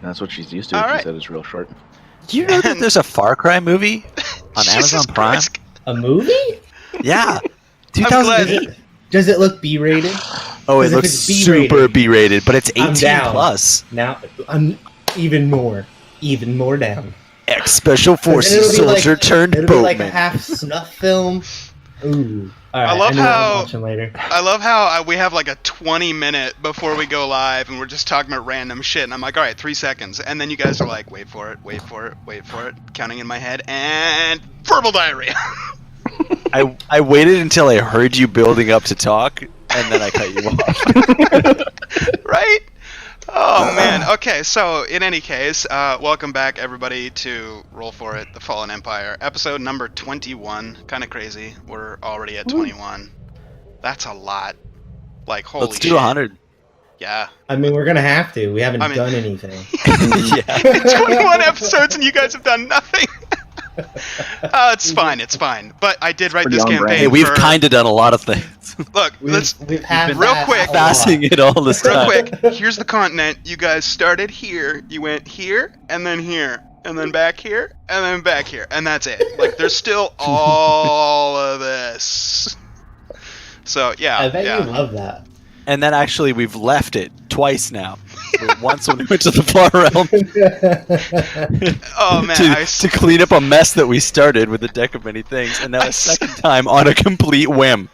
That's what she's used to. All She right. said it's real short. Do you know that there's a Far Cry movie on Jesus Amazon Prime? Christ. A movie? Yeah. glad- 2008. Does it look B-rated? Oh, it 'Cause if looks it's B-rated, super B-rated, but it's I'm 18 down. plus. Now I'm even more down. Ex Special 'Cause then Forces it'll be like- soldier turned It'll be like a boatman. half snuff film. Ooh. All right, love know what I'm how- watching later. I love how we have like a 20-minute before we go live, and we're just talking about random shit. And I'm like, all right, 3 seconds, and then you guys are like, wait for it, wait for it, wait for it, counting in my head, and verbal diarrhea. I waited until I heard you building up to talk, and then I cut you off. Right? Oh man. Okay, so in any case, welcome back everybody to Roll For It, The Fallen Empire, episode number 21. Kind of crazy. We're already at 21. That's a lot. Like, holy Let's do shit. 100. Yeah. I mean, we're gonna have to. We haven't I mean- done anything. Yeah. 21 episodes and you guys have done nothing. It's fine, it's fine. But I did write Pretty this on brand. campaign Hey, we've for... kind of done a lot of things. Look, let's... We've had real that quick, a lot. Passing it all this Real time. quick, here's the continent. You guys started here, you went here, and then back here, and then back here, and that's it. Like, there's still all of this. So, yeah. I bet yeah. you love that. And then actually, we've left it twice now. Once when we went to the Far Realm Oh, man, to clean up a mess that we started with a deck of many things, and now I a second time on a complete whim.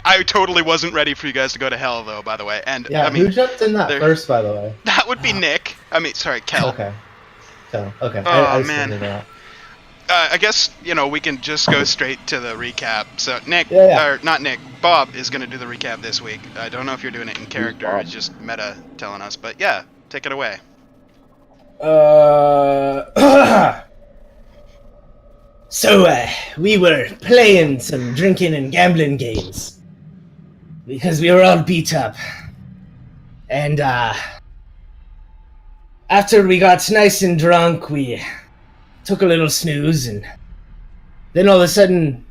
I totally wasn't ready for you guys to go to hell, though, by the way. And, Yeah, I mean, who jumped in that there- first, by the way? that would be Nick. I mean, sorry, Kel. Okay. So, okay. Oh, I just man. figured it out. I guess, we can just go straight to the recap. So, Nick, Yeah. or not Nick, Bob is going to do the recap this week. I don't know if you're doing it in character, Bob? it's just meta telling us, but yeah, take it away. So, we were playing some drinking and gambling games. Because we were all beat up. And, after we got nice and drunk, we took a little snooze, and then all of a sudden,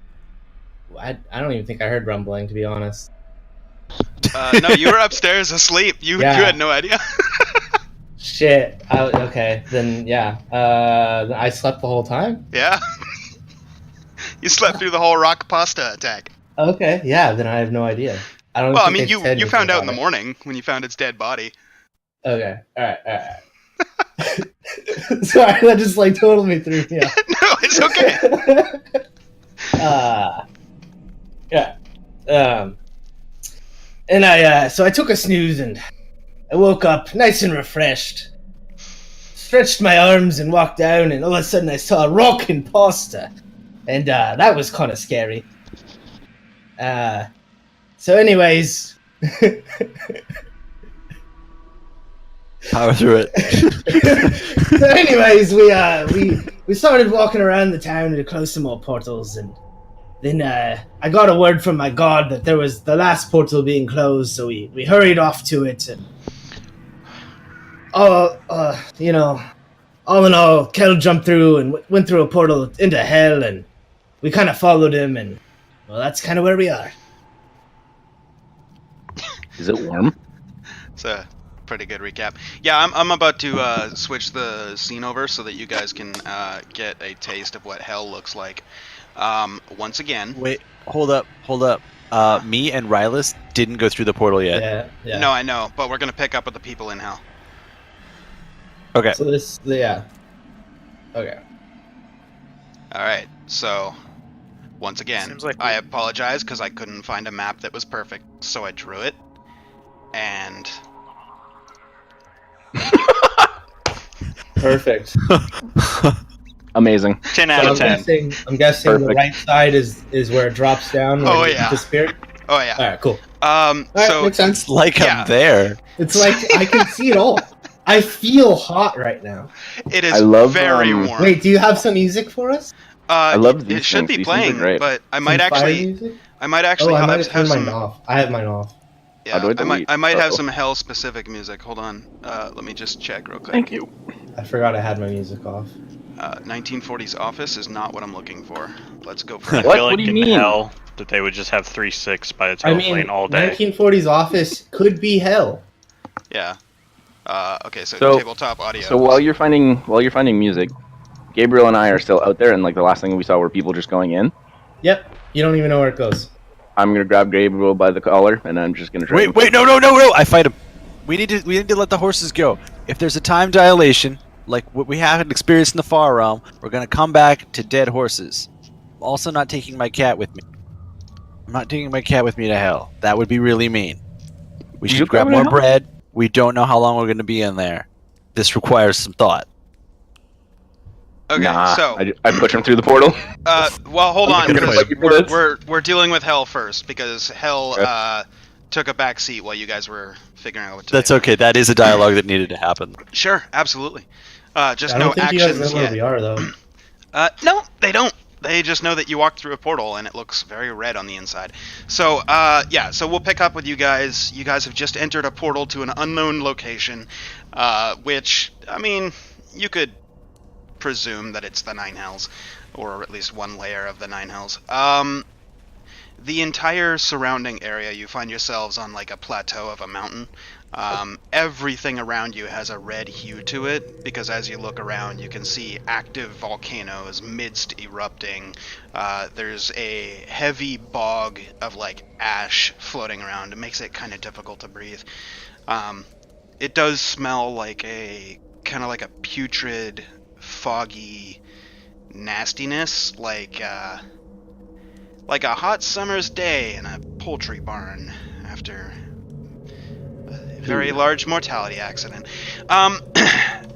I don't even think I heard rumbling, to be honest. No, you were upstairs asleep. You Yeah. had no idea. Shit. Okay, then, yeah. I slept the whole time? Yeah. You slept through the whole rock pasta attack. Okay, yeah, then I have no idea. I don't Well, I think mean, they said you found anything out in the about morning when you found its dead body. it. Okay, alright. Sorry, that just, totally threw me off. No, it's okay. Yeah. And so I took a snooze and I woke up nice and refreshed. Stretched my arms and walked down, and all of a sudden I saw a rockin' pasta. And that was kind of scary. So anyways, Power through it. we started walking around the town to close some more portals, and then I got a word from my god that there was the last portal being closed, so we hurried off to it, and all in all, Kel jumped through and went through a portal into hell, and we kind of followed him, and well, that's kind of where we are. Is it warm? It's a pretty good recap. Yeah, I'm about to switch the scene over so that you guys can get a taste of what hell looks like. Once again. Wait, hold up. Me and Rylas didn't go through the portal yet. Yeah. No, I know, but we're gonna pick up with the people in hell. Okay. So okay. All right. So, once again, Seems like I apologize because I couldn't find a map that was perfect, so I drew it. And Perfect. Amazing. 10 out of 10. I'm guessing the Perfect. right side is where it drops down. Oh, where yeah. The spirit. oh yeah. All right, cool. All All right, makes sense. Like Yeah. I'm there. It's like I can see it all. I feel hot right now. it is I love, very um, warm. Wait, do you have some music for us? I love It these should things. be These things are playing, great. but I might Some fire actually, music? I might actually I have, might have turned mine some. off. I have mine off. Yeah, How do I I delete? might have Uh-oh. some hell specific music. Hold on. Let me just check real quick. Thank you. I forgot I had my music off. 1940s Office is not what I'm looking for. Let's go for I it. What? feel like What do you in mean? hell that they would just have 3-6 by the I tail mean, playing all day. 1940s Office could be hell. Yeah. Okay, so So- tabletop audio. So while you're finding music, Gabriel and I are still out there, and like the last thing we saw were people just going in. Yep. You don't even know where it goes. I'm gonna grab Gabriel by the collar, and I'm just gonna try. Wait, no! I fight him. We need to let the horses go. If there's a time dilation, like what we haven't experienced in the far realm, we're gonna come back to dead horses. I'm also not taking my cat with me. I'm not taking my cat with me to hell. That would be really mean. We You should grab grabbing a more hell? bread. We don't know how long we're gonna be in there. This requires some thought. Okay, Nah, so I push him through the portal. well, hold on, gonna because fight you for this? we're dealing with Hell first, because Hell Okay. took a back seat while you guys were figuring out what to That's do. okay. That is a dialogue that needed to happen. Sure, absolutely. Just I no don't think you guys actions know where yet. we are, though. No, they don't. They just know that you walked through a portal and it looks very red on the inside. So, so we'll pick up with you guys. You guys have just entered a portal to an unknown location, which, I mean, you could presume that it's the Nine Hells, or at least one layer of the Nine Hells. The entire surrounding area, you find yourselves on like a plateau of a mountain. Everything around you has a red hue to it, because as you look around you can see active volcanoes midst erupting. There's a heavy bog of like ash floating around. It makes it kind of difficult to breathe. It does smell like a kind of like a putrid, foggy nastiness, like a hot summer's day in a poultry barn after a very large mortality accident.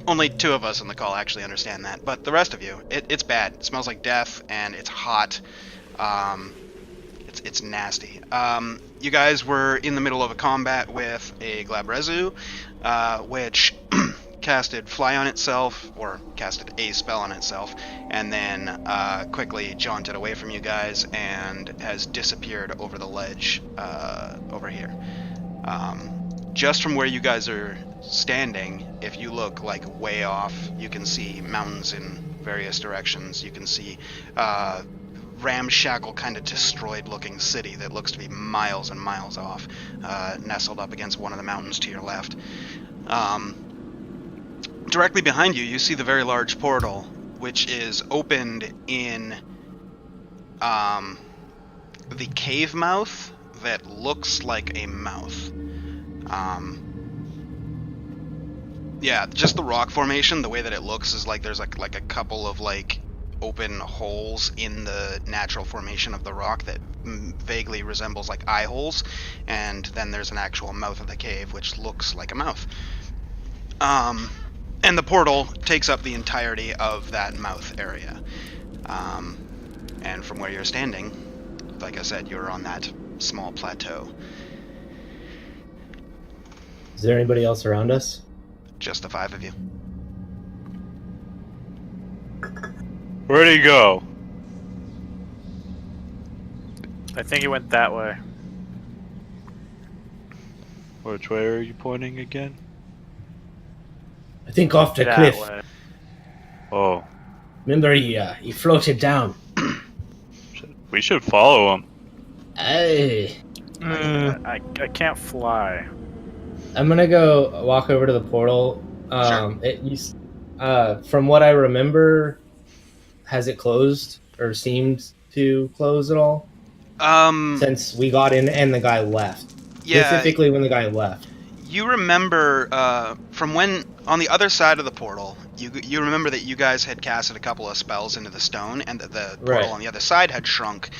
Only 2 of us on the call actually understand that, but the rest of you, it's bad. It smells like death, and it's hot. It's nasty. You guys were in the middle of a combat with a Glabrezu, which casted Fly on itself, or casted a spell on itself, and then quickly jaunted away from you guys and has disappeared over the ledge over here. Just from where you guys are standing, if you look like way off, you can see mountains in various directions. You can see ramshackle, kind of destroyed looking city that looks to be miles and miles off, nestled up against one of the mountains to your left. Directly behind you, you see the very large portal, which is opened in the cave mouth that looks like a mouth. Yeah, just the rock formation, the way that it looks is like there's like a couple of like open holes in the natural formation of the rock that vaguely resembles like eye holes, and then there's an actual mouth of the cave which looks like a mouth. And the portal takes up the entirety of that mouth area. And from where you're standing, like I said, you're on that small plateau. Is there anybody else around us? Just the 5 of you. Where'd he go? I think he went that way. Which way are you pointing again? I think off the That cliff. way. Oh, Remember, he floated down. we should follow him. Hey, I can't fly. I'm gonna go walk over to the portal. From what I remember, has it closed or seemed to close at all? Since we got in and the guy left. Yeah. Specifically when the guy left. You remember from when on the other side of the portal, you remember that you guys had casted a couple of spells into the stone, and that the portal Right. on the other side had shrunk.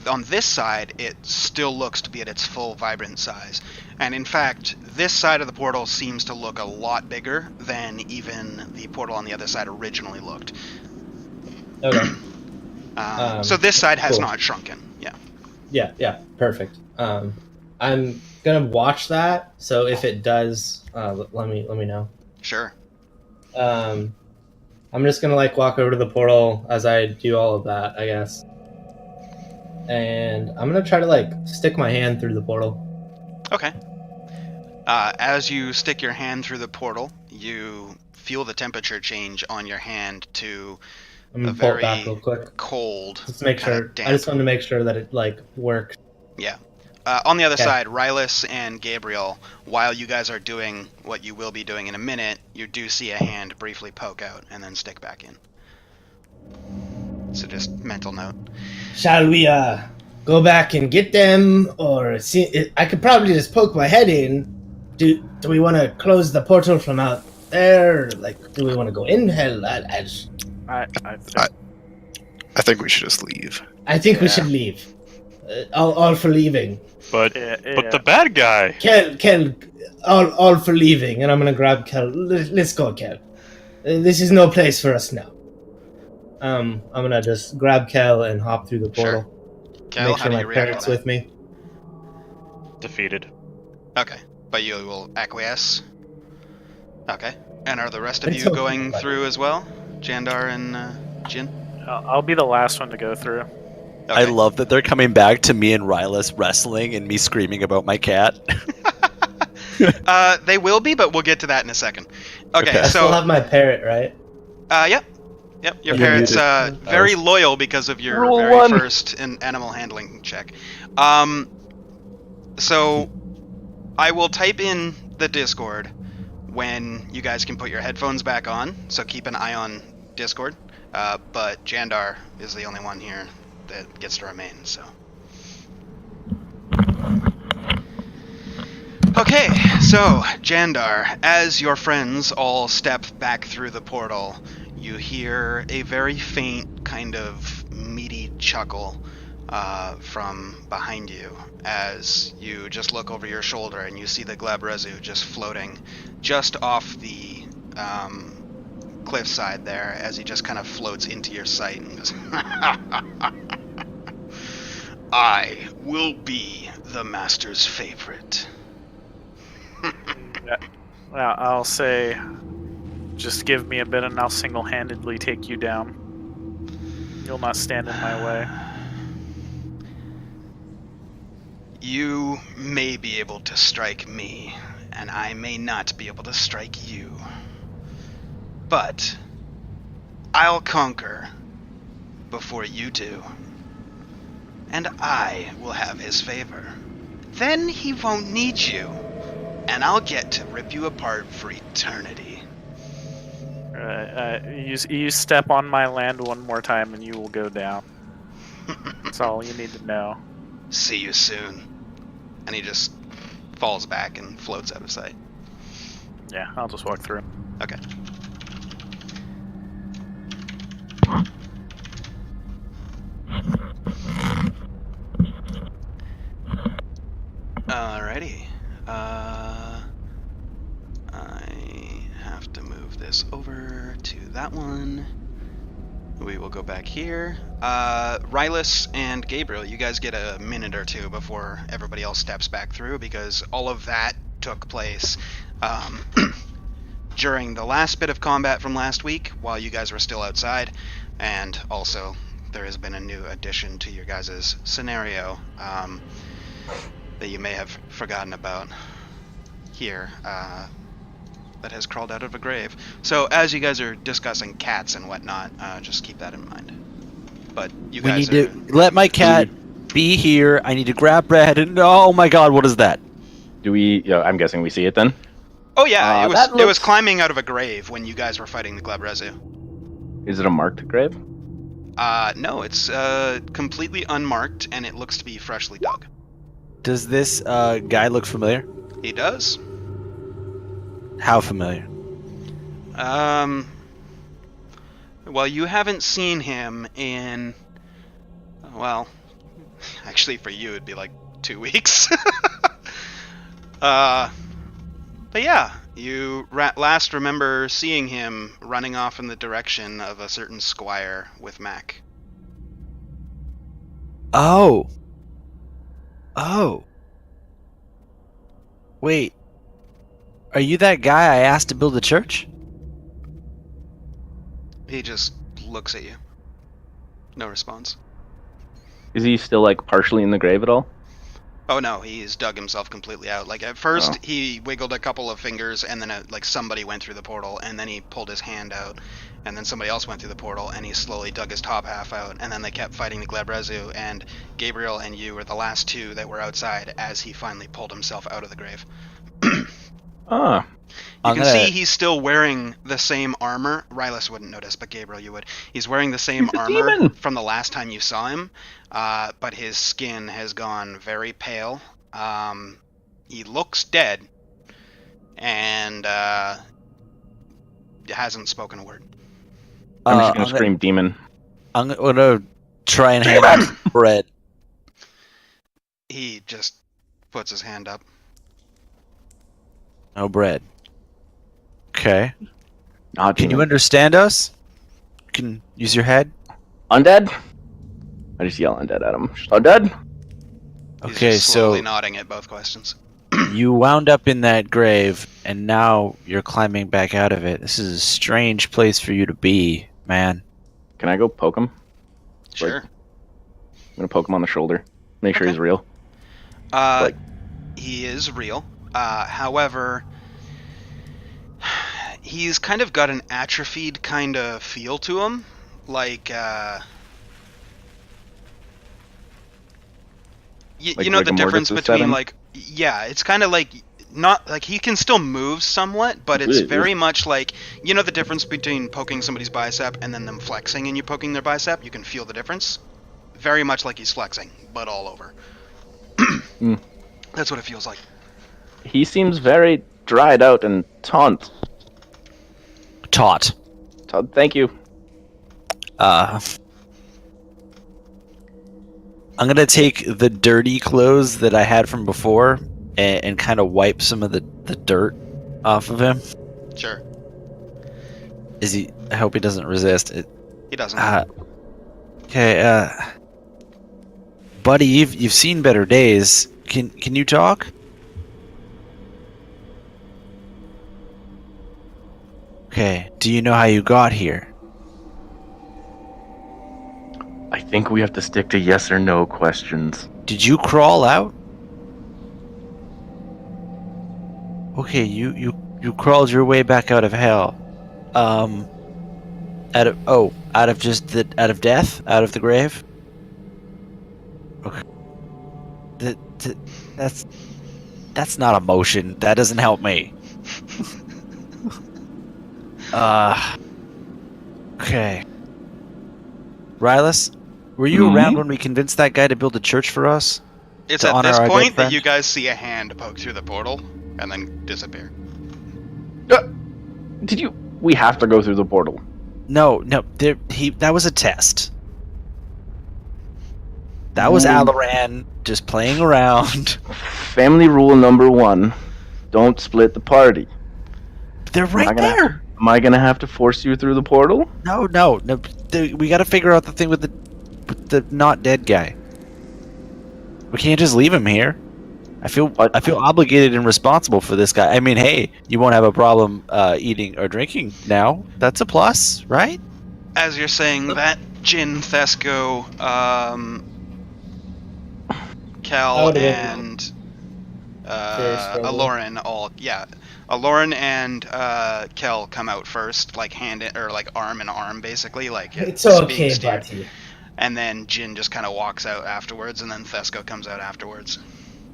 On this side, it still looks to be at its full vibrant size. And in fact, this side of the portal seems to look a lot bigger than even the portal on the other side originally looked. Okay. So this side has cool. not shrunken. Yeah. Yeah, perfect. I'm gonna watch that, so if it does, let me know. Sure. I'm just gonna like walk over to the portal as I do all of that, I guess. And I'm gonna try to like stick my hand through the portal. Okay. As you stick your hand through the portal, you feel the temperature change on your hand to I'm a gonna pull it very back real quick. cold. Just to make kinda sure. damp. I just wanted to make sure that it like works. Yeah. on the other Okay. side, Rylus and Gabriel, while you guys are doing what you will be doing in a minute, you do see a hand briefly poke out and then stick back in. So just mental note. Shall we go back and get them, or see? I could probably just poke my head in. Do we want to close the portal from out there? Like, do we want to go in? Hell, I I think we should just leave. I think we Yeah. should leave. All for leaving. but Yeah, but the bad guy. Kel, all for leaving, and I'm gonna grab Kel. Let's go, Kel. This is no place for us now. I'm gonna just grab Kel and hop through the portal. Kel, Make how sure do my you react parrot's to that? with me. Defeated. Okay, but you will acquiesce. Okay, and are the rest of It's you okay, going buddy. through as well? Jandar and Jin? I'll be the last one to go through. I Okay. love that they're coming back to me and Rylus wrestling and me screaming about my cat. They will be, but we'll get to that in a second. Okay, Okay. I still so have my parrot, right? Yep. Your You're parrot's muted. very loyal because of your Rule very one. first animal handling check. So I will type in the Discord when you guys can put your headphones back on. So keep an eye on Discord. But Jandar is the only one here that gets to remain. So. Okay, so Jandar, as your friends all step back through the portal, you hear a very faint kind of meaty chuckle from behind you as you just look over your shoulder and you see the Glabrezu just floating just off the cliffside there as he just kind of floats into your sight and goes, I will be the master's favorite. Well, I'll say, just give me a bit and I'll single-handedly take you down. You'll not stand in my way. You may be able to strike me, and I may not be able to strike you. But I'll conquer before you do. And I will have his favor. Then he won't need you, and I'll get to rip you apart for eternity. You step on my land one more time and you will go down. That's all you need to know. See you soon. And he just falls back and floats out of sight. Yeah, I'll just walk through. Okay. Alrighty. I have to move this over to that one. We will go back here. Rylus and Gabriel, you guys get a minute or two before everybody else steps back through, because all of that took place during the last bit of combat from last week while you guys were still outside, and also there has been a new addition to your guys' scenario that you may have forgotten about here that has crawled out of a grave. So as you guys are discussing cats and whatnot, just keep that in mind. But you We guys need are... to let my cat be here. I need to grab bread and oh my god, what is that? Do we? Yeah, I'm guessing we see it then. Oh yeah, it was that it was looks- climbing out of a grave when you guys were fighting the Glabrezu. Is it a marked grave? No, it's completely unmarked and it looks to be freshly dug. Does this guy look familiar? He does. How familiar? Well, you haven't seen him in, well, actually for you it'd be like 2 weeks. But yeah, you last remember seeing him running off in the direction of a certain squire with Mac. Oh. Oh. Wait. Are you that guy I asked to build a church? He just looks at you. No response. Is he still like partially in the grave at all? Oh no, he's dug himself completely out. Like at first Oh. he wiggled a couple of fingers, and then like somebody went through the portal, and then he pulled his hand out, and then somebody else went through the portal, and he slowly dug his top half out, and then they kept fighting the Glabrezu, and Gabriel and you were the last two that were outside as he finally pulled himself out of the grave. Ah. You I'm can gonna- see he's still wearing the same armor. Rylas wouldn't notice, but Gabriel, you would. He's wearing the same He's a armor demon. from the last time you saw him, but his skin has gone very pale. He looks dead, and hasn't spoken a word. I'm just I'm gonna gonna- scream demon. I'm gonna try and hand him some bread. He just puts his hand up. No bread. Okay. Not Can you demon. understand us? You can use your head. Undead? I just yell undead at him. Undead? He's Okay, just slowly so nodding at both questions. you wound up in that grave, and now you're climbing back out of it. This is a strange place for you to be, man. Can I go poke him? Sure. I'm gonna poke him on the shoulder. Make sure Okay. he's real. Uh, like- he is real. However, he's kind of got an atrophied kind of feel to him. Like, Like you know the rigor difference mortis is between setting? like, yeah, it's kind of like not like he can still move somewhat, but it's Really? very much like, you know the difference between poking somebody's bicep and then them flexing and you poking their bicep. You can feel the difference. Very much like he's flexing, but all over. Mm. That's what it feels like. He seems very dried out and taunt. Taut. Thank you. I'm gonna take the dirty clothes that I had from before and kind of wipe some of the dirt off of him. Sure, Is he? I hope he doesn't resist. he doesn't. Okay, buddy, you've seen better days. Can you talk? Okay. Do you know how you got here? I think we have to stick to yes or no questions. Did you crawl out? Okay, you crawled your way back out of hell. Out of death, out of the grave. Okay. That's not emotion. That doesn't help me. Okay. Rylas, were you Mhm. around when we convinced that guy to build a church for us? It's to at honor this our dead point that friend? you guys see a hand poke through the portal and then disappear. Did you? We have to go through the portal. No, that was a test. That was Mm. Alaran just playing around. Family rule number 1: don't split the party. They're right Am I gonna- there. Am I gonna have to force you through the portal? No. We got to figure out the thing with the not dead guy. We can't just leave him here. I feel obligated and responsible for this guy. I mean, hey, you won't have a problem eating or drinking now. That's a plus, right? As you're saying that, Jin, Thesco, Cal, Oh, they- and Fair struggle. Aloran and Kel come out first, like like arm in arm, basically, like It's being okay, steered. buddy. And then Jin just kind of walks out afterwards, and then Thesco comes out afterwards.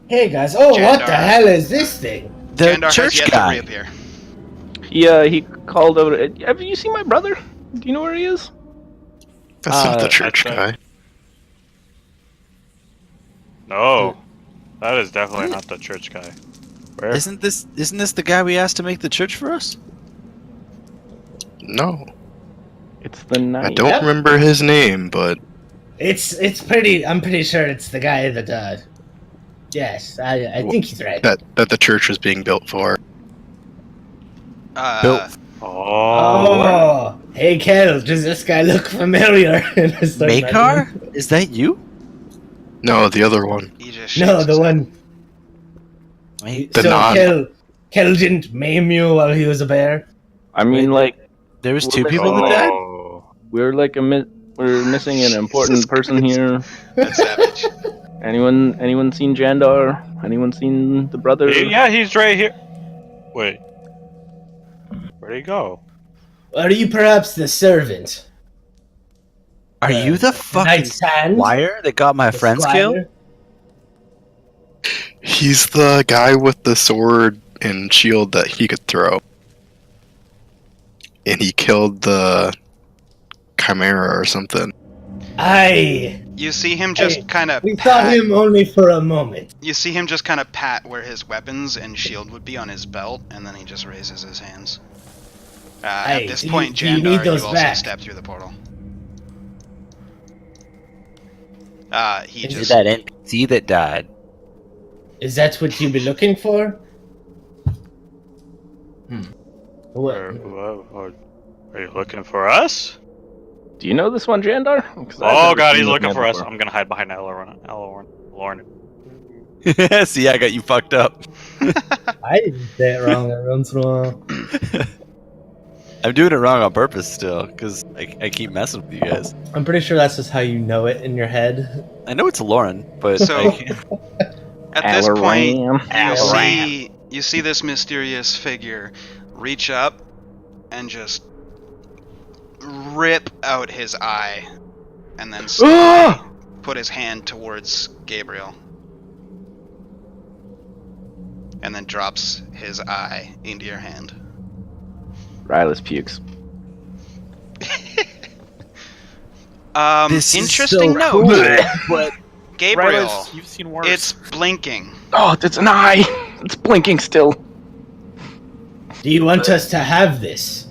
Hey guys, oh, what the Jandar. hell is this thing? The Jandar has church yet guy. to reappear. He called out. Have you seen my brother? Do you know where he is? That's not the church that's guy. No, that is definitely not the church guy. Where? Isn't this the guy we asked to make the church for us? No. It's the night. I don't Yep. remember his name, but It's pretty. I'm pretty sure it's the guy that. Yes, I think he's right. that the church was being built for. Built Oh, hey Kel, does this guy look familiar? And I start Makar? mentioning- Is that you? No, the other one. He just No, shakes the his head. one. Wait, The so non- Kel didn't maim you while he was a bear. I mean, like there was We're two missing people that died. Oh. we're missing an important person here. That's savage. Anyone seen Jandar? Anyone seen the brother? Yeah, he's right here. Wait. Where'd he go? Are you perhaps the servant? Are you the fucking knight's hand? squire that got my The friends squire? killed? He's the guy with the sword and shield that he could throw. And he killed the chimera or something. Aye. You see him just kind of We saw him only for a moment. You see him just kind of pat where his weapons and shield would be on his belt, and then he just raises his hands. Hey, At this do you- point, do you Jandar, need those you also back? step through the portal. He Is it just that NPC that died? Is that what you'd be looking for? What? Are you looking for us? Do you know this one, Jandar? 'Cause I've Oh never god, seen he's this looking man for us. before. I'm gonna hide behind Lauren. See, I got you fucked up. I didn't say it wrong every once in a while. I'm doing it wrong on purpose still, because I keep messing with you guys. I'm pretty sure that's just how you know it in your head. I know it's Lauren, but So- I can't. at this point, Alaram. you see this mysterious figure reach up and just rip out his eye, and then slowly put his hand towards Gabriel, and then drops his eye into your hand. Rylus pukes. This is Interesting so note, cool, but Gabriel. Rylus, you've seen worse. It's blinking. Oh, it's an eye. It's blinking still. Do you want us to have this?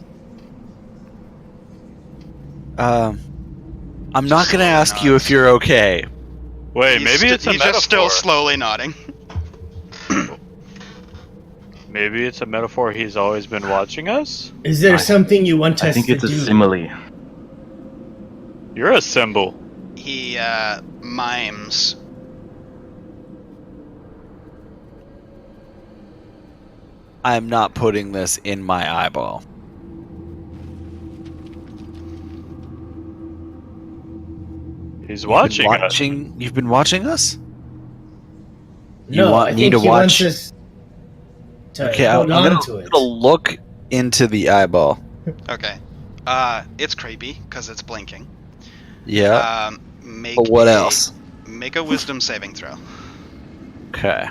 I'm not gonna ask you if you're okay. Wait, He's maybe it's a he's metaphor. just still slowly nodding. Maybe it's a metaphor. He's always been watching us. Is there something you want I us think to it's a do? simile. You're a symbol. He mimes. I'm not putting this in my eyeball. He's watching us. You've been watching us? You No, want I me think to he watch? wants us to Okay, I'm hold on gonna, to it. gonna look into the eyeball. Okay. It's creepy because it's blinking. Yeah. Make But what a- else? Make a wisdom saving throw. Okay.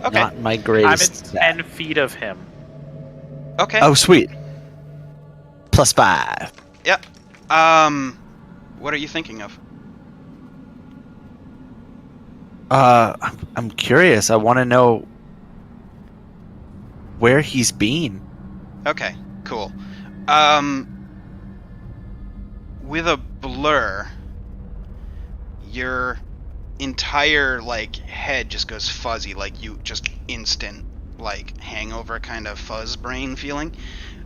Okay. Not my I'm greatest. at stat. 10 feet of him. Okay. Oh, sweet. +5. Yep. What are you thinking of? I'm curious. I want to know where he's been. Okay. Cool. With a blur, your entire head just goes fuzzy, like you just instant hangover kind of fuzz brain feeling.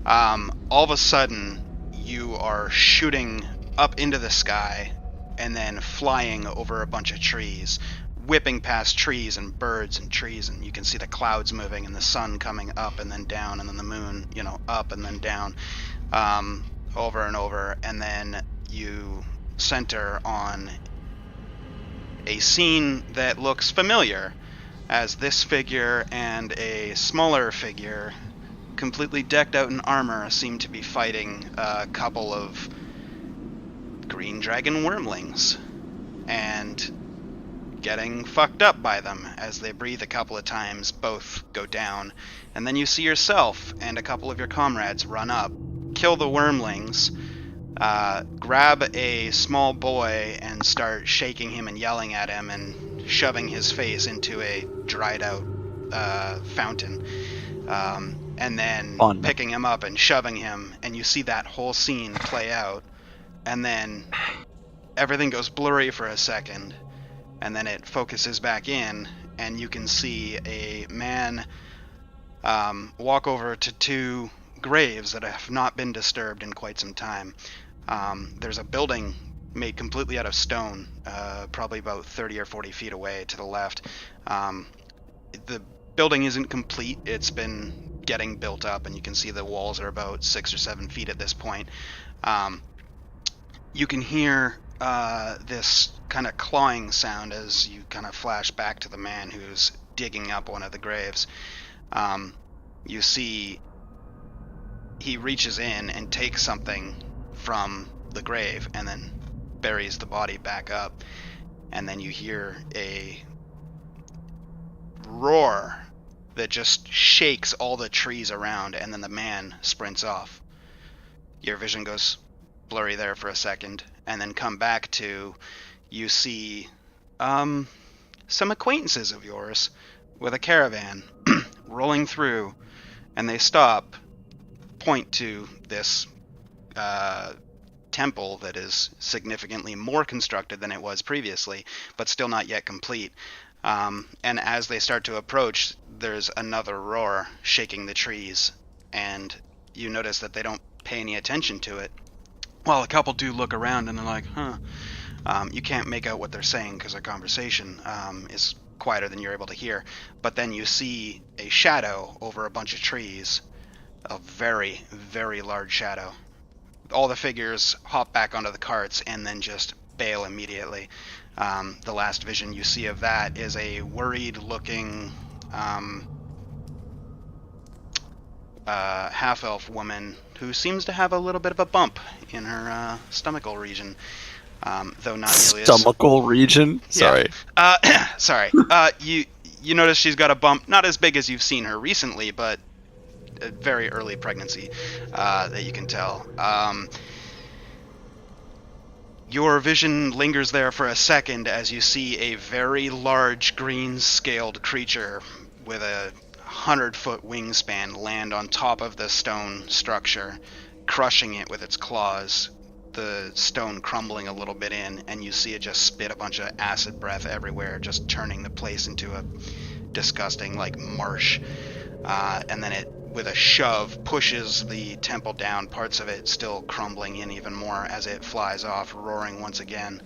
All of a sudden you are shooting up into the sky and then flying over a bunch of trees, whipping past trees and birds and trees, and you can see the clouds moving and the sun coming up and then down, and then the moon, up and then down, over and over, and then you center on a scene that looks familiar, as this figure and a smaller figure, completely decked out in armor, seem to be fighting a couple of green dragon wormlings, and getting fucked up by them as they breathe a couple of times. Both go down, and then you see yourself and a couple of your comrades run up, kill the wormlings, grab a small boy and start shaking him and yelling at him and shoving his face into a dried out fountain, and then Fun. picking him up and shoving him, and you see that whole scene play out, and then everything goes blurry for a second, and then it focuses back in, and you can see a man walk over to two graves that have not been disturbed in quite some time. There's a building made completely out of stone, probably about 30 or 40 feet away to the left. The building isn't complete. It's been getting built up, and you can see the walls are about 6 or 7 feet at this point. You can hear this kind of clawing sound as you kind of flash back to the man who's digging up one of the graves. You see he reaches in and takes something from the grave and then buries the body back up. And then you hear a roar that just shakes all the trees around, and then the man sprints off. Your vision goes blurry there for a second, and then come back to, you see some acquaintances of yours with a caravan rolling through, and they stop, point to this temple that is significantly more constructed than it was previously, but still not yet complete. And as they start to approach, there's another roar shaking the trees, and you notice that they don't pay any attention to it. Well, a couple do look around and they're like, huh. You can't make out what they're saying because their conversation is quieter than you're able to hear. But then you see a shadow over a bunch of trees, a very, very large shadow. All the figures hop back onto the carts and then just bail immediately. The last vision you see of that is a worried-looking half-elf woman who seems to have a little bit of a bump in her stomachal region, though not nearly as... Stomachal region? Sorry. Yeah. Sorry. You notice she's got a bump, not as big as you've seen her recently, but a very early pregnancy that you can tell. Your vision lingers there for a second as you see a very large green-scaled creature with a 100-foot wingspan land on top of the stone structure, crushing it with its claws, the stone crumbling a little bit in, and you see it just spit a bunch of acid breath everywhere, just turning the place into a disgusting, marsh. And then it, with a shove, pushes the temple down, parts of it still crumbling in even more as it flies off, roaring once again.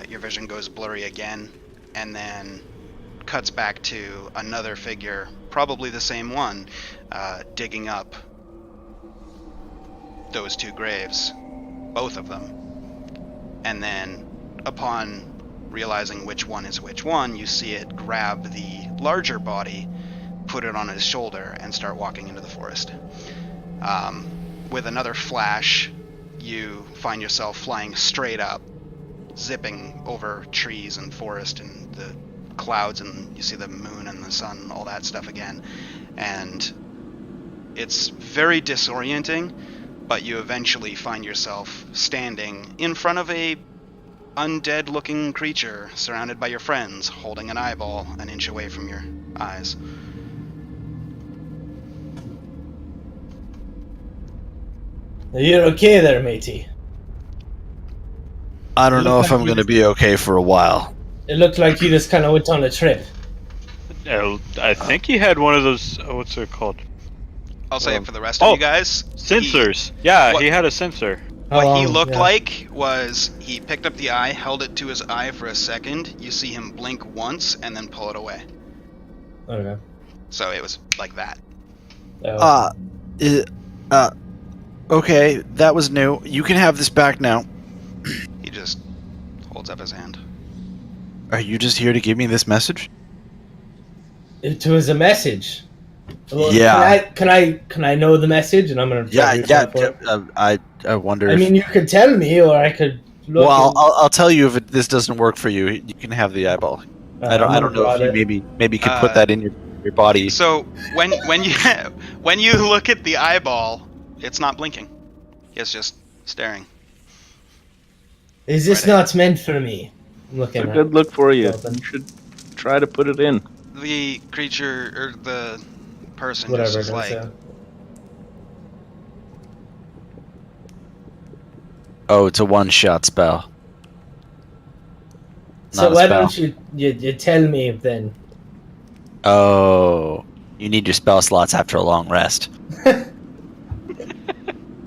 Your vision goes blurry again, and then cuts back to another figure, probably the same one, digging up those two graves, both of them. And then, upon realizing which one is which one, you see it grab the larger body, put it on his shoulder, and start walking into the forest. With another flash, you find yourself flying straight up, zipping over trees and forest and the clouds, and you see the moon and the sun, all that stuff again. And it's very disorienting, but you eventually find yourself standing in front of a undead-looking creature, surrounded by your friends, holding an eyeball an inch away from your eyes. You're okay there, matey. I don't know if I'm going to be okay for a while. It looked like you just kind of went on a trip. I think he had one of those. What's it called? I'll say it for the rest of you guys. Sensors. He had a sensor. What he looked like was he picked up the eye, held it to his eye for a second. You see him blink once and then pull it away. Okay. So it was like that. Okay, that was new. You can have this back now. He just holds up his hand. Are you just here to give me this message? It was a message. Well, Yeah. Can I know the message? And I'm gonna. I wonder. I mean, you could tell me, or I could. Look Well, I'll tell you if this doesn't work for you. You can have the eyeball. I don't know if you maybe could put that in your body. So when you look at the eyeball, it's not blinking. It's just staring. Is this not meant for me? I'm looking It's a at good look for you. something. You should try to put it in. The creature or the person Whatever just it is is, yeah. Oh, it's a one-shot spell. So Not a why spell. don't you tell me then? Oh, you need your spell slots after a long rest.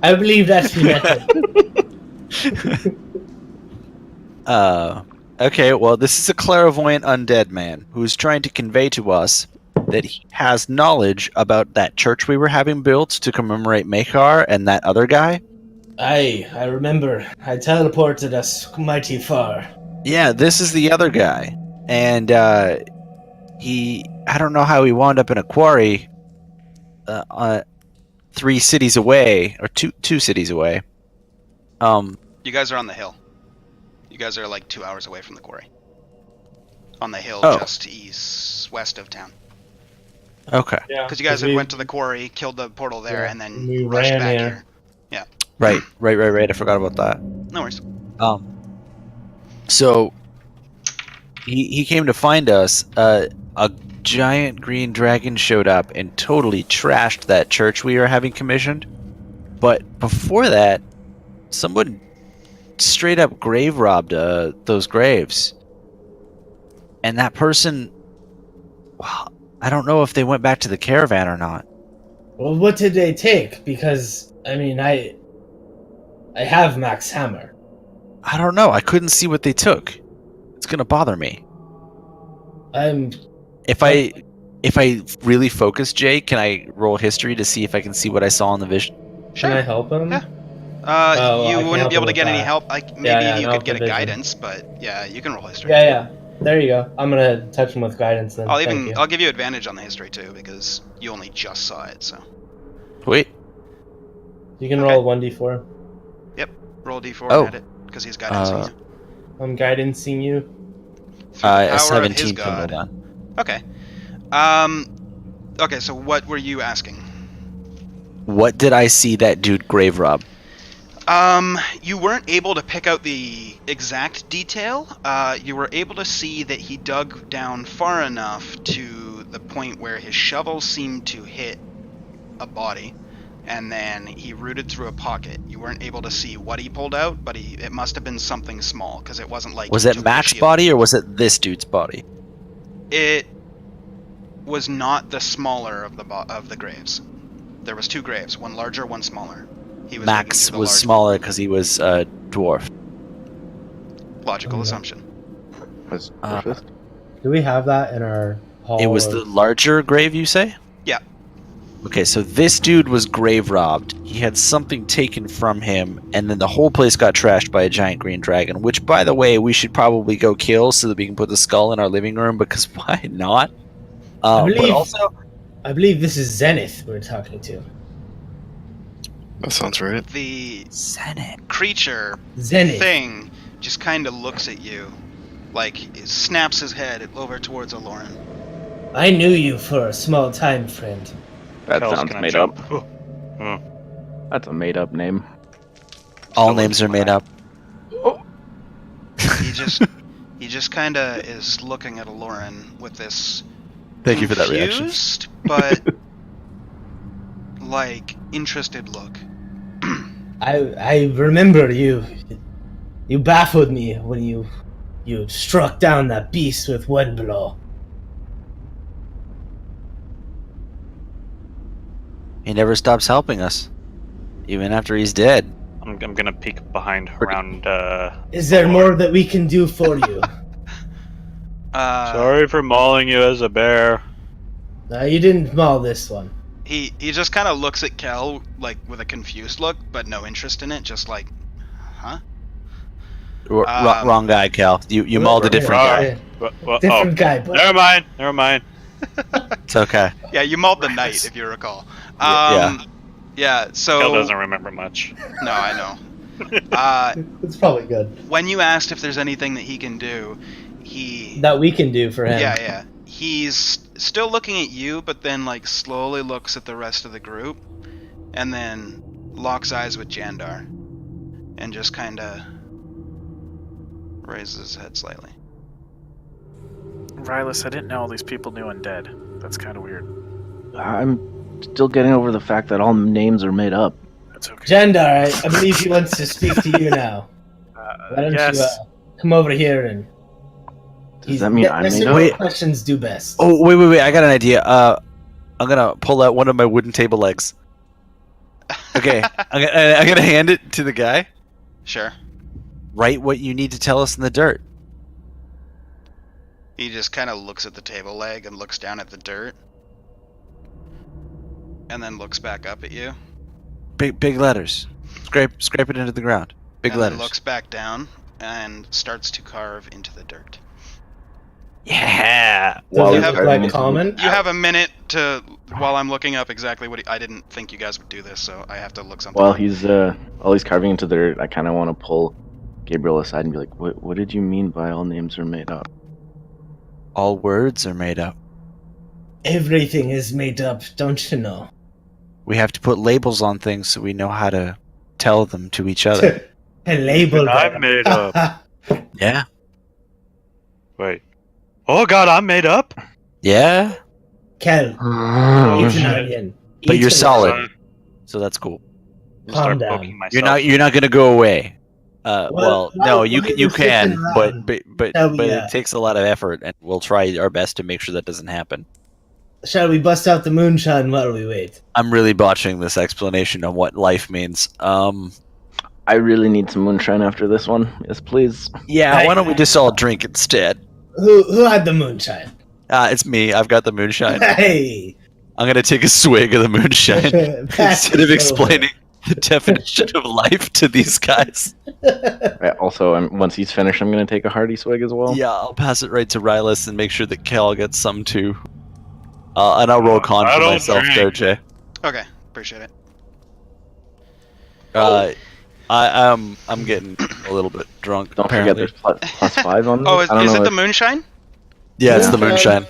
I believe that's the method. Okay, well, this is a clairvoyant undead man who's trying to convey to us that he has knowledge about that church we were having built to commemorate Makar and that other guy. I remember. I teleported us mighty far. Yeah, this is the other guy. And I don't know how he wound up in a quarry 3 cities away, or two cities away. You guys are on the hill. You guys are like 2 hours away from the quarry. On the hill Oh. just west of town. Okay. Yeah, Because you guys had went to the quarry, killed the portal there, Yeah, and then we rushed ran back there. here. Right. I forgot about that. No worries. So he came to find us. A giant green dragon showed up and totally trashed that church we were having commissioned. But before that, someone straight up grave robbed those graves. And that person, well, I don't know if they went back to the caravan or not. Well, what did they take? Because I mean, I have Max Hammer. I don't know. I couldn't see what they took. It's gonna bother me. I'm. If I really focus, Jay, can I roll history to see if I can see what I saw in the vision? Can I help him? Yeah. Oh, I You can wouldn't help be able him to with get any that. help. Maybe Yeah, you no could get a division. guidance, but yeah, you can roll history. Yeah. There you go. I'm gonna touch him with guidance then. I'll give you advantage on the history too because you only just saw it. So Wait. You can Okay. roll 1d4. roll a d4 Oh. and add it because he's guidancing you. I'm guidancing you. Through the power A of 17 his can roll god. that. Okay. Okay. So what were you asking? What did I see that dude grave rob? You weren't able to pick out the exact detail. You were able to see that he dug down far enough to the point where his shovel seemed to hit a body, and then he rooted through a pocket. You weren't able to see what he pulled out, but it must have been something small, because it wasn't like... Was he it took Mac's the shield. body or was it this dude's body? It was not the smaller of the graves. There was 2 graves, one larger, one smaller. He was digging Max through the was large smaller because he was dwarf. Logical assumption. Was Uh, Dwarfist? Do we have that in our hall? It was the larger grave, you say? Yeah. Okay, so this dude was grave robbed. He had something taken from him, and then the whole place got trashed by a giant green dragon, which, by the way, we should probably go kill so that we can put the skull in our living room, because why not? I But believe- also, I believe this is Zenith we're talking to. That sounds right. The Senate. creature Zenith. thing just kind of looks at you, like it snaps his head over towards Aloran. I knew you for a small time, friend. That Hell's sounds gonna made jump. up. That's a made up name. All So names are made up. He just kind of is looking at Aloran with this Thank you for that reaction. confused but like interested look. I remember you. You baffled me when you struck down that beast with one blow. He never stops helping us, even after he's dead. I'm gonna peek behind around. Is there more that we can do for you? Sorry for mauling you as a bear. You didn't maul this one. He just kind of looks at Kel like with a confused look, but no interest in it. Just like, huh? Wrong guy, Cal. You mauled a different guy. Yeah, different guy, but Never mind. It's okay. Yeah, you mauled the knight, if you recall. Yeah. Yeah. So Kel doesn't remember much. no, I know. it's probably good. When you asked if there's anything that he can do, he That we can do for him. yeah, he's still looking at you, but then like slowly looks at the rest of the group, and then locks eyes with Jandar, and just kind of raises his head slightly. Rylas, I didn't know all these people knew undead. That's kind of weird. I'm still getting over the fact that all names are made up. That's okay. Jandar, I believe he wants to speak to you now. Why don't yes. you come over here and... Does that mean I'm made up? Wait. Questions do best. Oh, wait. I got an idea. I'm gonna pull out one of my wooden table legs. Okay, I'm gonna hand it to the guy. Sure. Write what you need to tell us in the dirt. He just kind of looks at the table leg and looks down at the dirt, and then looks back up at you. Big letters. scrape it into the ground. Big and letters. then looks back down and starts to carve into the dirt. Yeah. While Does he's it look carving like into the- common? You have a minute to, while I'm looking up exactly what I didn't think you guys would do this, so I have to look something While up. he's carving into the dirt, I kind of want to pull Gabriel aside and be like, "What did you mean by all names are made up?" All words are made up. Everything is made up, don't you know? We have to put labels on things so we know how to tell them to each other. And label I'm them. made up. Yeah. Wait. Oh god, I'm made up? Yeah. Kel, Oh, eat an shit. onion. But Eat you're an solid. onion. So that's cool. Calm down. Poking myself. You're not gonna go away. Well, no, while you you're can, sitting but around, but shall we, it takes a lot of effort, and we'll try our best to make sure that doesn't happen. shall we bust out the moonshine while we wait? I'm really botching this explanation on what life means. I really need some moonshine after this one. Yes, please. Yeah, why don't we just all drink instead? Who had the moonshine? It's me. I've got the moonshine. Hey! I'm gonna take a swig of the moonshine Pass instead of it explaining the definition of life to these guys. Also, once he's finished, I'm gonna take a hearty swig as well. Yeah, I'll pass it right to Rylas and make sure that Cal gets some too. And I'll roll con I for don't myself drink. there, Jay. Okay, appreciate it. I'm getting a little bit drunk. Don't forget apparently. there's +5 on. Oh, this. I don't is know it the if- moonshine? Yeah, it's the Yeah. moonshine.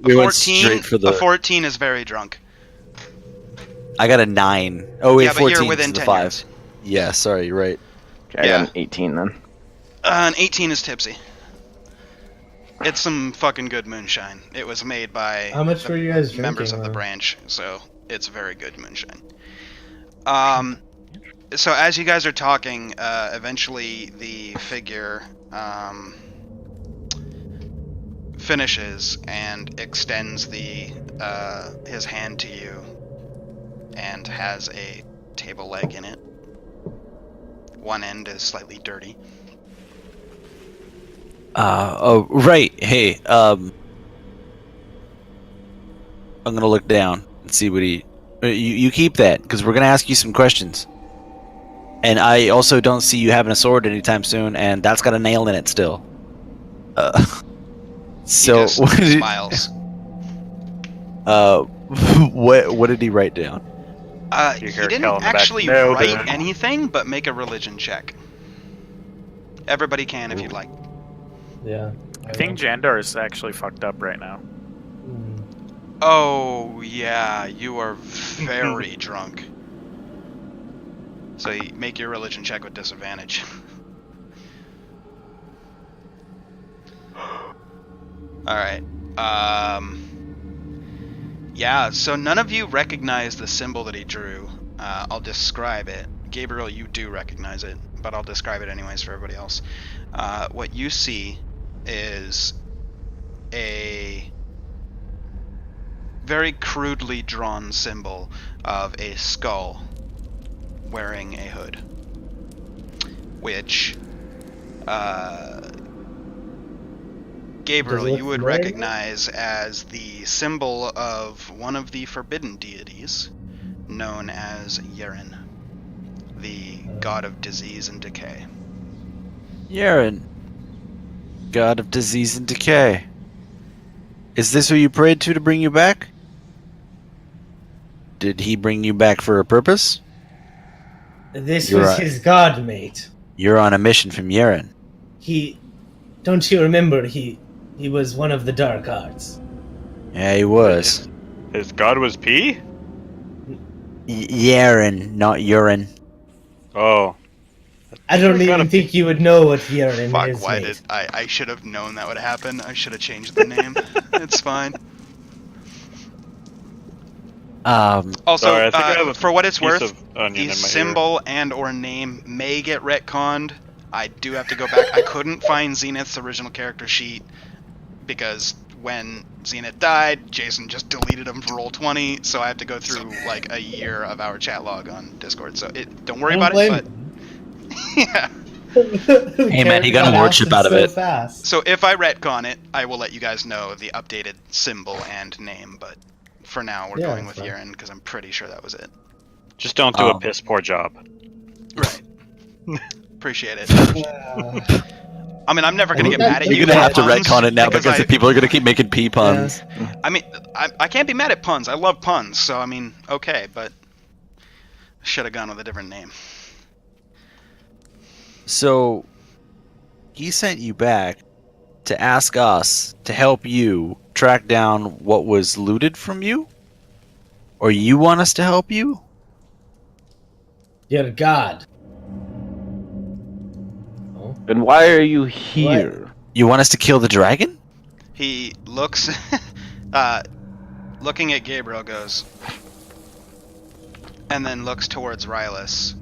We A went 14. straight for the- A 14 is very drunk. I got a 9. Oh wait, Yeah, but 14 you're is within the 10 5. yards. Yeah, sorry, you're right. Okay, I Yeah. got an 18 then. An 18 is tipsy. It's some fucking good moonshine. It was made by How much were you guys members drinking, of the though? branch, so it's very good moonshine. So as you guys are talking, eventually the figure finishes and extends his hand to you, and has a table leg in it. One end is slightly dirty. Oh right. Hey, I'm gonna look down and see what he. You keep that because we're gonna ask you some questions. And I also don't see you having a sword anytime soon, and that's got a nail in it still. So He just what did smiles. what did he write down? He You hear Kel didn't in the back, actually "No, write dude." anything, but make a religion check. Everybody can if you'd like. Yeah. I think Jandar is actually fucked up right now. Oh, yeah, you are very drunk. So you make your religion check with disadvantage. Alright. Yeah, so none of you recognize the symbol that he drew. I'll describe it. Gabriel, you do recognize it, but I'll describe it anyways for everybody else. What you see is a very crudely drawn symbol of a skull wearing a hood, which Gabriel, Does it look you would familiar? recognize as the symbol of one of the forbidden deities known as Yeren, the god of disease and decay. Yaren, god of disease and decay. Is this who you prayed to bring you back? Did he bring you back for a purpose? This You're was right. his god, mate. You're on a mission from Yaren. Don't you remember, he was one of the dark arts. Yeah, he was. His god was P? Yaren, not urine. Oh. I don't We're even gonna- think you would know what Yeren Fuck, is, why mate. did I should have known that would happen. I should have changed the name. It's fine. Also, Sorry, I think I have a for what it's piece worth, of onion the in my symbol and or name may get retconned. I do have to go back. I couldn't find Zenith's original character sheet because when Zenith died, Jason just deleted him for Roll20, so I have to go through like a year of our chat log on Discord. So don't worry about it. But yeah. Hey, man, he got a lordship out of it. Fast. So if I retcon it, I will let you guys know the updated symbol and name. But for now, we're Yeah, going with that's fine. Yeren because I'm pretty sure that was it. Just don't do a piss poor job. Right. Appreciate it. Uh, I mean, I'm never gonna I get think mad at You're you. gonna for have to puns, retcon it now because the people are gonna keep making pee puns. I mean, I can't be mad at puns. I love puns, so I mean, okay, but should have gone with a different name. So he sent you back to ask us to help you track down what was looted from you? Or you want us to help you? Dear God. Then why are you here? You want us to kill the dragon? He looks, looking at Gabriel, goes, and then looks towards Rylus.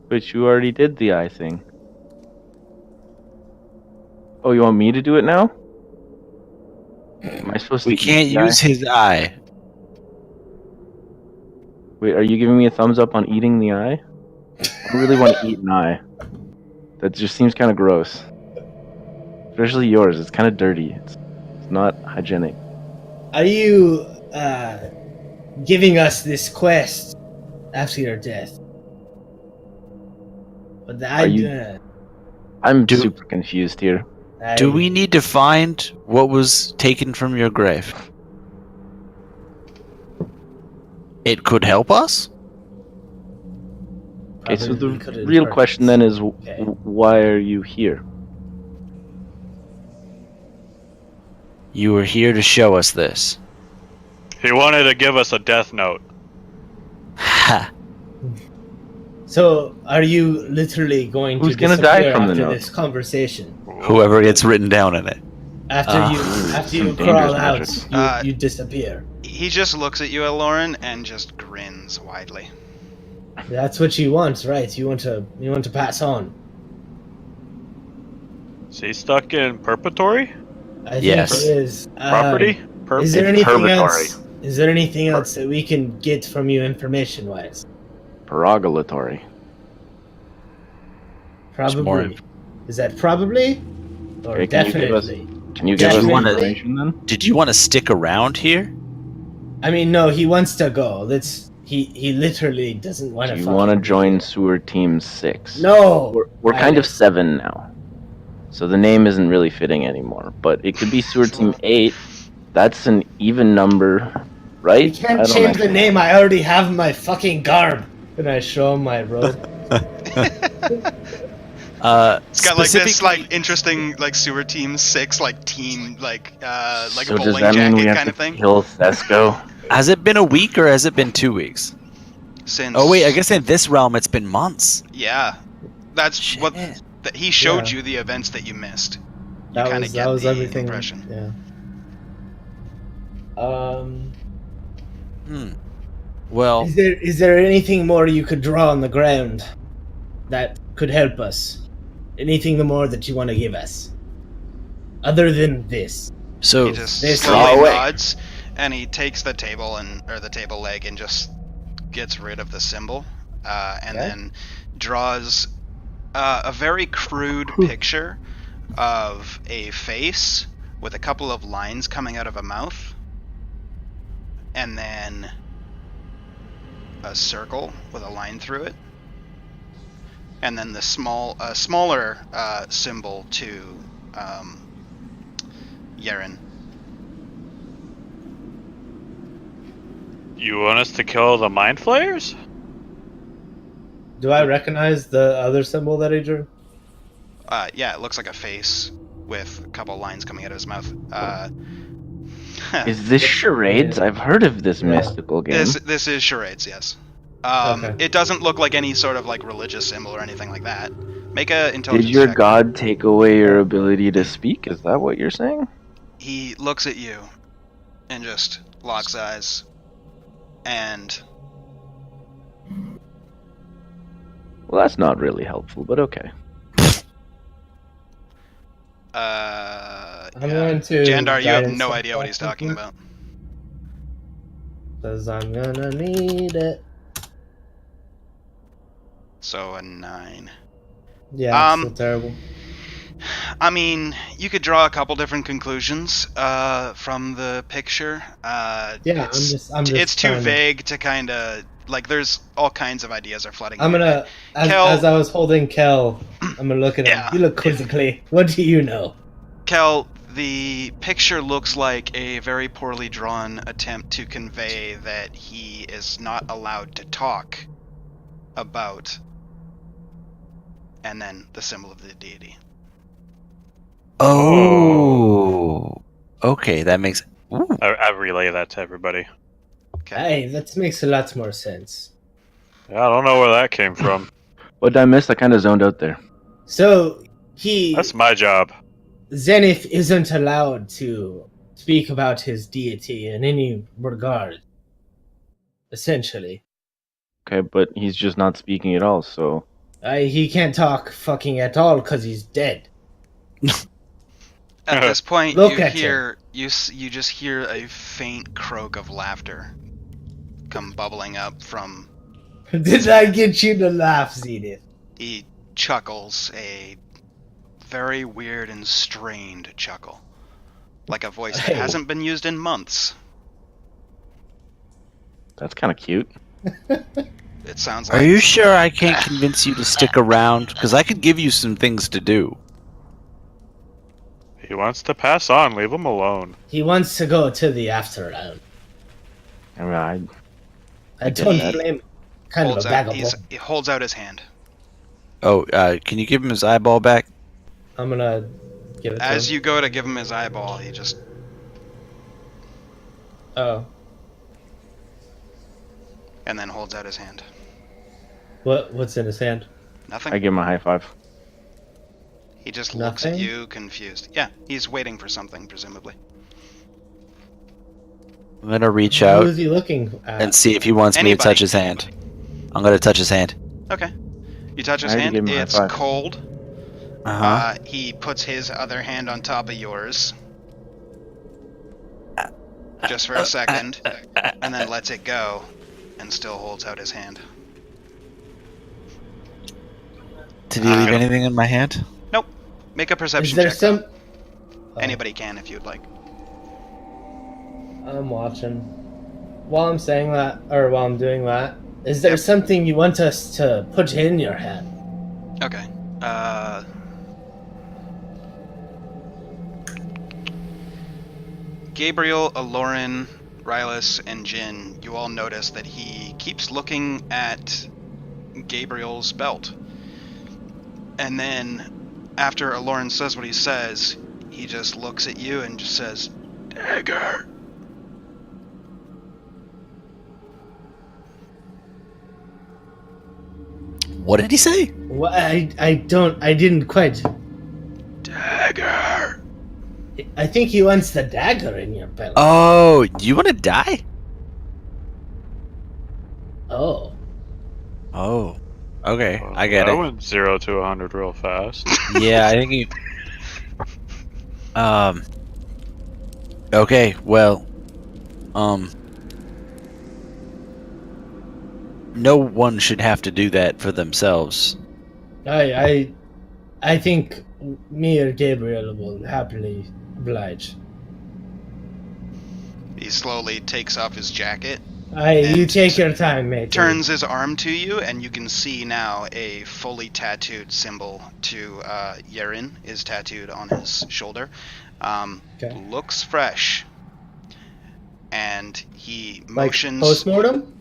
But you already did the eye thing. Oh, you want me to do it now? Am I supposed to We eat can't the eye? use his eye. Wait, are you giving me a thumbs up on eating the eye? I really want to eat an eye. That just seems kind of gross. Especially yours. It's kind of dirty. It's not hygienic. Are you giving us this quest after your death? But Are you- I'm super confused here. Do we need to find what was taken from your grave? It could help us? Okay, so the real question then is, why are you here? You were here to show us this. He wanted to give us a death note. Ha! So, are you literally going Who's to gonna die disappear from the after note? this conversation? Whoever gets written down in it. After you some crawl dangerous out, magic. you disappear. He just looks at you, Lauren, and just grins widely. That's what you want, right? You want to pass on. Is he stuck in purgatory? I think Yes. it is. Property? Is there It's anything purgatory. else? Is there anything else that we can get from you information-wise? Progulatory. There's more Probably. Is that probably? Or Okay, can you give us- definitely? Can you give us Definitely. more information then? Did you want to stick around here? I mean, no, he wants to go. He literally doesn't want to. Do you want to join Sewer Team 6? No. We're kind of I- 7 now. So the name isn't really fitting anymore. But it could be Sewer Team 8. That's an even number, right? You can't I don't change the actually- name. I already have my fucking garb. Can I show him my robe? It's got like this specifically- like interesting like sewer team 6 like team like a So does bowling that mean we jacket have kind to of thing. kill Thesco? Has it been a week or has it been 2 weeks? Since Oh wait, I guess in this realm it's been months. yeah, that's Shit. what he showed Yeah. you the events that you missed. That kinda was get that was the everything. impression. Yeah. Well, Is there anything more you could draw on the ground that could help us? Anything more that you want to give us, other than this? so He just this- slowly Oh, wait. nods, and he takes the table or the table leg and just gets rid of the symbol, and Okay. then draws a very crude picture of a face with a couple of lines coming out of a mouth, and then a circle with a line through it, and then the smaller symbol to Yeren. You want us to kill the mind flayers? Do I recognize the other symbol that he drew? Yeah, it looks like a face with a couple lines coming out of his mouth. Is this charades? I've heard of this mystical game. This is charades, yes. Okay. It doesn't look like any sort of like religious symbol or anything like that. Make a intelligence Did your check. god take away your ability to speak? Is that what you're saying? He looks at you and just locks eyes, and Well, that's not really helpful, but okay. I'm going to Jandar, you have guidance no check idea what he's talking something. about. Because I'm gonna need it. So a 9. Yeah, Um, so terrible. I mean, you could draw a couple different conclusions from the picture. Yeah, it's, I'm just. it's too trying to- vague to kind of like. There's all kinds of ideas are flooding. I'm my gonna, head. as I was holding Kel, I'm gonna look at him. Yeah. You look quizzically. What do you know? Kel, the picture looks like a very poorly drawn attempt to convey that he is not allowed to talk about, and then the symbol of the deity. Oh. Okay, that makes. Ooh. I relay that to everybody. Okay. Hey, that makes a lot more sense. I don't know where that came from. What did I miss? I kind of zoned out there. So That's my job. Zenith isn't allowed to speak about his deity in any regard. Essentially, Okay, but he's just not speaking at all. So he can't talk fucking at all because he's dead. At this point, Look you at hear you just hear a faint croak of laughter come bubbling up from. Did I get you to laugh, Zenith? He chuckles a very weird and strained chuckle, like a voice that Hey. hasn't been used in months. that's kind of cute. It sounds like. Are you sure I can't convince you to stick around? Because I could give you some things to do. He wants to pass on. Leave him alone. He wants to go to the after round. I mean, I don't that. blame him. Kind of holds a out, bag of he holds out his hand. Oh, can you give him his eyeball back? I'm gonna give it to As him. you go to give him his eyeball, he just Oh. and then holds out his hand. What's in his hand? Nothing. I give him a high five. He just looks at Nothing? you, confused. Yeah, he's waiting for something, presumably. I'm gonna reach Who out is he looking at? and see if he wants me to Anybody. touch his hand. I'm gonna touch his hand. Okay. You touch his I already hand. gave him a high It's five. cold. Uh-huh. He puts his other hand on top of yours, just for a second, and then lets it go, and still holds out his hand. Did he leave Uh, anything in my hand? Make a Is perception there check. some? though. Oh, Anybody can if you'd like. I'm watching. While I'm saying that, or while I'm doing that, is there something you want us to put in your hand? Okay. Gabriel, Aloran, Rylus, and Jin, you all notice that he keeps looking at Gabriel's belt. And then, after Aloran says what he says, he just looks at you and just says, "Dagger." What did he say? Well, I didn't quite. Dagger. I think he wants the dagger in your belt. Oh, you want to die? Oh. Oh. Okay, Well, I get that it. went 0 to 100 real fast. Yeah, I think he. Okay, well. No one should have to do that for themselves. I think me or Gabriel will happily oblige. He slowly takes off his jacket, You And take your time, mate. turns his arm to you, and you can see now a fully tattooed symbol to Yerin is tattooed on his shoulder. Okay. Looks fresh. And he Like motions. postmortem?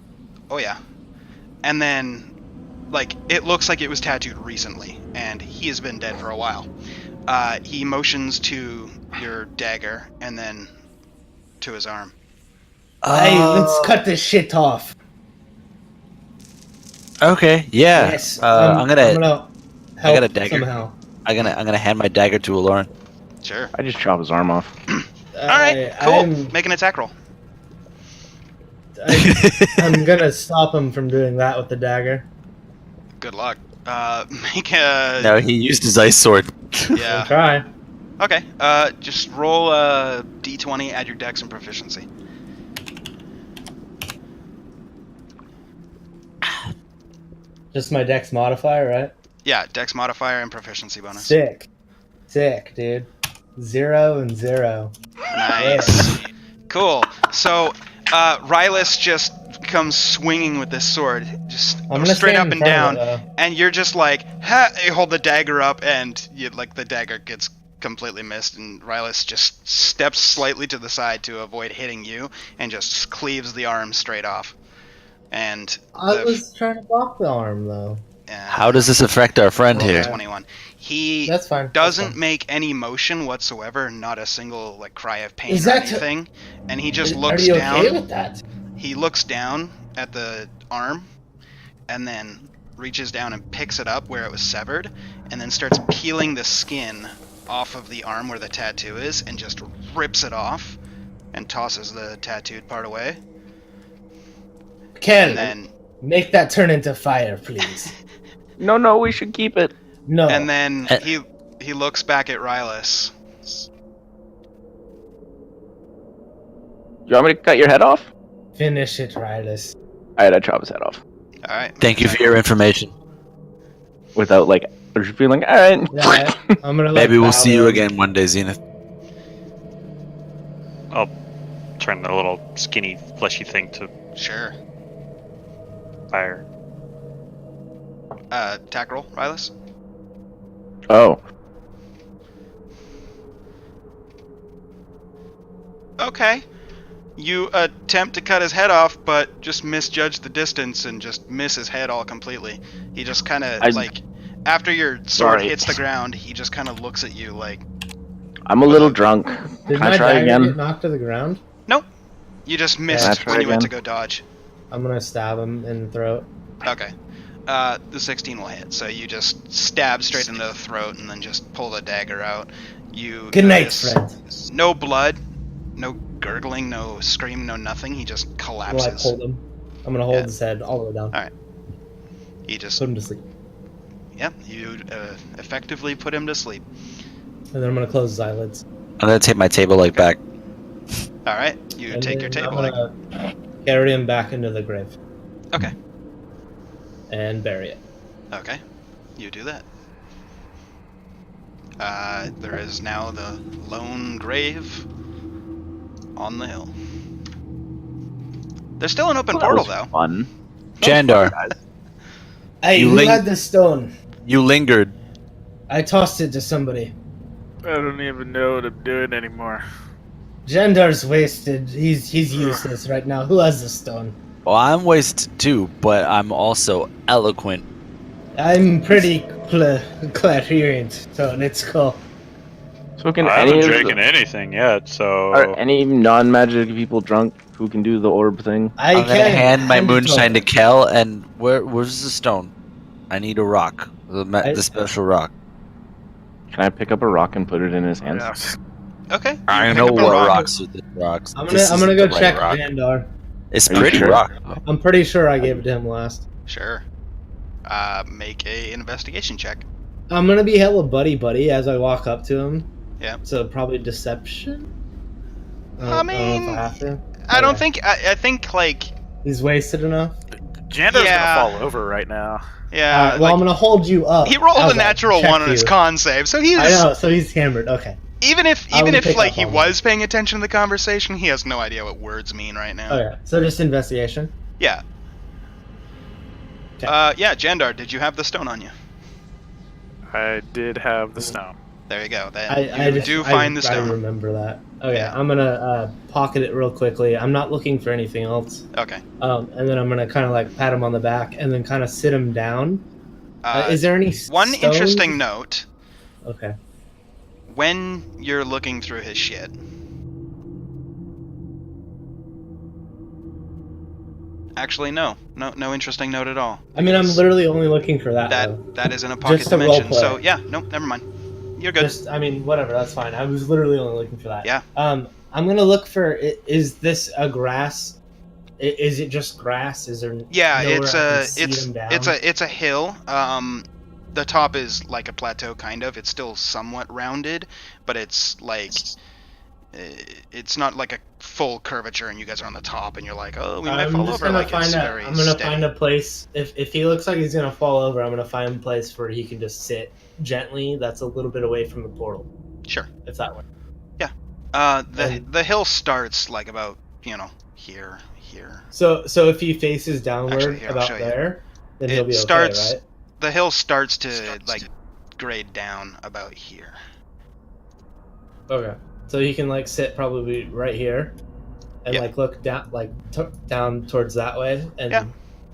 Oh, yeah. And then, like, it looks like it was tattooed recently, and he has been dead for a while. He motions to your dagger, and then to his arm. Hey, let's cut this shit off. Okay, yeah. Yes. I'm gonna help got a dagger. somehow. I'm gonna hand my dagger to Aloran. Sure. I just chop his arm off. Alright, cool. Make an attack roll. I'm gonna stop him from doing that with the dagger. Good luck. Make a... No, he used his ice sword. Yeah. Try. Okay, just roll a d20, add your dex and proficiency. Just my dex modifier, right? Yeah, dex modifier and proficiency bonus. Sick, dude. 0 and 0. Nice. Cool. So, Rylus just comes swinging with this sword, just I'm gonna straight stand up in and front of down, it, though. and you're just like, ha! You hold the dagger up, and the dagger gets completely missed, and Rylus just steps slightly to the side to avoid hitting you, and just cleaves the arm straight off. And I was trying to block the arm, though. How does this affect our friend roll a here? 21. He That's fine. doesn't That's fine. make any motion whatsoever, not a single cry of pain Is or that anything, and he just Are looks you down. okay with that? He looks down at the arm, and then reaches down and picks it up where it was severed, and then starts peeling the skin off of the arm where the tattoo is, and just rips it off, and tosses the tattooed part away. Ken, And then, make that turn into fire, please. No, we should keep it. No. and then he looks back at Rylus. You want me to cut your head off? Finish it, Rylus. Alright, I chop his head off. All right. Thank you for your information. Without, like, just feeling, alright. Yeah, I'm gonna. Maybe we'll bow see you him. again one day, Zenith. I'll turn the little skinny, fleshy thing to Sure. fire. Attack roll, Rylus. Oh. Okay. You attempt to cut his head off, but just misjudge the distance and just miss his head all completely. He just kind of, like, after your sword Sorry. hits the ground, he just kind of looks at you like, I'm a little drunk. Did Can I my try dagger again? get knocked to the ground? nope. You just Can I missed try when you went to again? go dodge. I'm gonna stab him in the throat. Okay. The 16 will hit, so you just stab straight into the throat and then just pull the dagger out. You Good night, notice friend. no blood, no gurgling, no scream, no nothing. He just Well, I collapses. hold him. I'm gonna hold Yeah. his head all the way down. Alright. He just, Put him to sleep. yeah, you effectively put him to sleep. And then I'm gonna close his eyelids. I'm gonna take my table leg back. Alright, you And take your then table I'm leg. gonna carry him back into the grave Okay, and bury it. okay, you do that. There is now the lone grave on the hill. There's still an open Well, that portal, was though. Fun. Jandar, Hey, You who ling- had the stone? you lingered. I tossed it to somebody. I don't even know what I'm doing anymore. Jandar's wasted. He's useless right now. Who has the stone? Well, I'm wasted too, but I'm also eloquent. I'm pretty clairvoyant, so let's go. So can I any haven't of drinking the, anything yet, so are any non-magic people drunk who can do the orb thing? I I'm gonna can't hand my it moonshine to over. Kel, and where's the stone? I need a rock. The special rock. Can I pick up a rock and put it in his hands? Yeah. Okay. you I pick know up a what rock. rocks are the rocks. I'm This gonna isn't go the right check rock. Jandar. It's Are you pretty sure? rock. I'm pretty sure I gave it to him last. Sure. Make a investigation check. I'm gonna be hella buddy as I walk up to him. Yeah. So probably deception. I don't know mean, if I have to. I don't Okay. think. I think like. He's wasted enough. Jandar's Yeah. gonna fall over right now. Yeah. Alright, well, like, I'm gonna hold you up. he rolled as a I natural check one on his you. con save, so he's I know, so he's hammered. Okay. even if I would pick like up he on was paying attention to the conversation, he has no idea what words mean right now. Okay. So just investigation. Yeah. Okay. Yeah, Jandar, did you have the stone on you? I did have the stone. There you go. Then I you just do find the I stone. remember that. Okay, Yeah. I'm gonna pocket it real quickly. I'm not looking for anything else. Okay. And then I'm gonna kind of like pat him on the back and then kind of sit him down. Is there any One stones? interesting note: Okay. when you're looking through his shit, actually, no interesting note at all. I mean, I'm literally only looking for that. though. That is in a pocket Just a dimension. roleplay. So yeah, no, never mind. You're good. Just, I mean, whatever. That's fine. I was literally only looking for that. Yeah. I'm gonna look for. Is this a grass? Is it just grass? Is there? Yeah, nowhere it's I a can see them down? it's a hill. The top is like a plateau, kind of. It's still somewhat rounded, but it's like it's not like a full curvature, and you guys are on the top, and you're like, oh, we might I'm fall just over. gonna Like it's find very I'm gonna steady. find a place. If he looks like he's gonna fall over, I'm gonna find a place where he can just sit gently. That's a little bit away from the portal. Sure. It's that way. The hill starts like about here. So if he faces downward Actually, here, I'll about show you. there, then It he'll be starts- okay, right? The hill starts to grade down about here. Okay. So he can sit probably right here, and Yeah. look down down towards that way, and Yeah.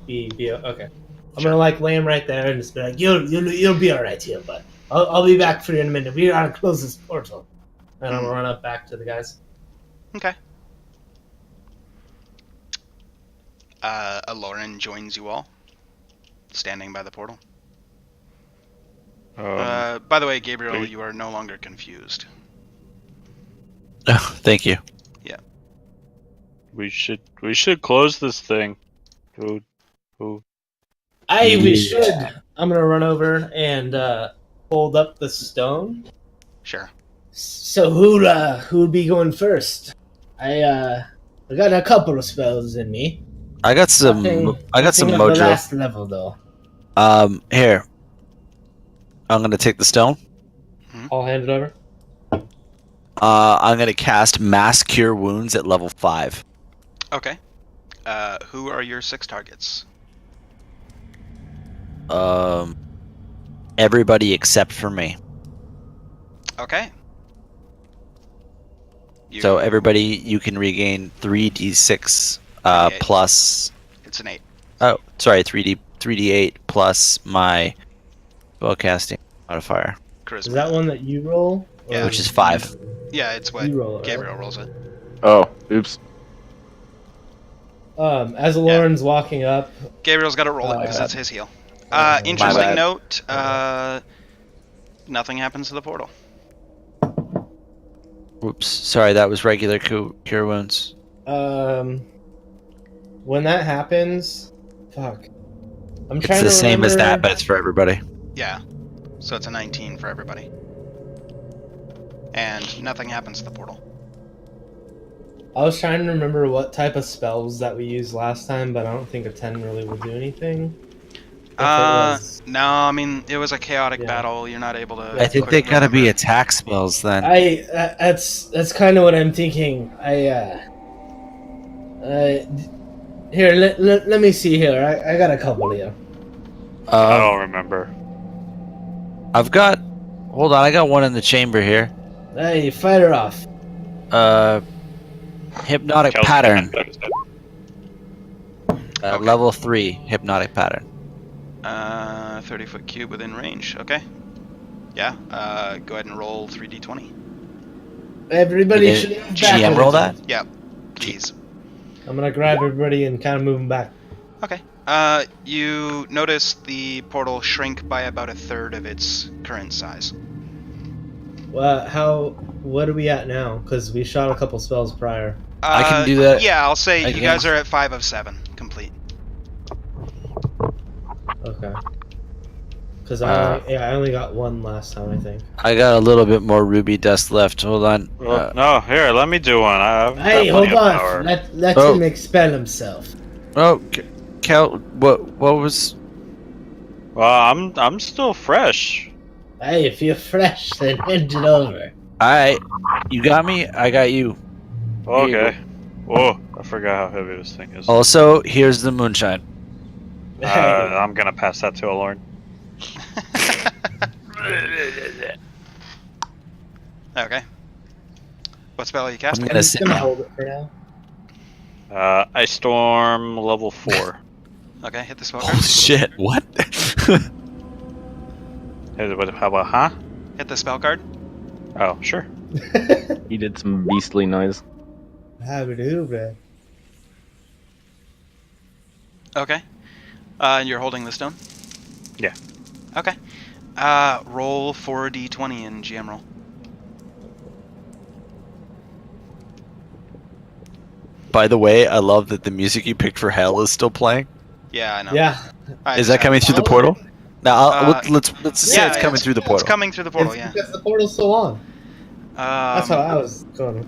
be okay. I'm Sure. gonna lay him right there and just be like, you'll be all right here, bud. I'll be back for you in a minute. We gotta close this portal, and I'm gonna run up back to the guys. Okay. Aloran joins you all, standing by the portal. By the way, Gabriel, wait. you are no longer confused. Oh, thank you. We should close this thing. Who? We should. I'm gonna run over and hold up the stone. Sure. So who'd be going first? I got a couple of spells in me. I got some. Nothing I got some of the mojo. last level though. Here. I'm gonna take the stone. I'll hand it over. I'm gonna cast Mass Cure Wounds at level 5. Okay. Who are your 6 targets? Everybody except for me. Okay. So everybody, you can regain 3d6 3d8. plus. It's an 8. Oh, sorry, 3d8 plus my spellcasting modifier, Charisma. Is that one that you roll? Or Yeah. which is 5. Yeah, it's what You roll it, right? Gabriel rolls it. Oh, oops. As Lauren's walking up, Gabriel's got to roll it My because bad. it's his heal. My Interesting bad. note. Nothing happens to the portal. Whoops, sorry, that was regular cure wounds. when that happens, fuck. I'm It's trying the to same as that, remember- but it's for everybody. Yeah. So it's a 19 for everybody. And nothing happens to the portal. I was trying to remember what type of spells that we used last time, but I don't think a 10 really would do anything. If it was- No, I mean, it was a chaotic Yeah. battle. You're not able to... I think they quick gotta be remember. attack spells then. That's kind of what I'm thinking. Here, let me see here. I got a couple here. I don't remember. I've got. Hold on, I got one in the chamber here. Hey, fire off. Hypnotic Kelsey, pattern. Okay. Level 3 hypnotic pattern. 30-foot cube within range. Okay. Yeah. Go ahead and roll 3d20. Everybody Did should move back. GM roll that? Yeah. Please. I'm gonna grab everybody and kind of move them back. Okay. You notice the portal shrink by about a third of its current size. What are we at now? Because we shot a couple spells prior. I can do that Yeah, I'll say you again. guys are at 5 of 7 complete. Okay. Because Uh, I only got one last time, I think. I got a little bit more ruby dust left. Hold on. Well, no, here, let me do one. I've got Hey, plenty hold of on. power. Let Oh. him expel himself. Oh, Cal, what was? Well, I'm still fresh. Hey, if you're fresh, then hand it over. You got me. I got you. Okay. Whoa, I forgot how heavy this thing is. Also, here's the moonshine. I'm gonna pass that to Alorn. Okay. What spell are you I'm casting? gonna just sit gonna down. hold it for now. Ice Storm level 4. Okay, hit the spell Oh card. shit! What? How about, huh? Hit the spell card. Oh, sure. He did some beastly noise. How we do, man? Okay. And you're holding the stone? Yeah. Okay. Roll 4d20 in GM roll. By the way, I love that the music you picked for Hell is still playing. Yeah, I know. Yeah. I Is just that have- coming through the portal? Now, let's say yeah, it's coming through the portal. It's coming through the portal, It's yeah. because the portal's so long. That's how I was going.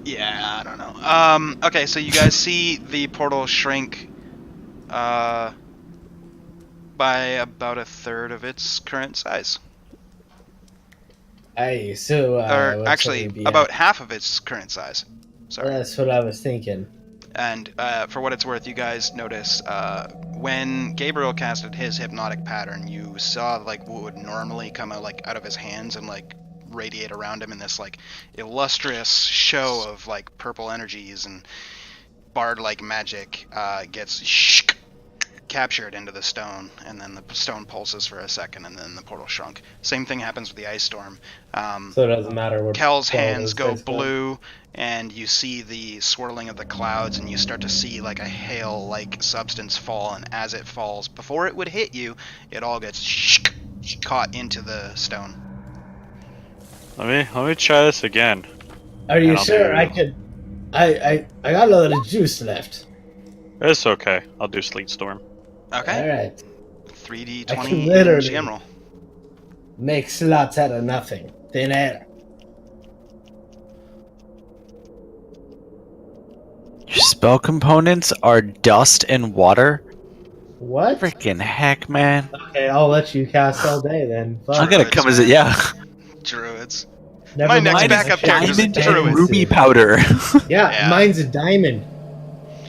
Yeah, I don't know. Okay, so you guys see the portal shrink by about a third of its current size. Aye, so or what's actually it be about at? half of its current size. Sorry. That's what I was thinking. And for what it's worth, you guys notice when Gabriel casted his hypnotic pattern, you saw like what would normally come out like out of his hands and like radiate around him in this like illustrious show of like purple energies and bard-like magic gets captured into the stone, and then the stone pulses for a second, and then the portal shrunk. Same thing happens with the ice storm. So it doesn't matter what. Kel's quality hands it go is, but- blue, and you see the swirling of the clouds, and you start to see like a hail-like substance fall, and as it falls, before it would hit you, it all gets caught into the stone. Let me try this again. Are you And I'll sure do- I could? I got a lot of juice left. It's okay. I'll do Sleet Storm. Okay. All right. 3d20 I can literally- GM roll. Make slots out of nothing. Thin air. Your spell components are dust and water? What? Freaking heck, man. Okay, I'll let you cast all day then. Fuck. I'm gonna come as it, yeah. Druids. Never my next mind, backup it's character is Diamond a druid. and ruby powder. Yeah, Yeah. mine's a diamond.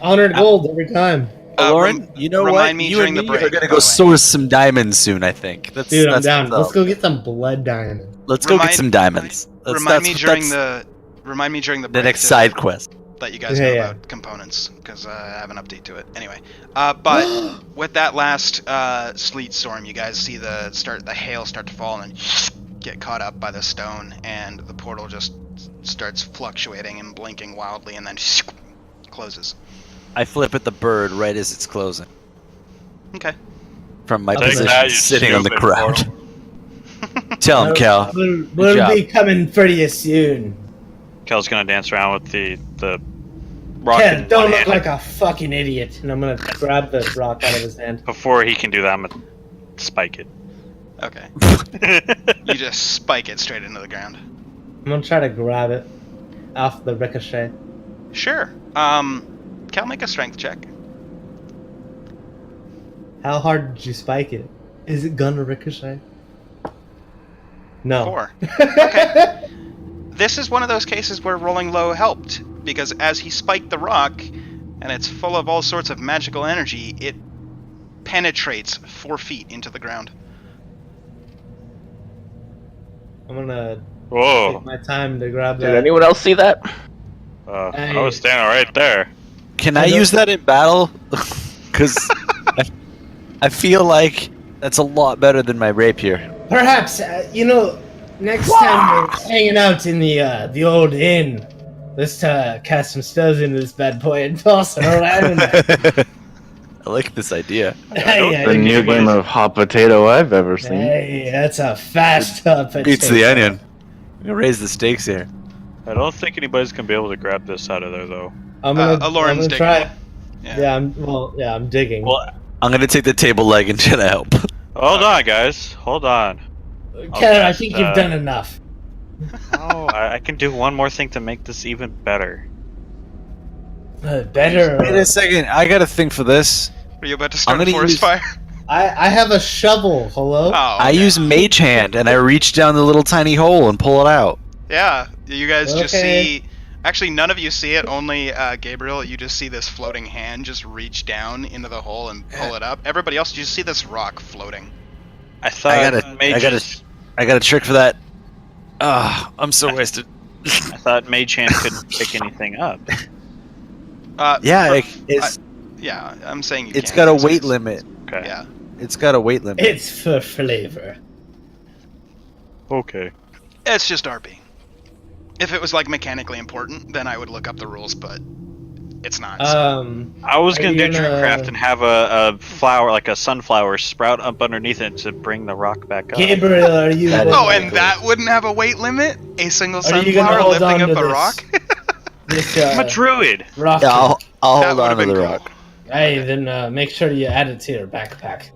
Honored gold every time. Lauren, you know what? remind me You during and the me break, are gonna by go the way. source some diamonds soon, I think. That's, Dude, I'm that's down. what's Let's up. go get some blood diamond. Let's go get Remind- some diamonds. Remind me during that's the the break next to side quest. let you guys Yeah, know yeah. about components, because I have an update to it. Anyway, but with that last sleet storm, you guys see the hail start to fall and get caught up by the stone, and the portal just starts fluctuating and blinking wildly, and then closes. I flip at the bird right as it's closing. Okay. From my Take position that, you sitting on the stupid ground. portal. Tell him, Cal. We'll job. be coming for you soon. Kel's gonna dance around with the rock Ken, in don't one look hand. like a fucking idiot. And I'm gonna grab the rock out of his hand. Before he can do that, I'm gonna spike Okay. it. You just spike it straight into the ground. I'm gonna try to grab it off the ricochet. Sure. Cal, make a strength check. How hard did you spike it? Is it gonna ricochet? No. 4. Okay. This is one of those cases where rolling low helped, because as he spiked the rock, and it's full of all sorts of magical energy, it penetrates 4 feet into the ground. I'm gonna take Whoa. my time to grab Did that. anyone else see that? I was standing right there. Can I use that in battle? Because I feel like that's a lot better than my rapier. Perhaps, next time we're hanging out in the old inn, let's cast some spells into this bad boy and toss it around. I like this idea. Hey, The new game of hot potato I've ever seen. hey, that's a fast up. Beats the onion. I'm gonna raise the stakes here. I don't think anybody's gonna be able to grab this out of there though. I'm gonna, Aloran's I'm gonna digging. try. Yeah, I'm digging. Well, I'm gonna take the table leg and try to help. Hold on, guys. Hold on. Ken, I think you've done enough. Oh, I can do one more thing to make this even better. Better. Wait a second. I got a thing for this. Are you about to start a gonna forest use- fire? I have a shovel. Hello. Oh, I okay. use Mage Hand and I reach down the little tiny hole and pull it out. Yeah, you guys just Okay. see. Actually, none of you see it. Only Gabriel. You just see this floating hand just reach down into the hole and pull it up. Everybody else, you just see this rock floating. I thought I got a trick for that. Ah, I'm so wasted. I thought Mage Hand couldn't pick anything up. Yeah, for- it's yeah. I'm saying you. it's can, got a because weight it's- limit. Okay. Yeah. It's got a weight limit. It's for flavor. Okay. It's just RP. If it was like mechanically important, then I would look up the rules, but it's not. so. I was Are gonna you do gonna- Druidcraft and have a flower, like a sunflower, sprout up underneath it to bring the rock back up. Gabriel, are you? That is- Oh, and that wouldn't have a weight limit? A single Are you gonna sunflower hold lifting on up to a this? rock? This, I'm a druid. rock. Yeah, I'll That hold would on have to been the cool. rock. Hey, then make sure you add it to your backpack.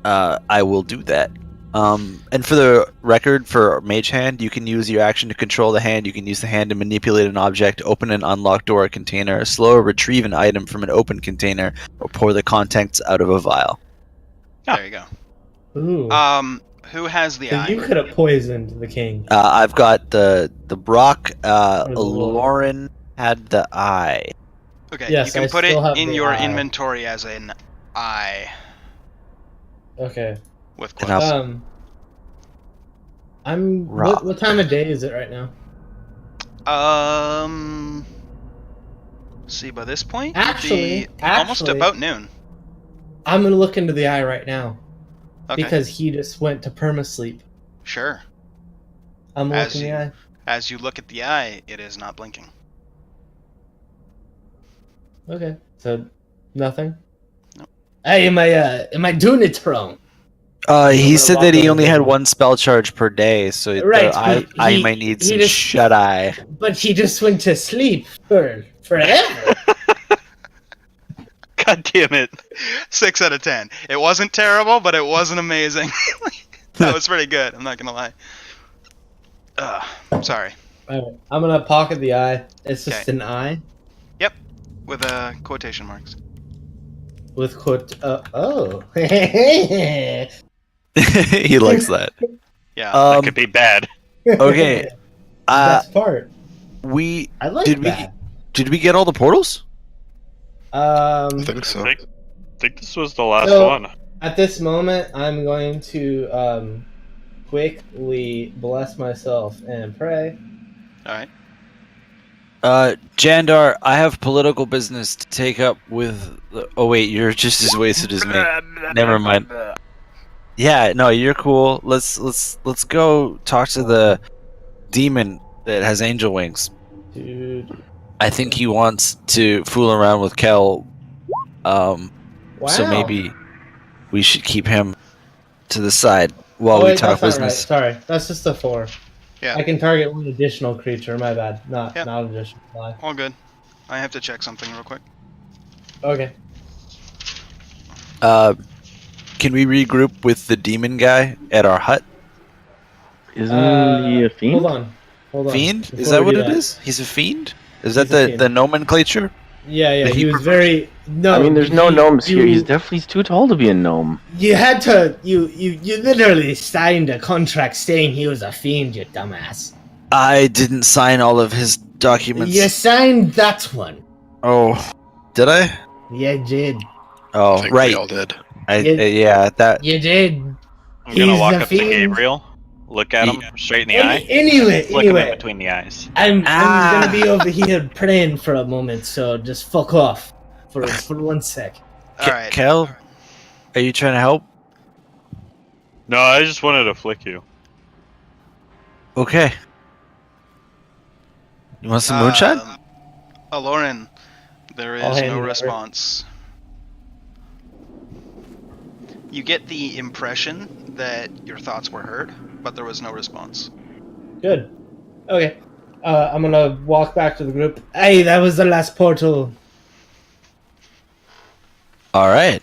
I will do that. And for the record, for Mage Hand, you can use your action to control the hand. You can use the hand to manipulate an object, open an unlocked door or container, slow or retrieve an item from an open container, or pour the contents out of a vial. There you go. Ooh. Who has the So eye? you could have poisoned the king. I've got the Brock. Or the Lord. Lauren had the eye. Okay, Yes, you can I put it still have in the your eye. inventory as an eye Okay. with And I'll- quotes. I'm. Rock. What time of day is it right now? See, by this point, Actually, it'd be almost about noon. I'm gonna look into the eye right now Okay, because he just went to perma sleep. sure. I'm As looking in the eye. As you look at the eye, it is not blinking. Okay, so nothing. Nope. Hey, am I doing it wrong? He said that he Walk only over had there. one spell charge per day, so Right, the eye, but I he- might need he some just- shut eye. But he just went to sleep for forever. God damn it. 6 out of 10. It wasn't terrible, but it wasn't amazing. That was pretty good. I'm not gonna lie. Sorry. Alright, I'm gonna pocket the eye. It's just Okay. an eye With quotation marks. with quote. Oh. He likes that. Yeah. That could be bad. Okay. Best part. We I like did that. did we get all the portals? I think so. I think this was the last So- one. At this moment, I'm going to quickly bless myself and pray. All right. Jandar, I have political business to take up with. Oh wait, you're just as wasted as me. Never mind. Yeah, no, you're cool. Let's go talk to the demon that has angel wings. Dude. I think he wants to fool around with Kel. Wow. So maybe we should keep him to the side while Oh, we wait, talk that's not right. business. Sorry, that's just a 4. Yeah. I can target one additional creature. My bad. Not Yeah. not additional. Lie. All good. I have to check something real quick. Okay. Can we regroup with the demon guy at our hut? Isn't he a fiend? Hold on. Fiend? Before Is that we what do it is? He's a fiend? Is that He's a fiend. the nomenclature? Yeah. That He he was prefers- very no. I mean, there's no you- gnomes here. you- He's definitely too tall to be a gnome. You had to. You literally signed a contract saying he was a fiend. You dumbass. I didn't sign all of his documents. You signed that one. Oh, did I? You did. Oh, I think right. we all did. Yeah, that. You did. I'm gonna He's walk a up to fiend. Gabriel, look at him straight in the eye, Anyway, flick him in between the eyes. I'm Ah. gonna be over here praying for a moment, so just fuck off for 1 sec. All right. Kel, are you trying to help? No, I just wanted to flick you. Okay. You want some moonshine? Lauren, there I'll is hand no you that, response. You get the impression that your thoughts were heard, but there was no response. Good. Okay. I'm gonna walk back to the group. Hey, that was the last portal. All right.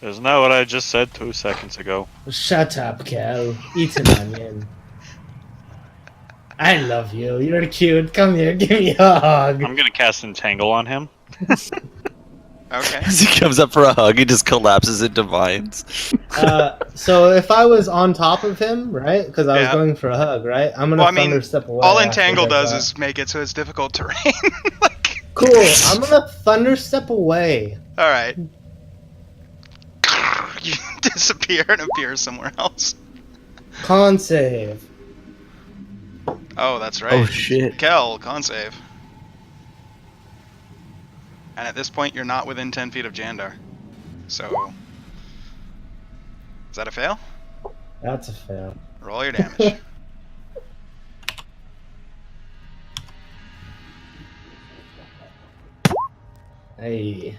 Isn't that what I just said 2 seconds ago? Shut up, Kel. Eat an onion. I love you. You're cute. Come here, give me a hug. I'm gonna cast Entangle on him. Okay. As he comes up for a hug, he just collapses into vines. So if I was on top of him, right? Because I was Yeah. going for a hug, right? I'm gonna Well, I mean, thunder step away. all after Entangle that. does is make it so it's difficult terrain. Like, Cool. I'm gonna thunder step away. all right. You disappear and appear somewhere else. Con save. Oh, that's right. Oh shit. Kel, con save. And at this point, you're not within 10 feet of Jandar. So, is that a fail? That's a fail. Roll your damage. Hey.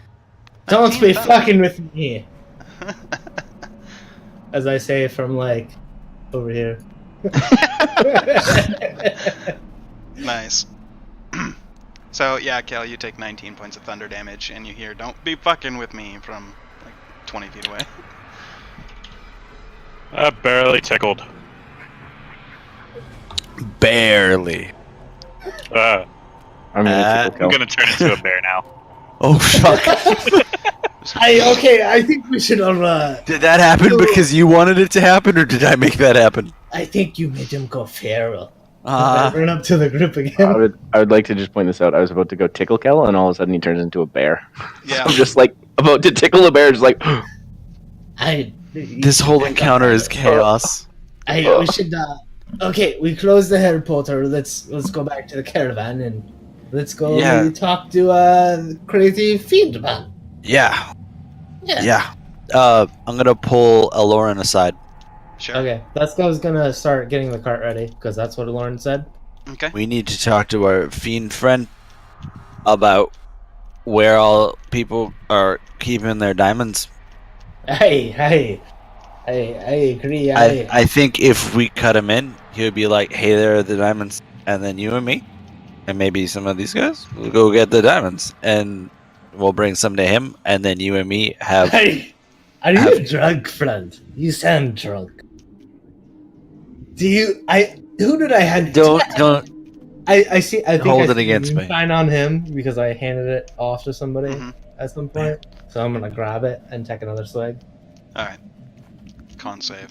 Don't 19 be thunder. fucking with me. As I say from like over here. Nice. So, yeah, Kel, you take 19 points of thunder damage, and you hear, "Don't be fucking with me," from like 20 feet away. That barely tickled. Barely. Uh, I'm gonna Uh, tickle I'm Kel. gonna turn into a bear now. Oh fuck. I think we should. Did that happen No. because you wanted it to happen, or did I make that happen? I think you made him go feral. Uh, Run up to the group I again. would like to just point this out. I was about to go tickle Kel, and all of a sudden he turns into a bear. Yeah. I'm just like about to tickle a bear, just like. this whole encounter is chaos. We should. Okay, we close the hair portal. Let's go back to the caravan and let's go maybe talk to crazy fiend man. Yeah. Yeah. I'm gonna pull Lauren aside. Sure. Okay, Lesko's gonna start getting the cart ready because that's what Lauren said. Okay. We need to talk to our fiend friend about where all people are keeping their diamonds. I agree. I think if we cut him in, he would be like, "Hey, there are the diamonds," and then you and me, and maybe some of these guys, will go get the diamonds, and we'll bring some to him, and then you and me have. Hey, are you drunk, friend? You sound drunk. Do you? Who did I hand? Don't. I see. I think Hold I it against me. sign on him because I handed it off to somebody Mhm. at some point. So I'm gonna grab it and take another swig. All right. Con save.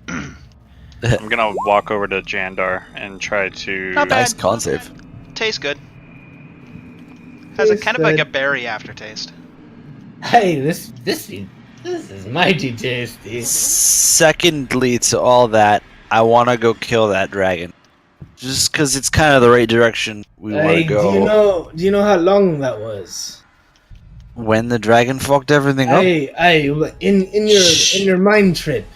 I'm gonna walk over to Jandar and try to. Not bad. Nice con save. Tastes good. Has a Tastes kind of like a good. berry aftertaste. Hey, this is mighty tasty. Secondly to all that, I want to go kill that dragon. Just because it's kind of the right direction we want to Hey, go. do you know how long that was? When the dragon fucked everything up? Hey, in your mind trip,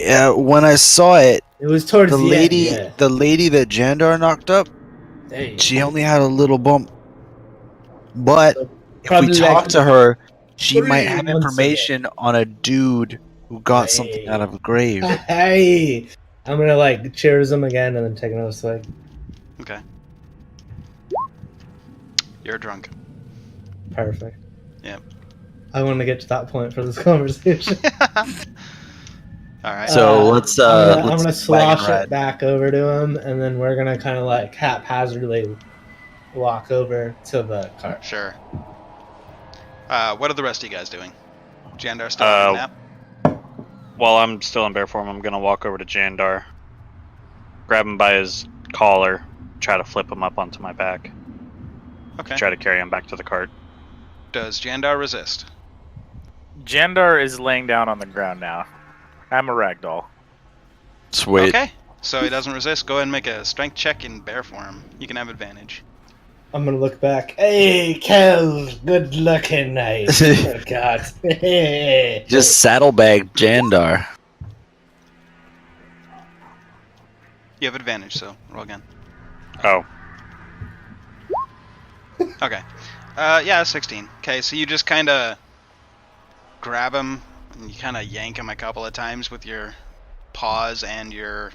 Yeah, when I saw it, it was towards the the lady, end. Yeah. the lady that Jandar knocked up, Hey, she only had a little bump. But if we probably talk like to her, she 3 might have months ago. information on a dude who got Hey. something out of a grave. Hey, I'm gonna like cheers him again and then take another swig. Okay. You're drunk. Perfect. Yep. I want to get to that point for this conversation. All right. So let's I'm gonna let's slosh wagon ride. it back over to him, and then we're gonna kind of like haphazardly walk over to the cart. Sure. What are the rest of you guys doing? Jandar still on a nap? While I'm still in bear form, I'm gonna walk over to Jandar, grab him by his collar, try to flip him up onto my back, Okay. try to carry him back to the cart. Does Jandar resist? Jandar is laying down on the ground now. I'm a ragdoll. Sweet. Okay. So he doesn't resist. Go ahead and make a strength check in bear form. You can have advantage. I'm gonna look back. Hey, Kel, good looking night. Oh God. Just saddlebag Jandar. You have advantage, so roll again. Oh, Okay. Yeah, 16. Okay, so you just kind of grab him and you kind of yank him a couple of times with your paws and your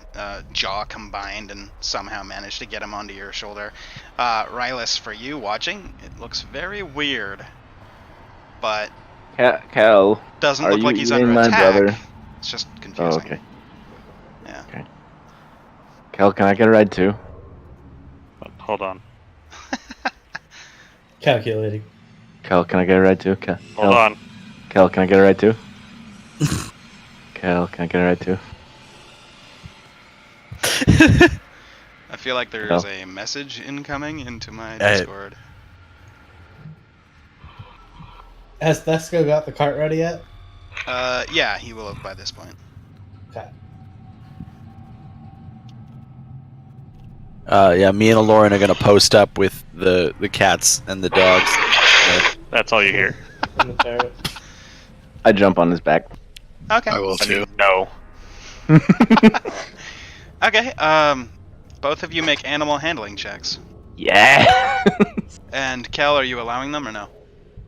jaw combined and somehow manage to get him onto your shoulder. Rylus, for you watching, it looks very weird, but Kel, doesn't are look you like he's eating under my attack. brother? It's just Oh, confusing. okay. Yeah. Okay. Kel, can I get a ride too? hold on. Calculating. Kel, can I get a ride too? Kel, Hold on. Kel, can I get a ride too? Kel, can I get a ride too? I feel like there's No. a message incoming into my Hey. Discord. Has Thesco got the cart ready yet? Yeah, he will have by this point. Okay. Yeah, me and Lauren are gonna post up with the cats and the dogs. That's all you hear. In the ferret. I jump on his back. Okay. I will too. No. Okay. Both of you make animal handling checks. Yeah. And Kel, are you allowing them or no?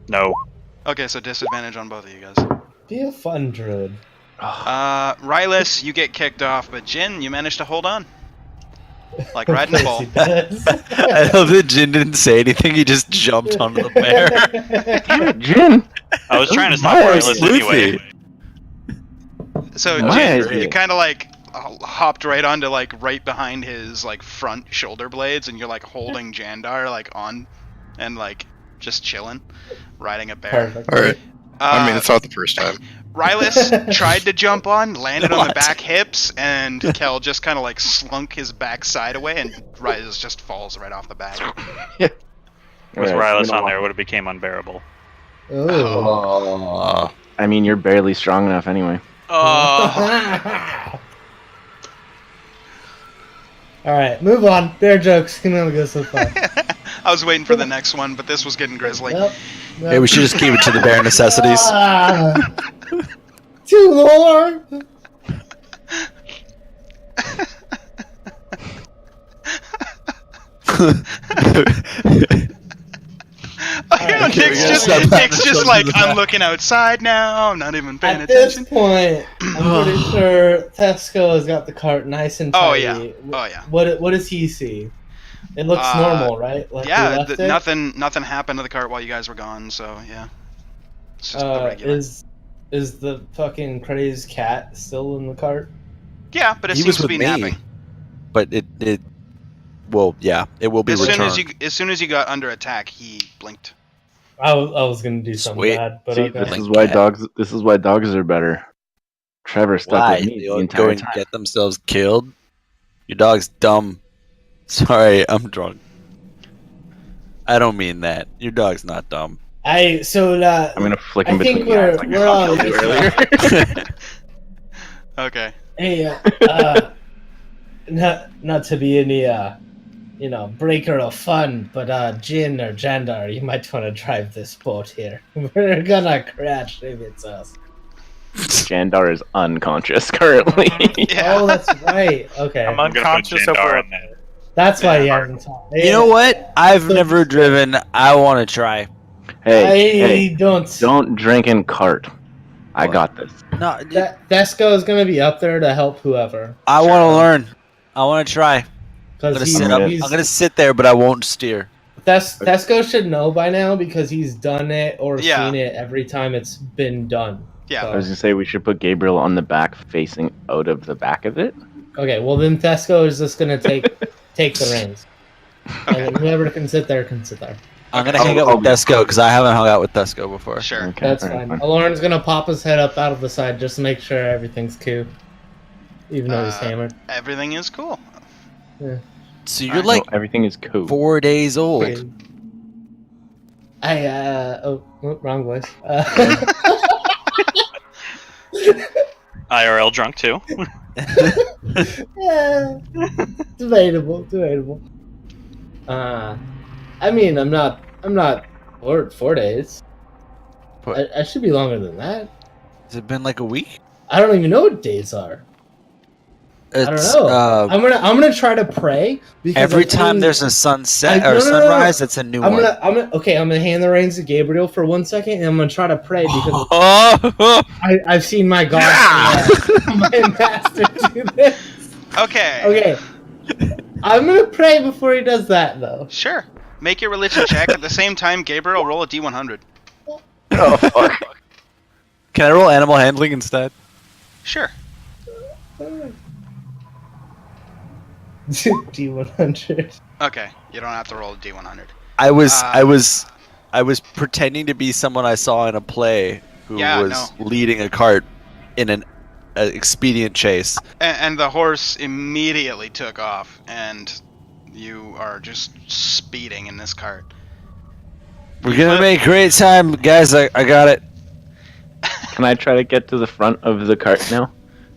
No. Okay, so disadvantage on both of you guys. Be a fun druid. Rylus, you get kicked off, but Jin, you managed to hold on. Like riding a bull. He does. I love that Jin didn't say anything. He just jumped onto the bear. Damn it, Jin. I was trying to stop Nice. Rylus anyway. So Nice. Jin, you kind of like hopped right onto like right behind his like front shoulder blades, and you're like holding Jandar like on, and like just chilling, riding a bear. Perfect. All right. I mean, it's not the first time. Rylus tried to jump on, landed on the What? back hips, and Kel just kind of like slunk his back side away, and Rylus just falls right off the back. With Alright, Rylus you know on there, it what? would have became unbearable. Oh. I mean, you're barely strong enough anyway. Oh, Alright, move on. Bear jokes can only go so far. I was waiting for the next one, but this was getting grisly. Yep. Hey, we should just keep it to the bare necessities. Too long. Nick's just like, I'm looking outside now. I'm not even paying At this attention. point, I'm pretty sure Tesco has got the cart nice and Oh tidy. yeah. Oh yeah. What does he see? It looks normal, right? Like we Yeah. left it? Nothing happened to the cart while you guys were gone. So yeah. It's just the regular. Is the fucking crazed cat still in the cart? Yeah, but it He seems was to with be me. napping. But it will, yeah, it will be As returned. soon as you got under attack, he blinked. I was gonna do something Sweet. bad, but See, okay. this Like is why cat. dogs. This is why dogs are better. Trevor stuck Why? with me They the all entire go and time. get themselves killed? Your dog's dumb. Sorry, I'm drunk. I don't mean that. Your dog's not dumb. I'm gonna flick him I think between the eyes like we're I all told you earlier. Okay. Hey, not to be any breaker of fun, but Jin or Jandar, you might want to drive this boat here. We're gonna crash if it's us. Jandar is unconscious currently. Yeah. Oh, that's right. Okay, I'm I'm gonna put unconscious Jandar over. in there. that's why Yeah. you haven't talked. You know what? I've never driven. I want to try. hey, don't. drink in cart. I What? got this. No, Thesco is gonna be up there to help whoever. I want to learn. I want to try. I'm Because gonna he's, sit up. he's I'm gonna sit there, but I won't steer. Thesco should know by now because he's done it or Yeah. seen it every time it's been done. Yeah. I was gonna say we should put Gabriel on the back, facing out of the back of it. Okay, well then Thesco is just gonna take the reins, and then whoever can sit there can sit there. I'm gonna Okay. hang out I'll with be- Desco because I haven't hung out with Desco before. Sure. Okay, That's alright, fine. Lauren's gonna pop his head up out of the side just to make sure everything's cool, even though he's hammered. Everything is cool. So you're like No, everything is cool. 4 days old. Wrong voice. IRL drunk too. Yeah, debatable. I mean, I'm not 4 days. What? I should be longer than that. Has it been like a week? I don't even know what days are. I don't know. I'm gonna try to pray because every I'm time in- there's a sunset No, or no, no, no. sunrise, it's a new I'm one. gonna hand the reins to Gabriel for 1 second, and I'm gonna try to pray because Oh, I've seen my God, my master do this. Okay. Okay, I'm gonna pray before he does that, though. Sure. Make your religion check. At the same time, Gabriel, roll a d100. Oh fuck! can I roll animal handling instead? Sure. D100. Okay. You don't have to roll a d100. I was Uh, I was pretending to be someone I saw in a play who Yeah, was leading a cart in an expedient chase. And the horse immediately took off, and you are just speeding in this cart. We're gonna make great time, guys. I got it. Can I try to get to the front of the cart now?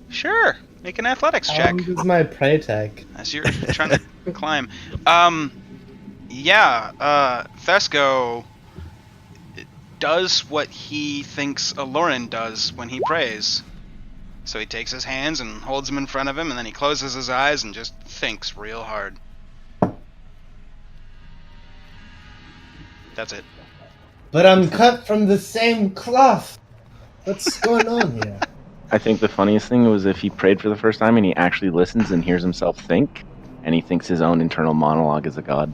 Sure. Make an athletics How check long does my pray take? as you're trying to climb. Thesco does what he thinks Aloran does when he prays. So he takes his hands and holds them in front of him, and then he closes his eyes and just thinks real hard. That's it. But I'm cut from the same cloth. What's going on here? I think the funniest thing was if he prayed for the first time and he actually listens and hears himself think, and he thinks his own internal monologue is a god.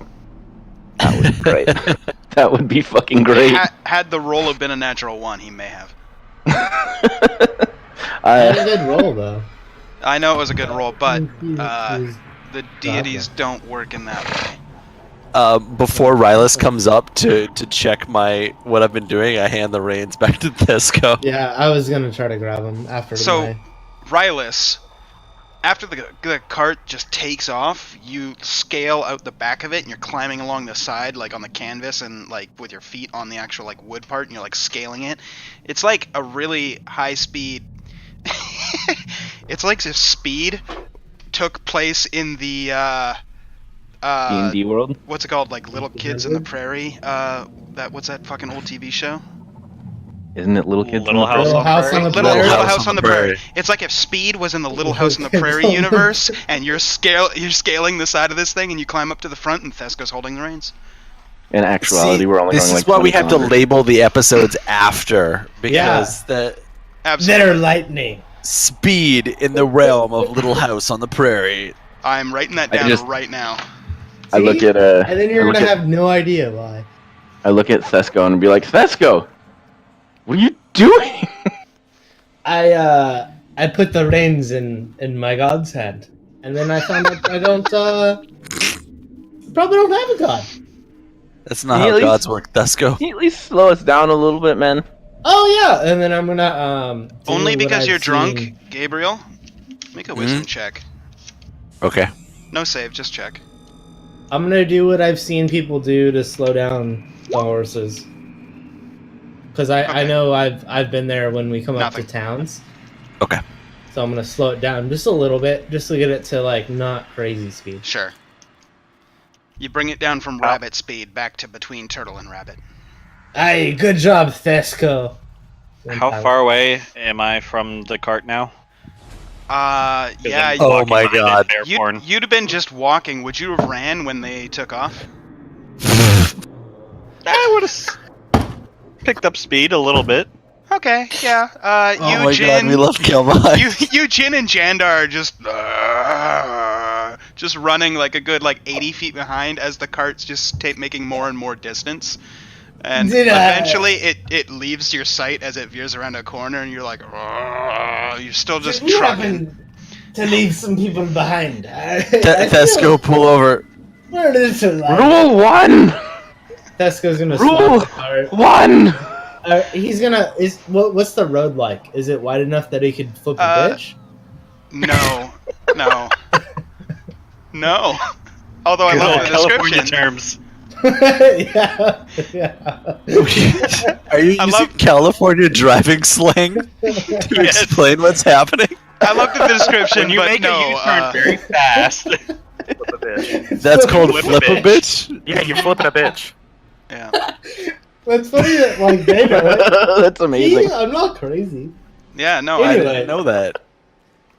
That would be great. That would be fucking great. Had the roll have been a natural one, he may have. I had a good roll, though. I know it was a good roll, but He's- the deities don't work in that way. Before Rylas comes up to check what I've been doing, I hand the reins back to Tesco. Yeah, I was gonna try to grab him after So, my... Rylas, after the cart just takes off, you scale out the back of it, and you're climbing along the side, like on the canvas, and like with your feet on the actual like wood part, and you're like scaling it. It's like a really high speed. It's like if speed took place in the D&D world. what's it called? Like Little Kids in the Prairie. What's that fucking old TV show? Isn't it Little Kids? Little on the House Prairie? Little House on the Little Prairie. House on the Prairie. It's like if Speed was in the Little House on the Prairie universe, and you're scaling the side of this thing, and you climb up to the front, and Thesco's holding the reins. In actuality, we're only This going is like why we 20 have to kilometers. label the episodes after, because the Absolutely. They're lightning. speed in the realm of Little House on the Prairie. I'm writing that I down just- right now. I look See? at And then you're I look gonna at- have no idea why. I look at Thesco and be like, Thesco, what are you doing? I put the reins in my god's hand, and then I found out I don't probably don't have a god. That's not Can you how at gods least- work, Tesco. Can you at least slow us down a little bit, man? Oh yeah, and then I'm gonna do Only what because I've you're drunk, seen- Gabriel. Make a wisdom check. Okay. No save, just check. I'm gonna do what I've seen people do to slow down the horses. Because I Okay. know I've been there when we come Nothing. up to towns. Okay. So I'm gonna slow it down just a little bit, just to get it to like not crazy speed. Sure. You bring it down from rabbit speed back to between turtle and rabbit. Aye, good job, Thesco. How far away am I from the cart now? 'Cause Yeah. I'm Oh walking my behind God. it, Airborne. You'd have been just walking. Would you have ran when they took off? I would have picked up speed a little bit. Okay, yeah. Oh You, my god, Jin, we love Kelvin. you, Jin and Jandar are just running like a good 80 feet behind as the cart's just making more and more distance. And Did I- eventually it leaves your sight as it veers around a corner, and you're like, you're still just We trucking. happen to leave some people behind. Tesco, pull over. We're a little light. Rule 1! Tesco's gonna Rule stop the cart. 1! He's gonna. What's the road like? Is it wide enough that he could flip a bitch? No, no, no. Although I Good love old the California description. terms. Yeah. Are you I using love- California driving slang to Yes. explain what's happening? I love the description, When you but make no. a U-turn very fast. Flip a bitch. That's called Flip a flip a bitch? Yeah, you're flipping a bitch. Yeah. That's funny that like they know it. That's amazing. See, I'm not crazy. Yeah, no, I Anyway. didn't know that.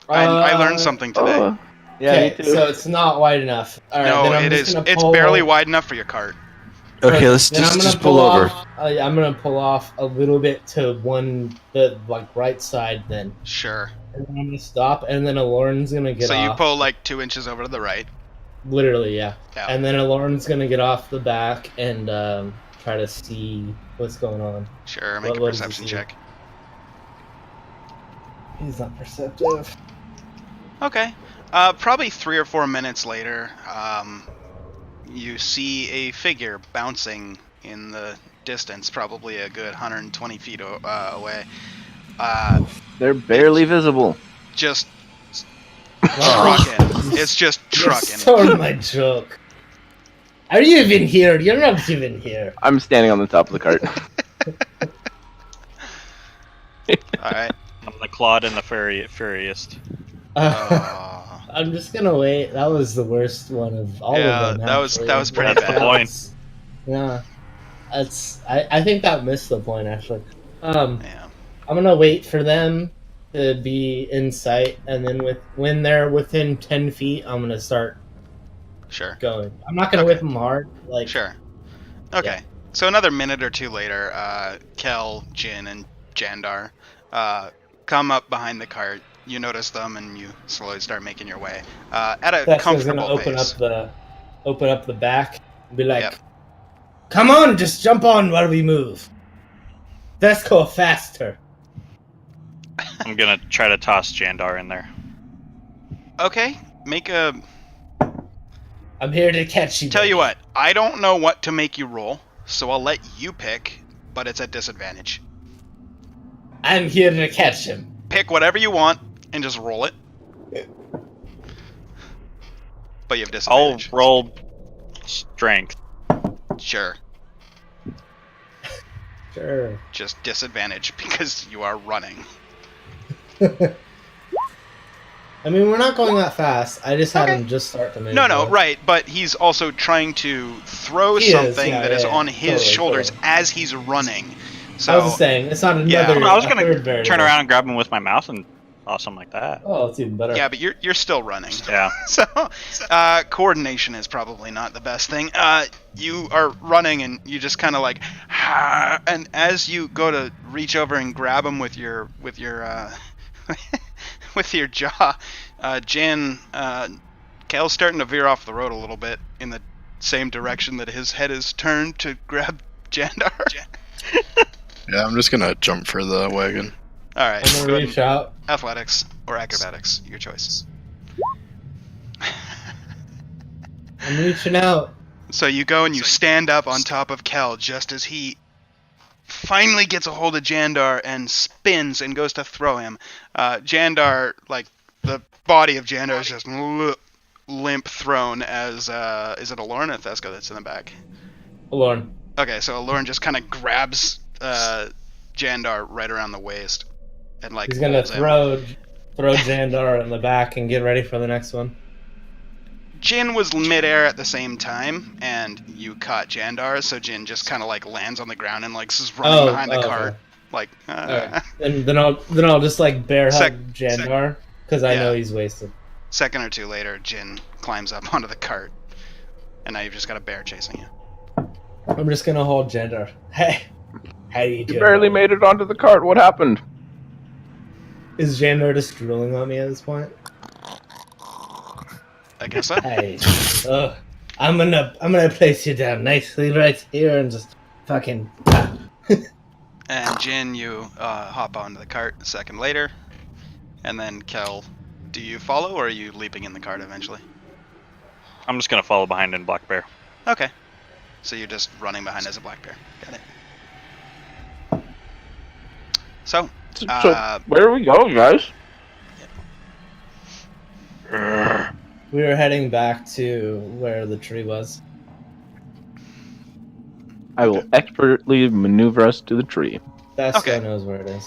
I learned something today. Oh, yeah, Okay, me too. so it's not wide enough. All right, No, then I'm it just is. gonna It's pull- barely wide enough for your cart. Okay, let's Then I'm gonna just pull over. off- I'm gonna pull off a little bit to the right side then, Sure. and then I'm gonna stop, and then Lauren's gonna get So off. you pull 2 inches over to the right. Literally, yeah. Yeah. And then Lauren's gonna get off the back and try to see what's going on. Sure. Make a what does he perception see? check. He's not perceptive. Okay. Probably 3 or 4 minutes later, you see a figure bouncing in the distance, probably a good 120 feet away. They're barely visible. Just Wow. trucking. It's just You trucking. stole my joke. Are you even here? You're not even here. I'm standing on the top of the cart. All right. I'm the Claude and the Furriest. I'm just gonna wait. That was the worst one of all Yeah, of them. that was actually. pretty That's the bad. point. Yeah, that's. I think that missed the point actually. Yeah. I'm gonna wait for them to be in sight, and then when they're within 10 feet, I'm gonna start Sure. going. I'm not gonna whip them hard. Like Sure. Okay. So another minute or two later, Kel, Jin, and Jandar come up behind the cart. You notice them, and you slowly start making your way at a That's comfortable gonna pace. open up the back, and be like, Yep. "Come on, just jump on while we move. Let's go faster." I'm gonna try to toss Jandar in there. Okay. Make a I'm here to catch you. Tell you baby. what, I don't know what to make you roll, so I'll let you pick, but it's at disadvantage. I'm here to catch him. Pick whatever you want and just roll it. But you have I'll disadvantage. roll strength. Sure. Sure. Just disadvantage because you are running. I mean, we're not going that fast. I just had Okay. him just start the move. No, right, but he's also trying to throw He is, something yeah, that is yeah, on his totally, shoulders totally. as he's running. So I was just saying, it's not another. Yeah. I was a gonna third variable. turn around and grab him with my mouth and something like that. Oh, it's even better. yeah, but you're still running. Yeah. So coordination is probably not the best thing. You are running and you just kind of like, and as you go to reach over and grab him with your with your jaw, Jan, Kel's starting to veer off the road a little bit in the same direction that his head is turned to grab Jandar. Yeah, I'm just gonna jump for the wagon. All right, I'm go gonna ahead reach and- out. athletics or acrobatics, your choice. I'm reaching out. So you go and you stand up on top of Kel just as he finally gets a hold of Jandar and spins and goes to throw him. Jandar, like, the body of Jandar is just limp thrown as, is it Aloran or Thesco that's in the back? Lauren. Okay, so Aloran just kind of grabs Jandar right around the waist and, like, He's gonna holds him. throw Jandar in the back and get ready for the next one. Jin was midair at the same time, and you caught Jandar, so Jin just kind of like lands on the ground and like is running behind the cart, okay. like. Alright. And then I'll just like bear hug Sec- Jandar because I Yeah. know he's wasted. Second or two later, Jin climbs up onto the cart, and now you've just got a bear chasing you. I'm just gonna hold Jandar. Hey, how you doing? You barely made it onto the cart. What happened? Is Jandar just drooling on me at this point? I guess so. Hey, I'm gonna place you down nicely right here and just fucking. And Jin, you hop onto the cart a second later, and then Kel, do you follow or are you leaping in the cart eventually? I'm just gonna follow behind in Black Bear. Okay, so you're just running behind as a black bear. Got it. So, So where are we going, guys? We were heading back to where the tree was. I will expertly maneuver us to the tree. That Okay. guy knows where it is.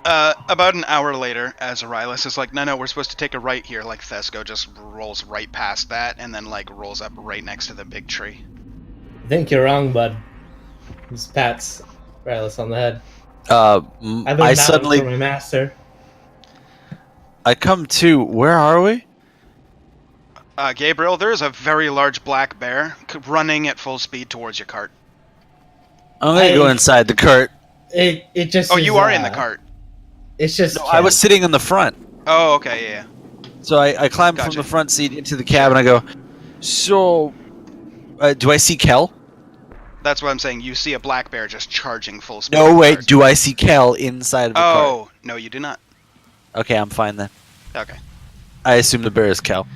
about an hour later, as Arylas is like, no, we're supposed to take a right here, like Thesco just rolls right past that and then like rolls up right next to the big tree. I think you're wrong, bud. Just pats Rylus on the head. I I suddenly for my master. I come to. Where are we? Gabriel, there is a very large black bear running at full speed towards your cart. I'm gonna go inside the cart. It just. Oh, is, you are in the cart. It's just. No, I was sitting in the front, Oh, okay, yeah. so I climbed Gotcha. from the front seat into the cab, and I go. So, do I see Kel? That's what I'm saying. You see a black bear just charging full speed. No, at the wait. cart. Do I see Kel inside of the cart? Oh, no, you do not. Okay, I'm fine then. Okay. I assume the bear is Kel.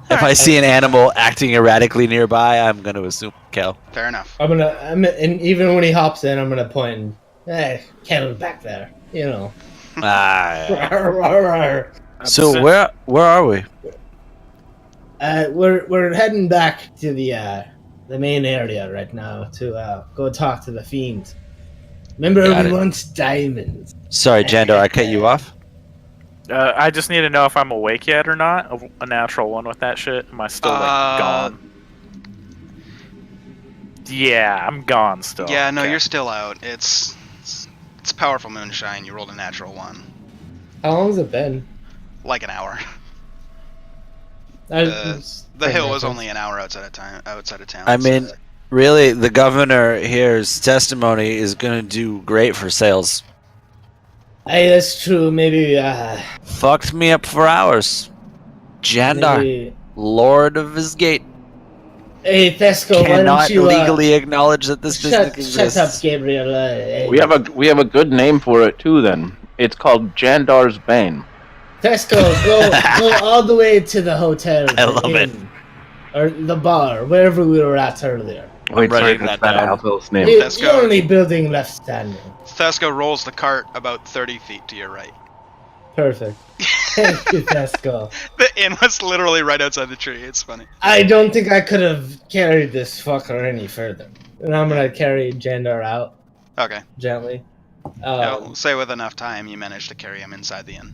If I Alright. see an animal acting erratically nearby, I'm going to assume Kel. Fair enough. and even when he hops in, I'm gonna point and, hey, Kel back there. You know. Ah. We're So where are we? we're heading back to the main area right now to go talk to the fiend. Remember Got we it. want diamonds. Sorry, Jandar, I cut you off. I just need to know if I'm awake yet or not. A natural one with that shit. Am I still like gone? Yeah, I'm gone still. Yeah, no, Okay. you're still out. It's powerful moonshine. You rolled a natural one. How long has it been? Like an hour. I- The hill was only an hour outside of town. I mean, really, the governor here's testimony is going to do great for sales. Hey, that's true. Maybe. Fucked me up for hours. Jandar, maybe... lord of his gate, Hey, Thesco, why cannot don't you legally acknowledge that this business shut exists. up, Gabriel? Hey. We have a good name for it too. Then it's called Jandar's Bane. Thesco, go all the way to the hotel. I love it. or the bar, wherever we were at earlier. Wait, sorry, writing that's that that down. Alphil's name. The, Let's the go. only building left standing. Thesco rolls the cart about 30 feet to your right. Perfect. Thank you, Tesco. The inn was literally right outside the tree. It's funny. I don't think I could have carried this fucker any further. And I'm gonna carry Jandar out Okay. gently. Yeah, we'll say with enough time, you managed to carry him inside the inn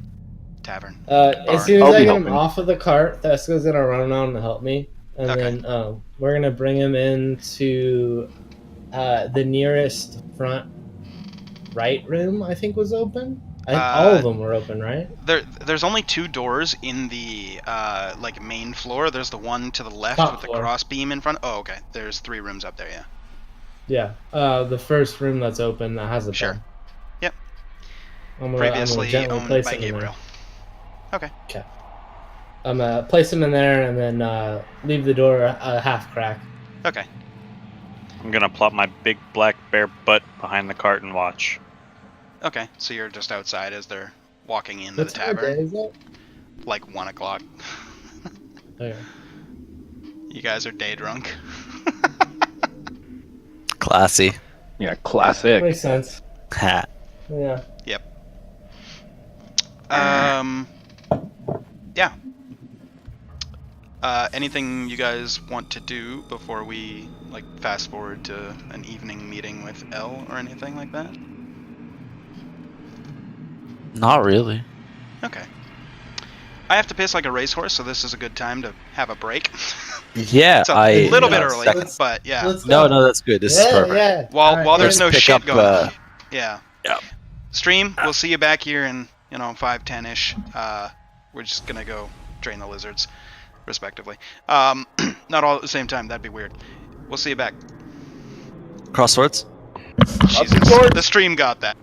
tavern. As soon as I'll I be get him helping. off of the cart, Thesco's gonna run on to help me, and Okay. then we're gonna bring him into the nearest front right room. I think was open. I think all of them were open, right? There's only 2 doors in the like main floor. There's the one to the left Top with the floor. cross beam in front. Oh, okay. There's 3 rooms up there. Yeah. Yeah. The first room that's open that has a Sure. bed. Yep. I'm gonna Previously gently owned place by him in there. Gabriel. Okay. I'm gonna place him in there and then leave the door half crack. Okay. I'm gonna plop my big black bear butt behind the cart and watch. Okay. So you're just outside as they're walking into What the time of day tavern. is it? Like 1 o'clock. Okay. You guys are day drunk. Classy. Yeah, classic. Makes sense. Ha. Yeah. Yeah. Anything you guys want to do before we like fast forward to an evening meeting with Elle or anything like that? Not really. Okay. I have to piss like a racehorse, so this is a good time to have a break. Yeah, It's a little bit early, Let's- but yeah. Let's No, go. no, that's good. This is Yeah, perfect. yeah. While All right, while there's let's no pick shit up, going on. Yeah. yeah. Stream, we'll see you back here in, 5-10-ish. We're just gonna go drain the lizards, respectively. Not all at the same time, that'd be weird. We'll see you back. Crosswords. Jesus. The stream got that.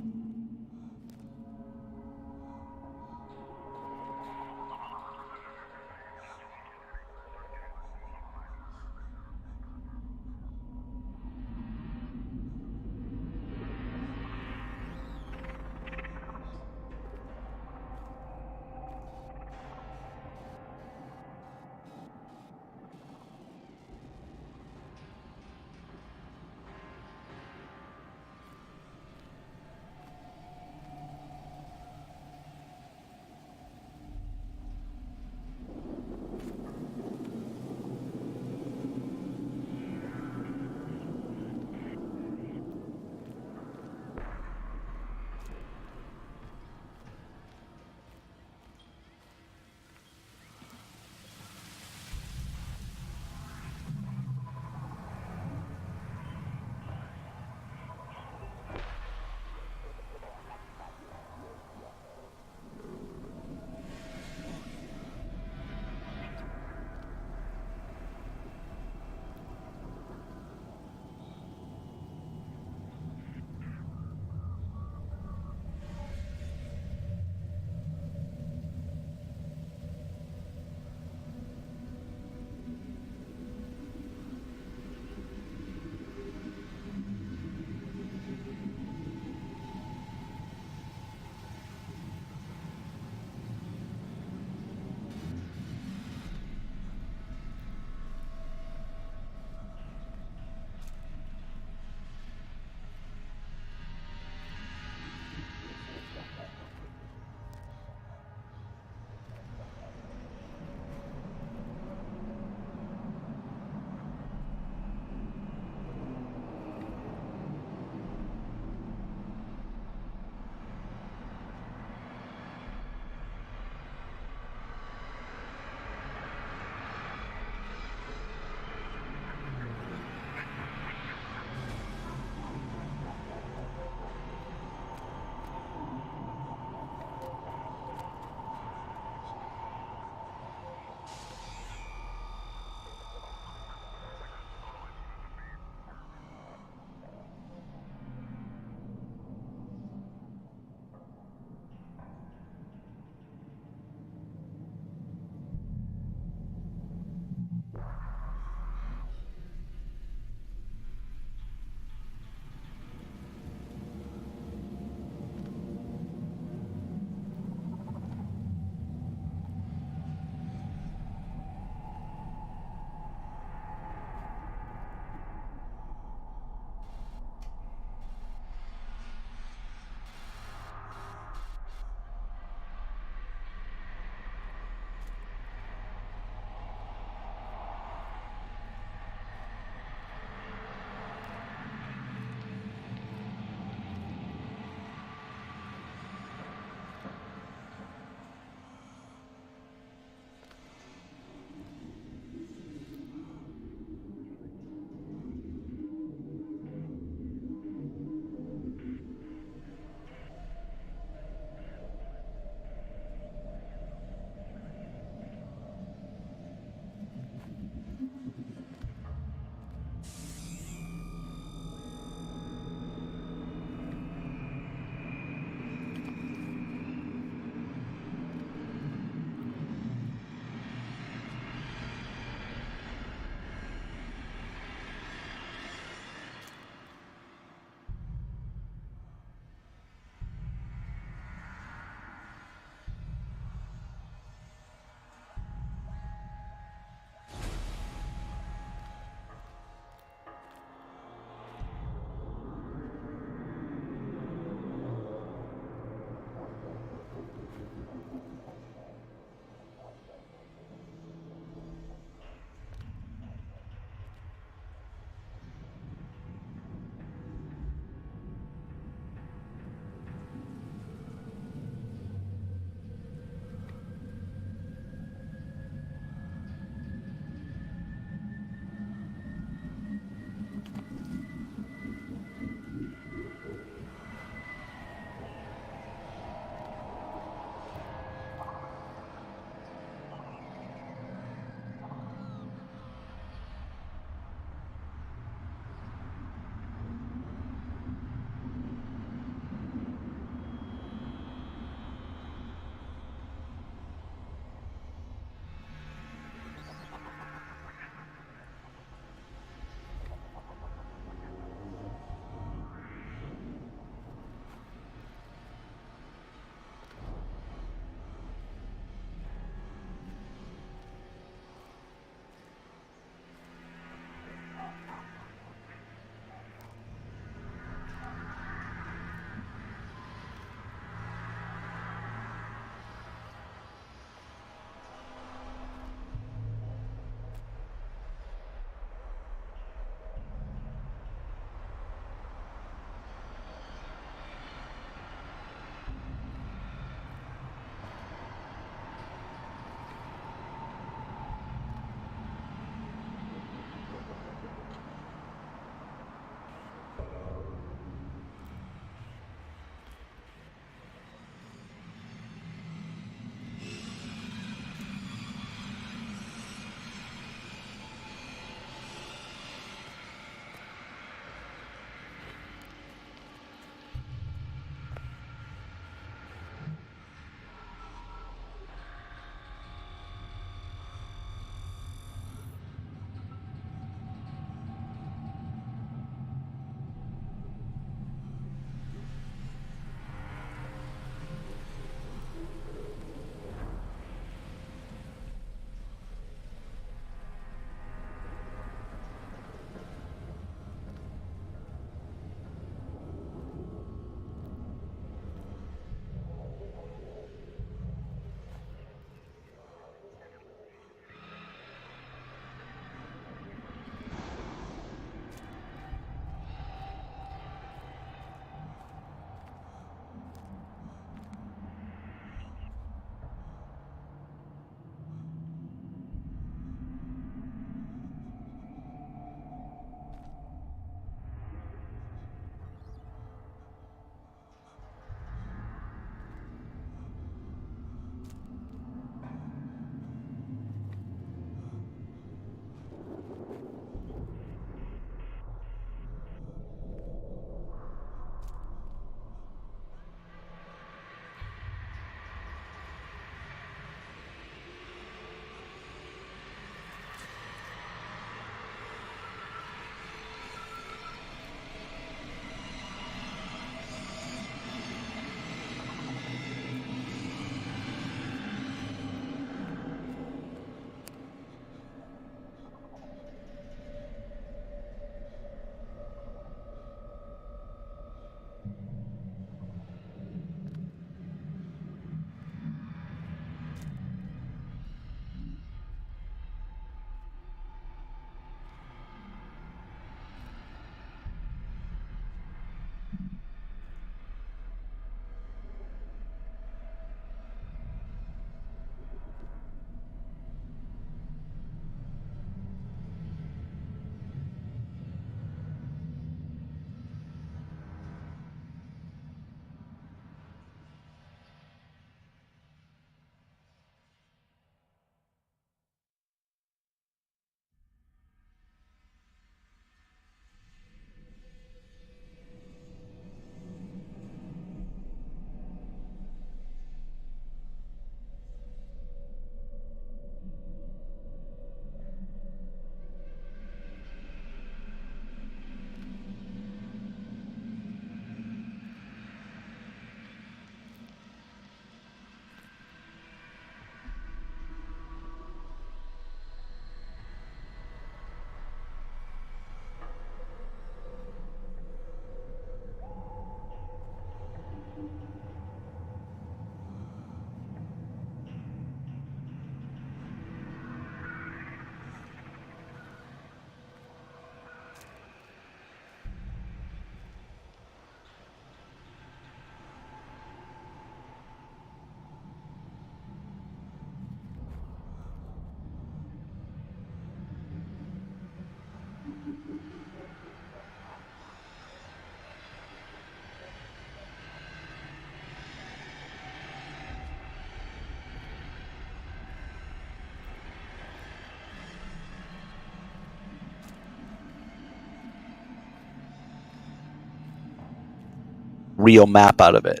real map out of it.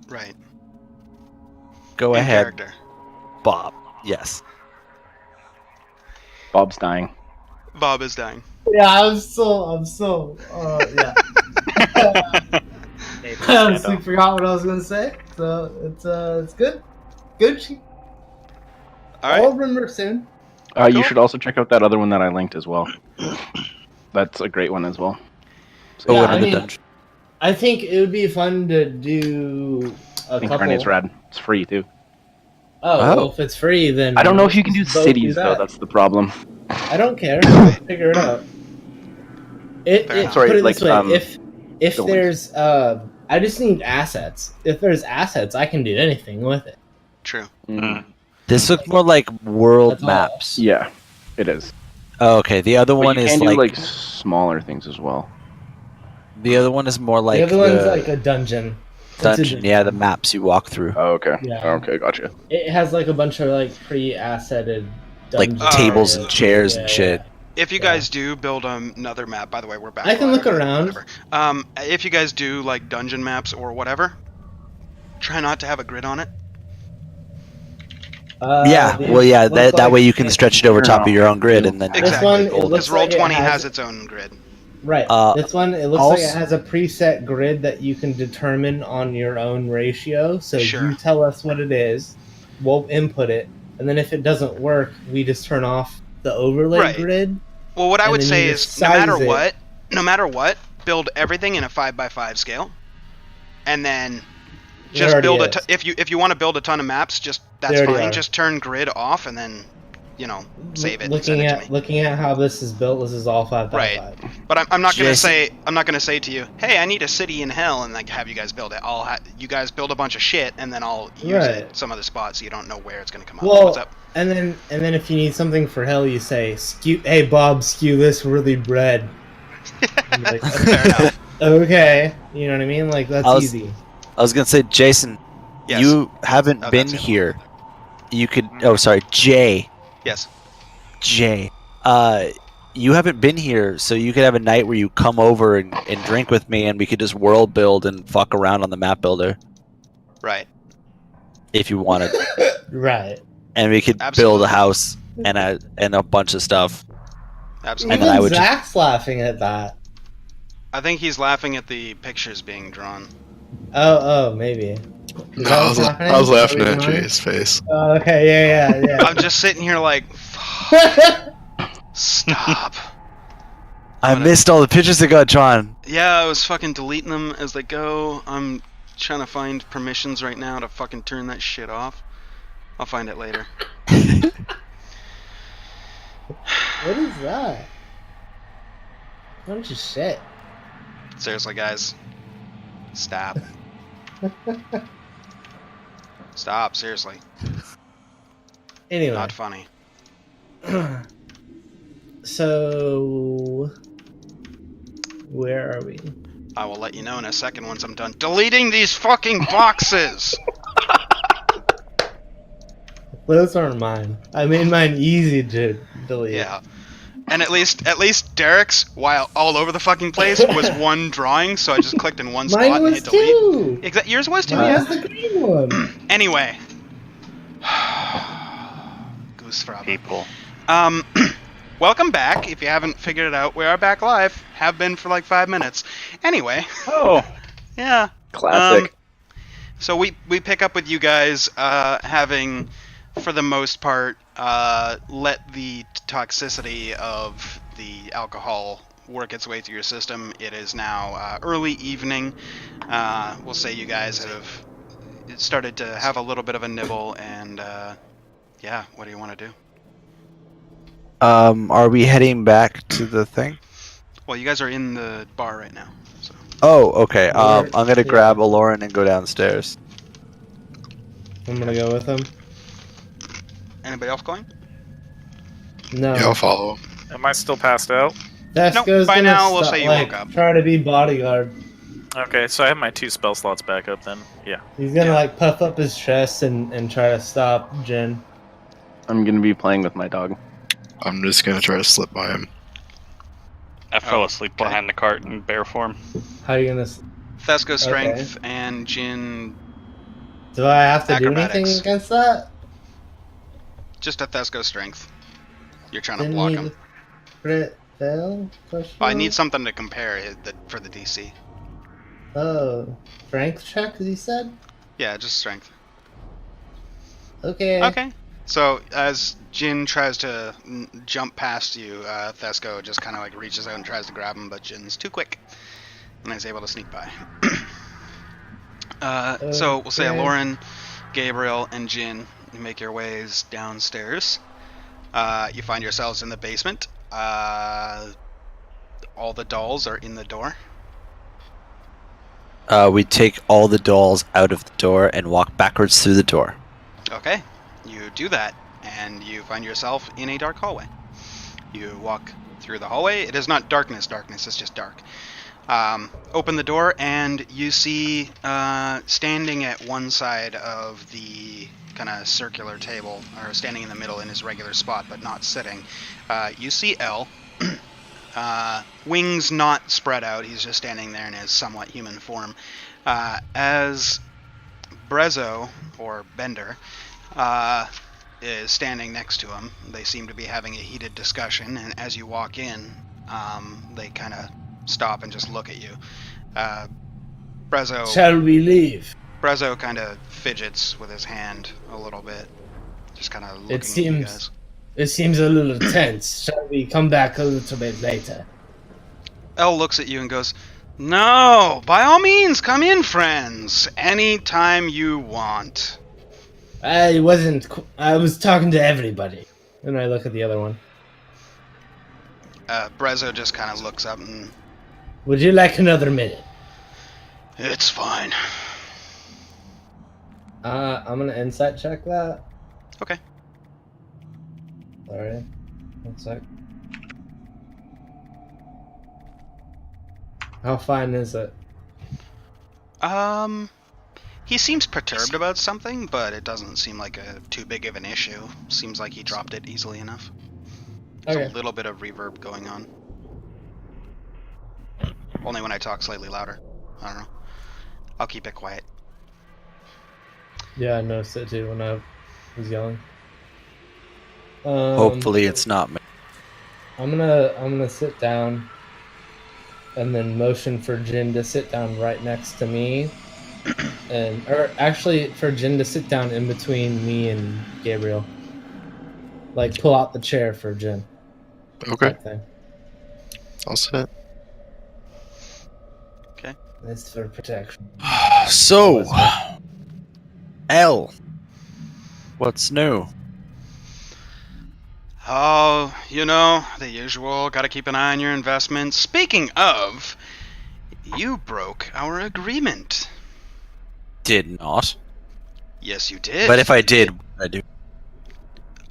Right. Go In ahead, character. Bob. Yes. Bob's dying. Bob is dying. Yeah, I'm so, yeah. I honestly forgot what I was gonna say. So it's good. Gucci. All right. I'll remember soon. You Cool. should also check out that other one that I linked as well. That's a great one as well. So Oh, Yeah, one I in the mean- dungeon. I think it would be fun to do a I think couple. Carnate's rad. It's free too. Oh, Oh. well, if it's free, then I don't know if you can do let's both cities though. that. That's the problem. I don't care. We'll figure it out. Fair enough. Sorry, Put it like, this way: if go on. there's I just need assets. If there's assets, I can do anything with it. True. Mhm. This looks more like world That's all. maps. Yeah, it is. Oh, okay. The other But one you is can do like, like smaller things as well. the other one is more like the other one's like a dungeon. It's a dungeon. Yeah, the maps you walk through, Oh, okay. Yeah. Okay, gotcha. It has like a bunch of like pre-assetted like dungeon tables areas. and chairs Yeah, and shit. If you Yeah. guys do build another map, by the way, we're back. I can live, look around. whatever. If you guys do like dungeon maps or whatever, try not to have a grid on it. Yeah, the- well, yeah. looks That like- way you can stretch it over top of your own grid, and then This Exactly. one, it Gold. looks Because like Roll20 it has its own grid. Right. Uh, This one, it looks also- like it has a preset grid that you can determine on your own ratio. So Sure. you tell us what it is, we'll input it, and then if it doesn't work, we just turn off the overlay Right. grid. Well, what I And would then say you is, just no matter size it. what, build everything in a 5x5 scale, and then It just already build is. if you want to build a ton of maps, just that's They already fine. are. Just turn grid off, and then save it. And send Looking it at to me. looking at how this is built, this is all 5 by Right. 5. But I'm not gonna Jason- say to you, hey, I need a city in hell, and like have you guys build it. You guys build a bunch of shit, and then I'll use Right. it some other spot, so you don't know where it's gonna come up. Well, What's up? and then if you need something for hell, you say, "Hey Bob, skew this really bread." I'm like, Fair enough. okay, you know what I mean? Like that's I was- easy. I was gonna say, Jason, Yes. you haven't Oh, been that's it. here. You could. Oh, sorry, Jay. Yes. Jay. You haven't been here, so you could have a night where you come over and drink with me, and we could just world build and fuck around on the map builder Right. if you wanted, Right. and we could build Absolutely. a house and a bunch of stuff. Absolutely. And then Even I would just- Zach's laughing at that. I think he's laughing at the pictures being drawn. Oh, maybe. Is No, that I what's was, happening? I was Is that laughing what at you're doing? Jay's face. Oh, okay, yeah. I'm just sitting here like, stop. I missed all the pictures that got drawn. Yeah, I was fucking deleting them as they go. I'm trying to find permissions right now to fucking turn that shit off. I'll find it later. What is that? Bunch of shit. Seriously, guys. Stop. Stop, seriously. Anyway, Not funny. so where are we? I will let you know in a second once I'm done deleting these fucking boxes! Those aren't mine. I made mine easy to delete. Yeah. And at least Derek's, while all over the fucking place, was one drawing, so I just clicked in one spot Mine and was hit delete. too. Yours was too, Mine yeah. was the green one. Anyway. Goose frog. People. Welcome back. If you haven't figured it out, we are back live. Have been for like 5 minutes. Anyway, Oh, yeah. classic. So we pick up with you guys having, for the most part, let the toxicity of the alcohol work its way through your system. It is now early evening. We'll say you guys have started to have a little bit of a nibble, and yeah, what do you want to do? Are we heading back to the thing? Well, you guys are in the bar right now. So Oh, okay. We're- I'm gonna grab Aloran and go downstairs. I'm gonna go with him. anybody else going? No. Yeah, I'll follow. Am I still passed out? Vesco's Nope, by gonna now we'll sto- say you like, woke up. Try to be bodyguard. Okay, so I have my 2 spell slots back up then. Yeah. He's gonna Yeah. like puff up his chest and try to stop Jen. I'm gonna be playing with my dog. I'm just gonna try to slip by him. I fell Oh, asleep okay. behind the cart in bear form. How are you gonna? Thesco strength and Jin Do I have to do anything Acrobatics. against that? just a Thesco strength. You're trying to Didn't block he him. crit fail? Question I need mark? something to compare for the DC. Oh, strength check, as he said? Yeah, just strength. Okay. Okay. So as Jin tries to jump past you, Thesco just kind of like reaches out and tries to grab him, but Jin's too quick, and is able to sneak by. So we'll say Okay. Lauren, Gabriel, and Jin, you make your ways downstairs. You find yourselves in the basement. All the dolls are in the door. We take all the dolls out of the door and walk backwards through the door. Okay, you do that, and you find yourself in a dark hallway. You walk through the hallway. It is not darkness, it's just dark. Open the door, and you see standing at one side of the kind of circular table, or standing in the middle in his regular spot, but not sitting, you see L. Wings not spread out, he's just standing there in his somewhat human form. As Brezzo, or Bender, is standing next to him. They seem to be having a heated discussion, and as you walk in, they kind of stop and just look at you. Brezzo Shall we leave? kind of fidgets with his hand a little bit, just kind of looking It at you seems guys. it seems a little tense. Shall we come back a little bit later? Elle looks at you and goes, "No, by all means, come in, friends. Anytime you want." I was talking to everybody. And I look at the other one. Brezzo just kind of looks up and, Would you like another minute? "It's fine." I'm gonna insight check that. Okay. Sorry. 1 sec. How fine is it? He seems perturbed about something, but it doesn't seem like too big of an issue. Seems like he dropped it easily enough. There's Okay. a little bit of reverb going on. Only when I talk slightly louder. I don't know. I'll keep it quiet. Yeah, I noticed it too when I was yelling. Hopefully it's not me. I'm gonna sit down and then motion for Jin to sit down right next to me. Or actually for Jin to sit down in between me and Gabriel. Like pull out the chair for Jin. Okay, Type thing. I'll sit. It's for protection. So, L, what's new? Oh, you know, the usual. Gotta keep an eye on your investments. Speaking of, you broke our agreement. Did not. Yes, you did. But if I did, what would I do?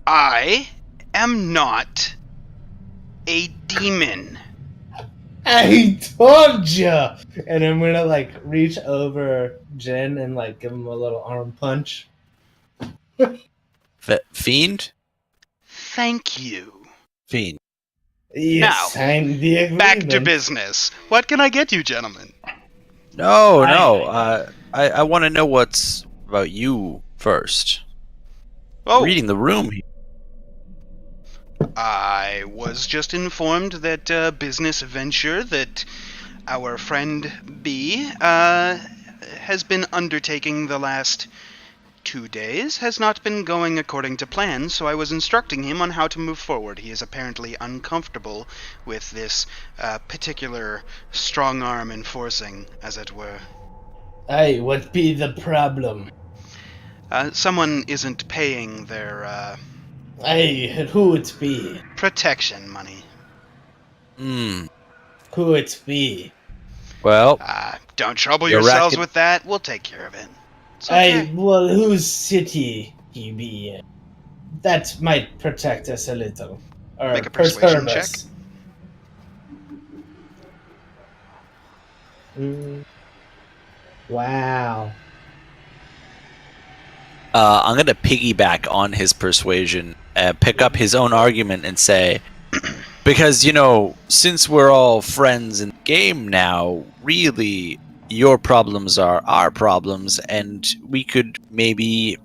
I am not a demon. I told ya! And I'm gonna like reach over Jin and like give him a little arm punch. Fiend? Thank you. Fiend. You Now, signed the agreement. Back to business. What can I get you, gentlemen? No, I- no. I want to know what's about you first. Oh, Reading the room here. I was just informed that business venture that our friend B has been undertaking the last 2 days has not been going according to plan, so I was instructing him on how to move forward. He is apparently uncomfortable with this particular strong arm enforcing, as it were. Hey, what be the problem? Someone isn't paying their Hey, who it be? protection money. Who it be? Well, Don't trouble You're yourselves racking- with that. We'll take care of it. It's okay. Hey, well, whose city he be in? That might protect us a little. Or Make a persuasion perturb us. Wow. I'm going to piggyback on his persuasion, pick up his own argument and say, because, since we're all friends in the game now, really, your problems are our problems, and we could maybe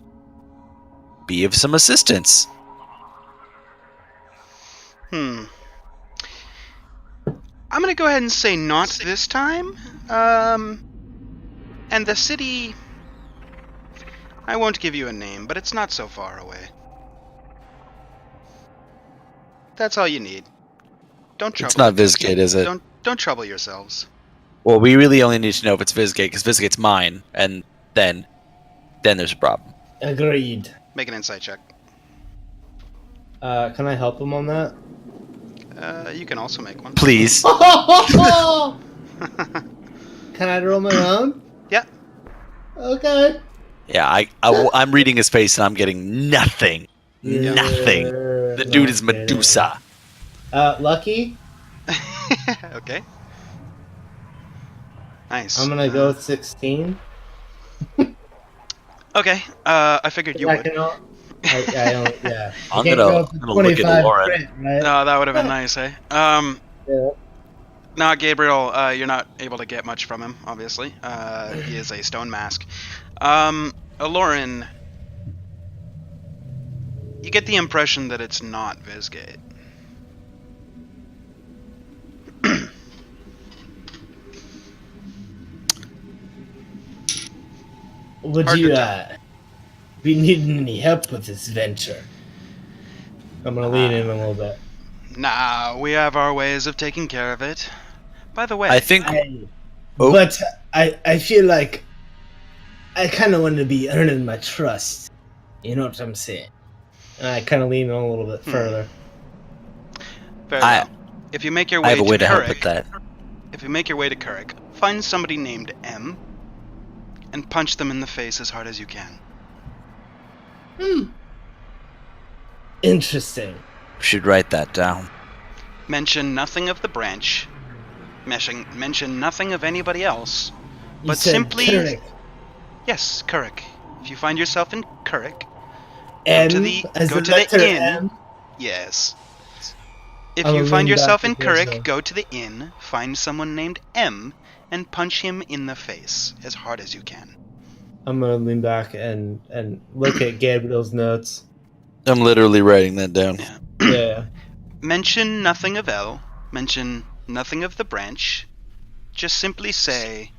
be of some assistance. I'm gonna go ahead and say not this time. And the city, I won't give you a name, but it's not so far away. That's all you need. Don't trouble. It's not Vizgate, is it? Don't trouble yourselves. Well, we really only need to know if it's Vizgate, because Vizgate's mine, and then there's a problem. Agreed. Make an insight check. Can I help him on that? You can also make one. Please. Can I roll my own? Yeah. Okay. Yeah, I'm reading his face, and I'm getting nothing. Nothing. The dude is Medusa. Lucky? Okay. Nice. I'm gonna go with 16. Okay. I figured you I would. can all- I don't, yeah. I'm You can't gonna go up to look at 25 Lauren. crit, right? No, that would have been nice, eh? Yeah. No, Gabriel, you're not able to get much from him, obviously. He is a stone mask. Lauren, you get the impression that it's not Vizgate. Would Hard you to be needing any help with this venture? I'm gonna lean in a little bit. Nah, we have our ways of taking care of it. By the way, I think. Oh. But I feel like I kind of want to be earning my trust. You know what I'm saying? And I kind of lean in a little bit further. very well. If you make your way I have a way to to help Carrick, with that. if you make your way to Carrick, find somebody named M, and punch them in the face as hard as you can. Interesting. We should write that down. Mention nothing of the branch. Mention nothing of anybody else. You But said simply- Carrick. Yes, Carrick. If you find yourself in Carrick, M to the- as go the to the letter inn. M. yes. If I will you find lean yourself back in to Carrick, yourself. go to the inn, find someone named M, and punch him in the face as hard as you can. I'm gonna lean back and look at Gabriel's notes. I'm literally writing that down. Yeah. Mention nothing of L. Mention nothing of the branch. Just simply say,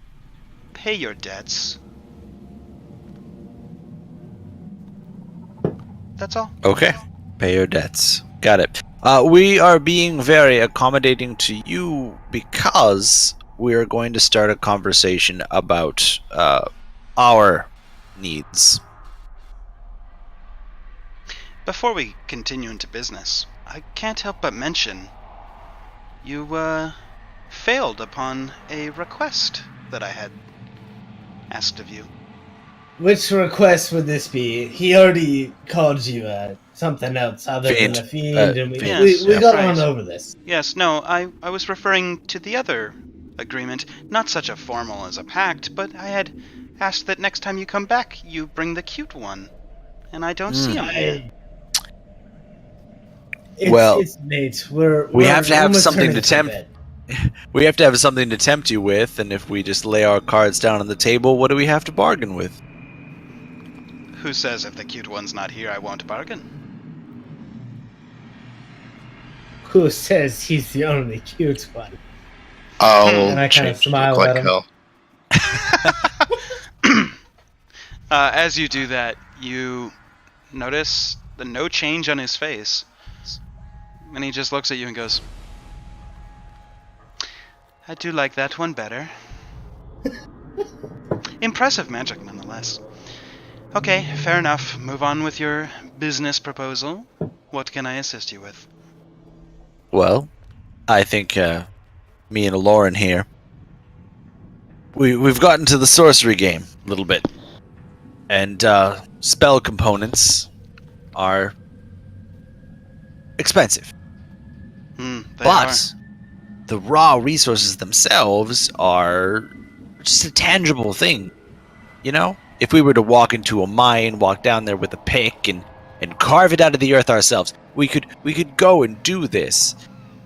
pay your debts. That's all. Okay. Pay your debts. Got it. We are being very accommodating to you because we are going to start a conversation about our needs. Before we continue into business, I can't help but mention you failed upon a request that I had asked of you. Which request would this be? He already called you something else other Fiend. than a fiend, and we Yes, got right. on over this. Yes, no, I was referring to the other agreement, not such a formal as a pact, but I had asked that next time you come back, you bring the cute one. And I don't see him here. Well, It's late. we have to have almost something turning to tempt- bed. We have to have something to tempt you with, and if we just lay our cards down on the table, what do we have to bargain with? Who says if the cute one's not here, I won't bargain? Who says he's the only cute one? I'll And I kinda change to smile look at like him. hell. As you do that, you notice the no change on his face. And he just looks at you and goes, I do like that one better. Impressive magic, nonetheless. Okay, fair enough. Move on with your business proposal. What can I assist you with? Well, I think me and Lauren here, we've gotten to the sorcery game a little bit, and spell components are expensive. They But the raw resources themselves are just a tangible thing. You know? If we were to walk into a mine, walk down there with a pick and carve it out of the earth ourselves, we could go and do this.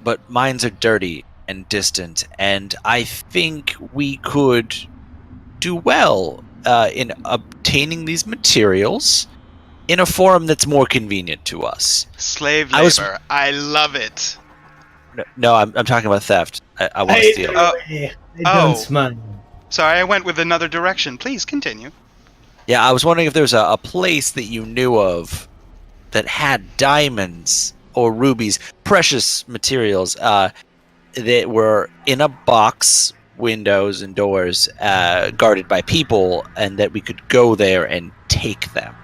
But mines are dirty and distant, and I think we could do well in obtaining these materials in a form that's more convenient to us. Slave I was- labor. I love it. No, I'm talking about theft. I want to steal. I Oh. don't mind. Sorry, I went with another direction. Please continue. Yeah, I was wondering if there's a place that you knew of that had diamonds or rubies, precious materials, that were in a box, windows and doors, guarded by people, and that we could go there and take them.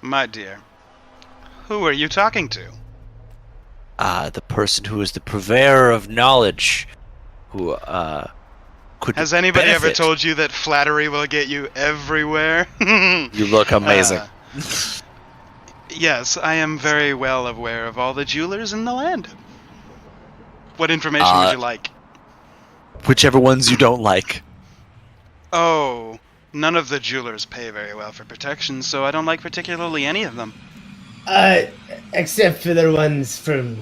My dear, who are you talking to? The person who is the purveyor of knowledge, who could Has anybody ever benefit. told you that flattery will get you everywhere? You look amazing. Yes, I am very well aware of all the jewelers in the land. What information would you like? Whichever ones you don't like. Oh, none of the jewelers pay very well for protection, so I don't like particularly any of them. Except for the ones from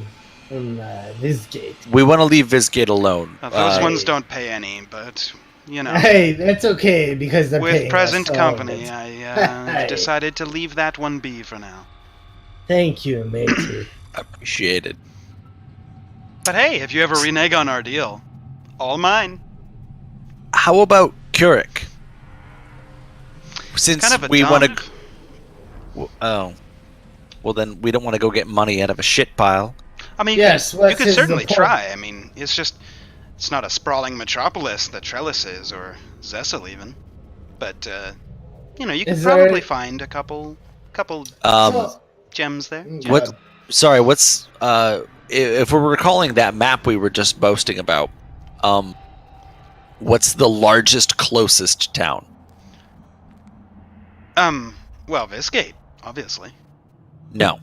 Visgate. We want to leave Visgate alone. Those ones don't pay any, but, you know. Hey, that's okay because they're With paying present us, so company, that's- I decided to leave that one be for now. Thank you, matey. Appreciate it. But hey, if you ever renege on our deal, all mine. How about Keurig? Since Kind of a we want dump. to, well then we don't want to go get money out of a shit pile. I mean, Yes, you what's could his certainly report? try. I mean, it's not a sprawling metropolis that Trellis is, or Zessel even. But, you know, you could Is there- probably find a couple Well, gems there. What? Sorry, what's if we're recalling that map we were just boasting about, what's the largest closest town? Well, Visgate, obviously. No.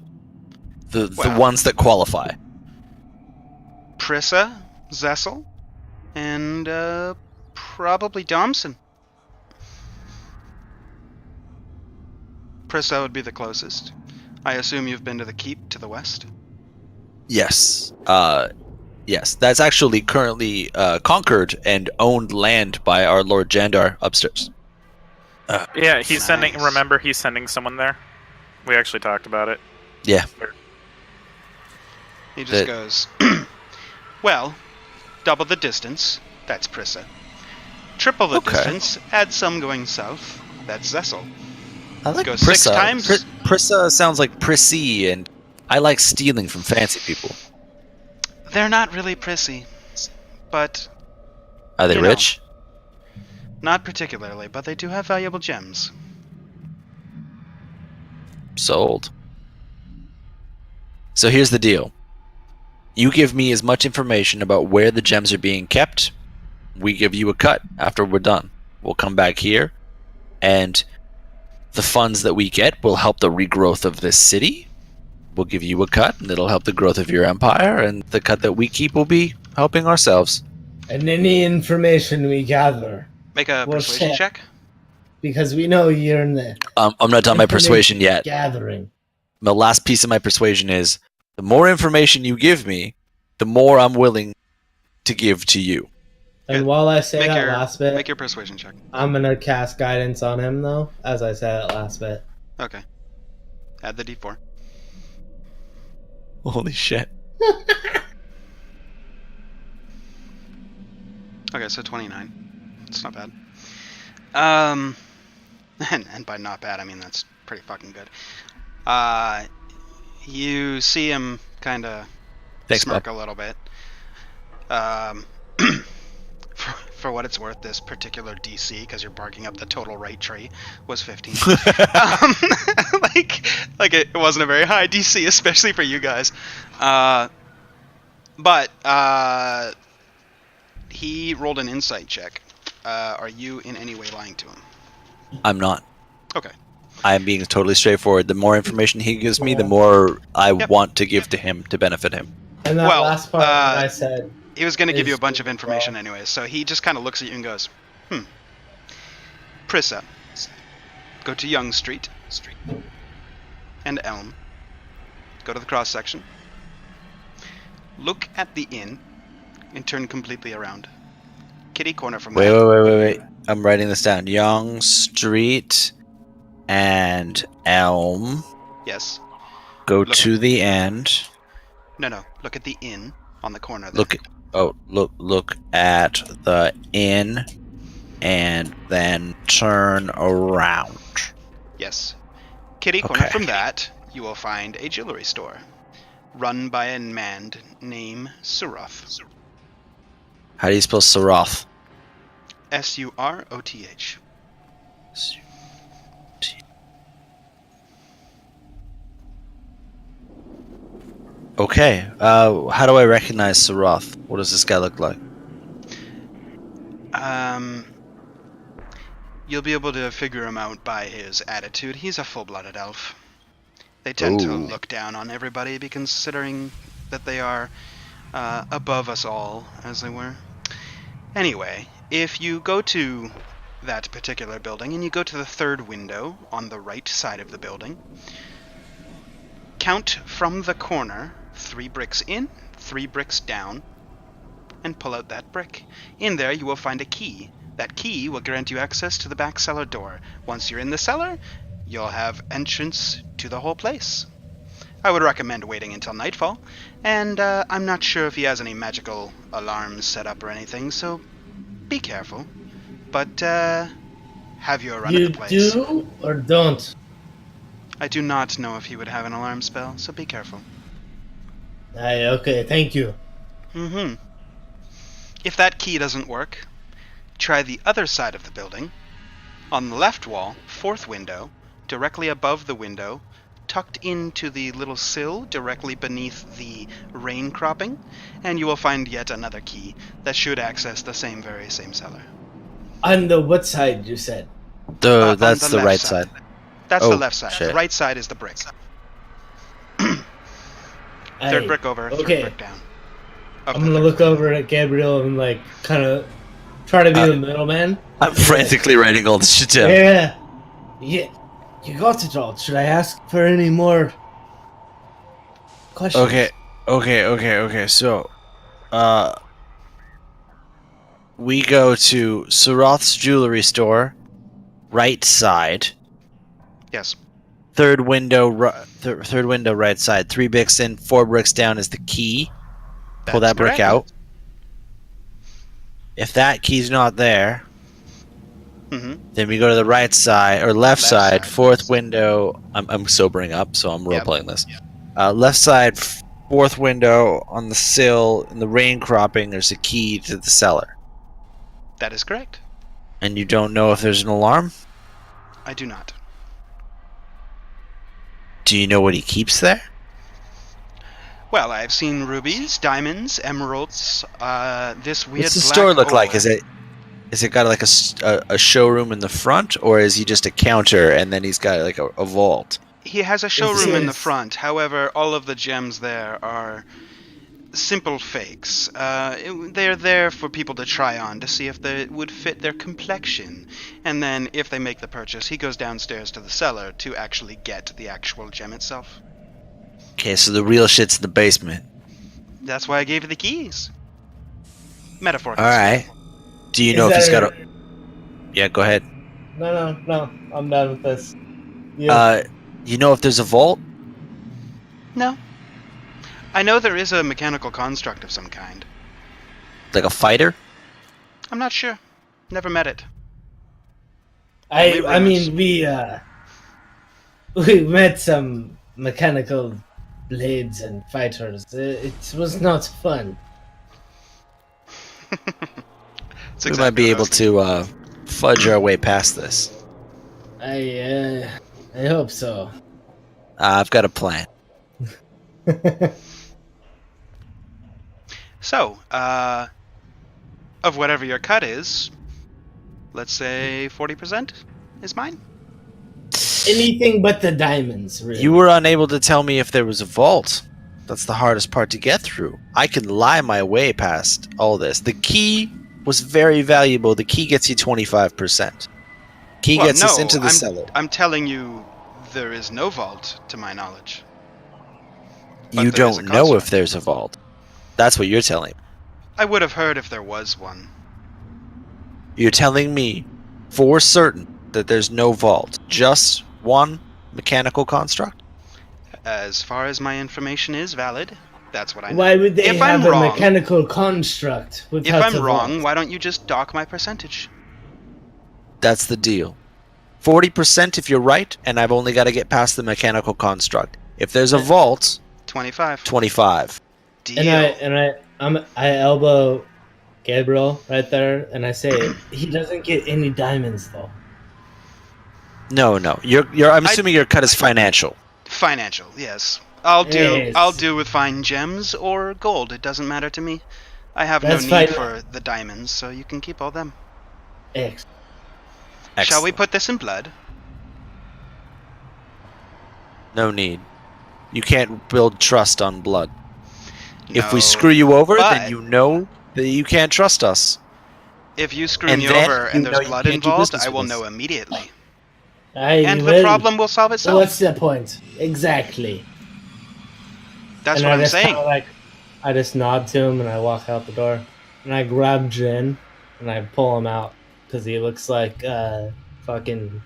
The Well. ones that qualify. Prissa, Zessel, and, probably Domson. Prissa would be the closest. I assume you've been to the keep to the west? Yes. Yes. That's actually currently conquered and owned land by our Lord Jandar upstairs. Yeah, he's sending. Nice. Remember, he's sending someone there. We actually talked about it. Yeah. He just That- goes, well, double the distance, that's Prissa. Triple the Okay. distance, add some going south, that's Zessel. I like Go 6 times. Prissa sounds like prissy, and I like stealing from fancy people. They're not really prissy, but Are they You know. rich? not particularly, but they do have valuable gems. Sold. So here's the deal. You give me as much information about where the gems are being kept. We give you a cut after we're done. We'll come back here, and the funds that we get will help the regrowth of this city. We'll give you a cut, and it'll help the growth of your empire, and the cut that we keep will be helping ourselves. and any information we gather, Make a Well, persuasion shit. check. because we know you're in the I'm not done my persuasion yet. gathering. The last piece of my persuasion is, the more information you give me, the more I'm willing to give to you. And Good. while I say Make that your, last bit, make your persuasion check. I'm gonna cast guidance on him though, as I said that last bit. Okay. Add the d4. Holy shit. Okay, so 29. It's not bad. And by not bad, I mean that's pretty fucking good. You see him kind of Thanks, smirk bud. a little bit. For what it's worth, this particular DC, because you're barking up the total right tree, was 15. Like it wasn't a very high DC, especially for you guys. But he rolled an insight check. Are you in any way lying to him? I'm not. Okay. I am being totally straightforward. The more information he gives me, the more I Yep. want to give to him to benefit him. And that Well, last part that I said, He was going to give you a Is- bunch of information anyways, so he just kind of looks at you and goes, Prissa, go to Young Street, and Elm. Go to the cross section. Look at the inn and turn completely around. kitty corner from Wait, that. wait. I'm writing this down. Young Street and Elm. Yes. Go Look to the end. No. Look at the inn on the corner there. Look at the inn, and then turn around. Yes. Kitty corner Okay. from that, you will find a jewelry store run by a man named Suroth. How do you spell Saroth? Suroth. Okay. How do I recognize Saroth? What does this guy look like? You'll be able to figure him out by his attitude. He's a full-blooded elf. They tend to Ooh. look down on everybody, considering that they are above us all, as they were. Anyway, if you go to that particular building and you go to the third window on the right side of the building, count from the corner 3 bricks in, 3 bricks down, and pull out that brick. In there you will find a key. That key will grant you access to the back cellar door. Once you're in the cellar, you'll have entrance to the whole place. I would recommend waiting until nightfall, and I'm not sure if he has any magical alarms set up or anything, so be careful. But have you a run You at the place? do or don't? I do not know if he would have an alarm spell, so be careful. Aye, okay, thank you. Mm-hmm. If that key doesn't work, try the other side of the building. On the left wall, 4th window, directly above the window, tucked into the little sill directly beneath the rain cropping, and you will find yet another key that should access the very same cellar. On the what side, you said? On That's the left right side. That's Oh, the left side. shit. The right side is the brick. Aye, Third brick over, third okay. brick down. I'm gonna look over at Gabriel and, like, kind of try to be the middleman. I'm frantically writing all this shit down. Yeah. You got it all. Should I ask for any more questions? Okay. So, we go to Saroth's jewelry store, right side. Yes. Third window, right side. 3 bricks in, 4 bricks down is the key. Pull That's that brick correct. out. If that key's not there, Mm-hmm. then we go to the right side or left side. side. 4th window. I'm sobering up, so I'm role Yep. playing this. Left side, 4th window on the sill in the rain cropping. There's a key to the cellar, That is correct. and you don't know if there's an alarm. I do not. Do you know what he keeps there? Well, I've seen rubies, diamonds, emeralds, this weird What's the black store look like? ore. Is it got like a showroom in the front, or is he just a counter and then he's got like a vault? He has a showroom in the is- front. However, all of the gems there are simple fakes. They're there for people to try on to see if they would fit their complexion. And then, if they make the purchase, he goes downstairs to the cellar to actually get the actual gem itself. Okay, so the real shit's in the basement. That's why I gave you the keys. Metaphorically. All right. Do you Is know if he's that got a? Yeah, go ahead. No. I'm done with this. Yeah. You know if there's a vault? No. I know there is a mechanical construct of some kind. Like a fighter? I'm not sure. Never met it. I mean, we met some mechanical blades and fighters. It was not fun. It's We exactly might be what I able was thinking. to fudge our way past this. I hope so. I've got a plan. So, of whatever your cut is, let's say 40% is mine. Anything but the diamonds, really. You were unable to tell me if there was a vault. That's the hardest part to get through. I can lie my way past all this. The key was very valuable. The key gets you 25%. Key Well, gets us no, into the cellar. I'm telling you, there is no vault, to my knowledge. But You there is a don't know if construct. there's a vault. That's what you're telling me. I would have heard if there was one. You're telling me for certain that there's no vault, just one mechanical construct? As far as my information is valid, that's what I know. Why would they If have I'm a wrong, mechanical construct if without I'm a wrong, vault? why don't you just dock my percentage? That's the deal. 40% if you're right, and I've only got to get past the mechanical construct. If there's a vault, 25. 25. Deal. I elbow Gabriel right there, and I say he doesn't get any diamonds though. No. I'm assuming your cut is financial. Financial, yes. I'll Yes. do with fine gems or gold. It doesn't matter to me. I have That's no need fine. for the diamonds, so you can keep all them. X. Shall we Excellent. put this in blood? No need. You can't build trust on blood. If No, we screw you over, but then you know that you can't trust us. if you screw And me then over you and know there's you blood can't do involved, business I will with us. know immediately. And And the problem will solve itself. What's the point? Exactly. That's And what I I'm just saying. kinda, I just nod to him and I walk out the door. And I grab Jin and I pull him out because he looks like fucking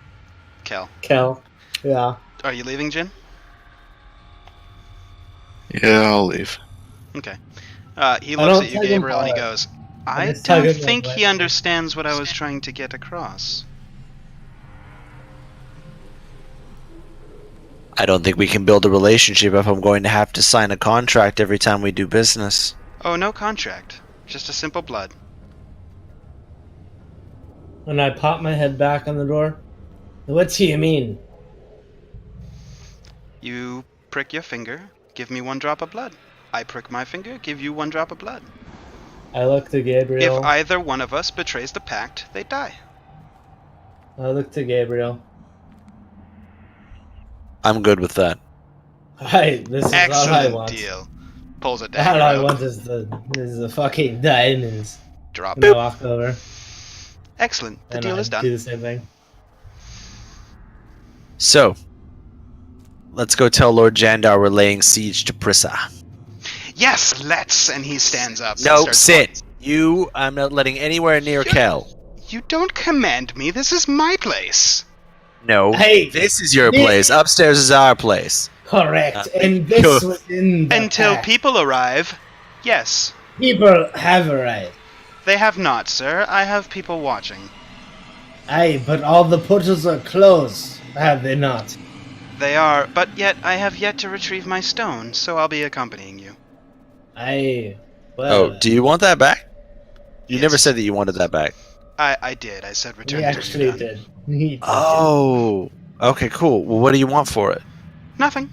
Kel, Kel. Yeah. are you leaving, Jin? Yeah, I'll leave. Okay. He I looks don't at you, tug him Gabriel, and he hard. goes, I just tug don't him think like he that. understands what I was trying to get across. I don't think we can build a relationship if I'm going to have to sign a contract every time we do business. Oh, no contract. Just a simple blood. And I pop my head back on the door. What do you mean? You prick your finger, give me 1 drop of blood. I prick my finger, give you 1 drop of blood. I look to Gabriel. If either one of us betrays the pact, they die. I look to Gabriel. I'm good with that. This is all I Excellent want. deal. Pulls a All dagger I out. want is the fucking diamonds. Drop. And I walk over. Excellent. The and deal I is done. do the same thing. So, let's go tell Lord Jandar we're laying siege to Prissa. Yes, let's. And he stands up. and No, starts sit. I'm not letting anywhere near Kel. You don't command me. This is my place. No, Hey, this is your this- place. Upstairs is our place. Correct. Uh, And this go- was in the Until pact. people arrive. Yes. People have arrived. They have not, sir. I have people watching. Aye, but all the portals are closed, have they not? They are, but yet I have yet to retrieve my stone, so I'll be accompanying you. Aye. Well, Oh, do you want that back? You Yes. never said that you wanted that back. I did. I said return he it to actually you. Done. did. He did. Oh, okay, cool. Well, what do you want for it? Nothing.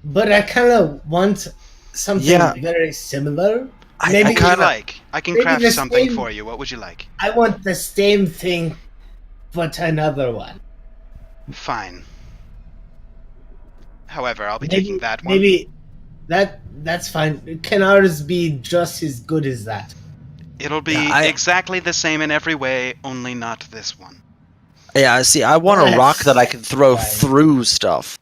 But I kind of want something Yeah. very similar. I Maybe What would you kind of. like? I can maybe craft the something same- for you. What would you like? I want the same thing, but another one. Fine. However, I'll be Maybe- taking that one. Maybe that's fine. Can ours be just as good as that? It'll be Yeah, exactly the same in every way, only not this one. Yeah, see, I want a Yes. rock that I can throw Right. through stuff.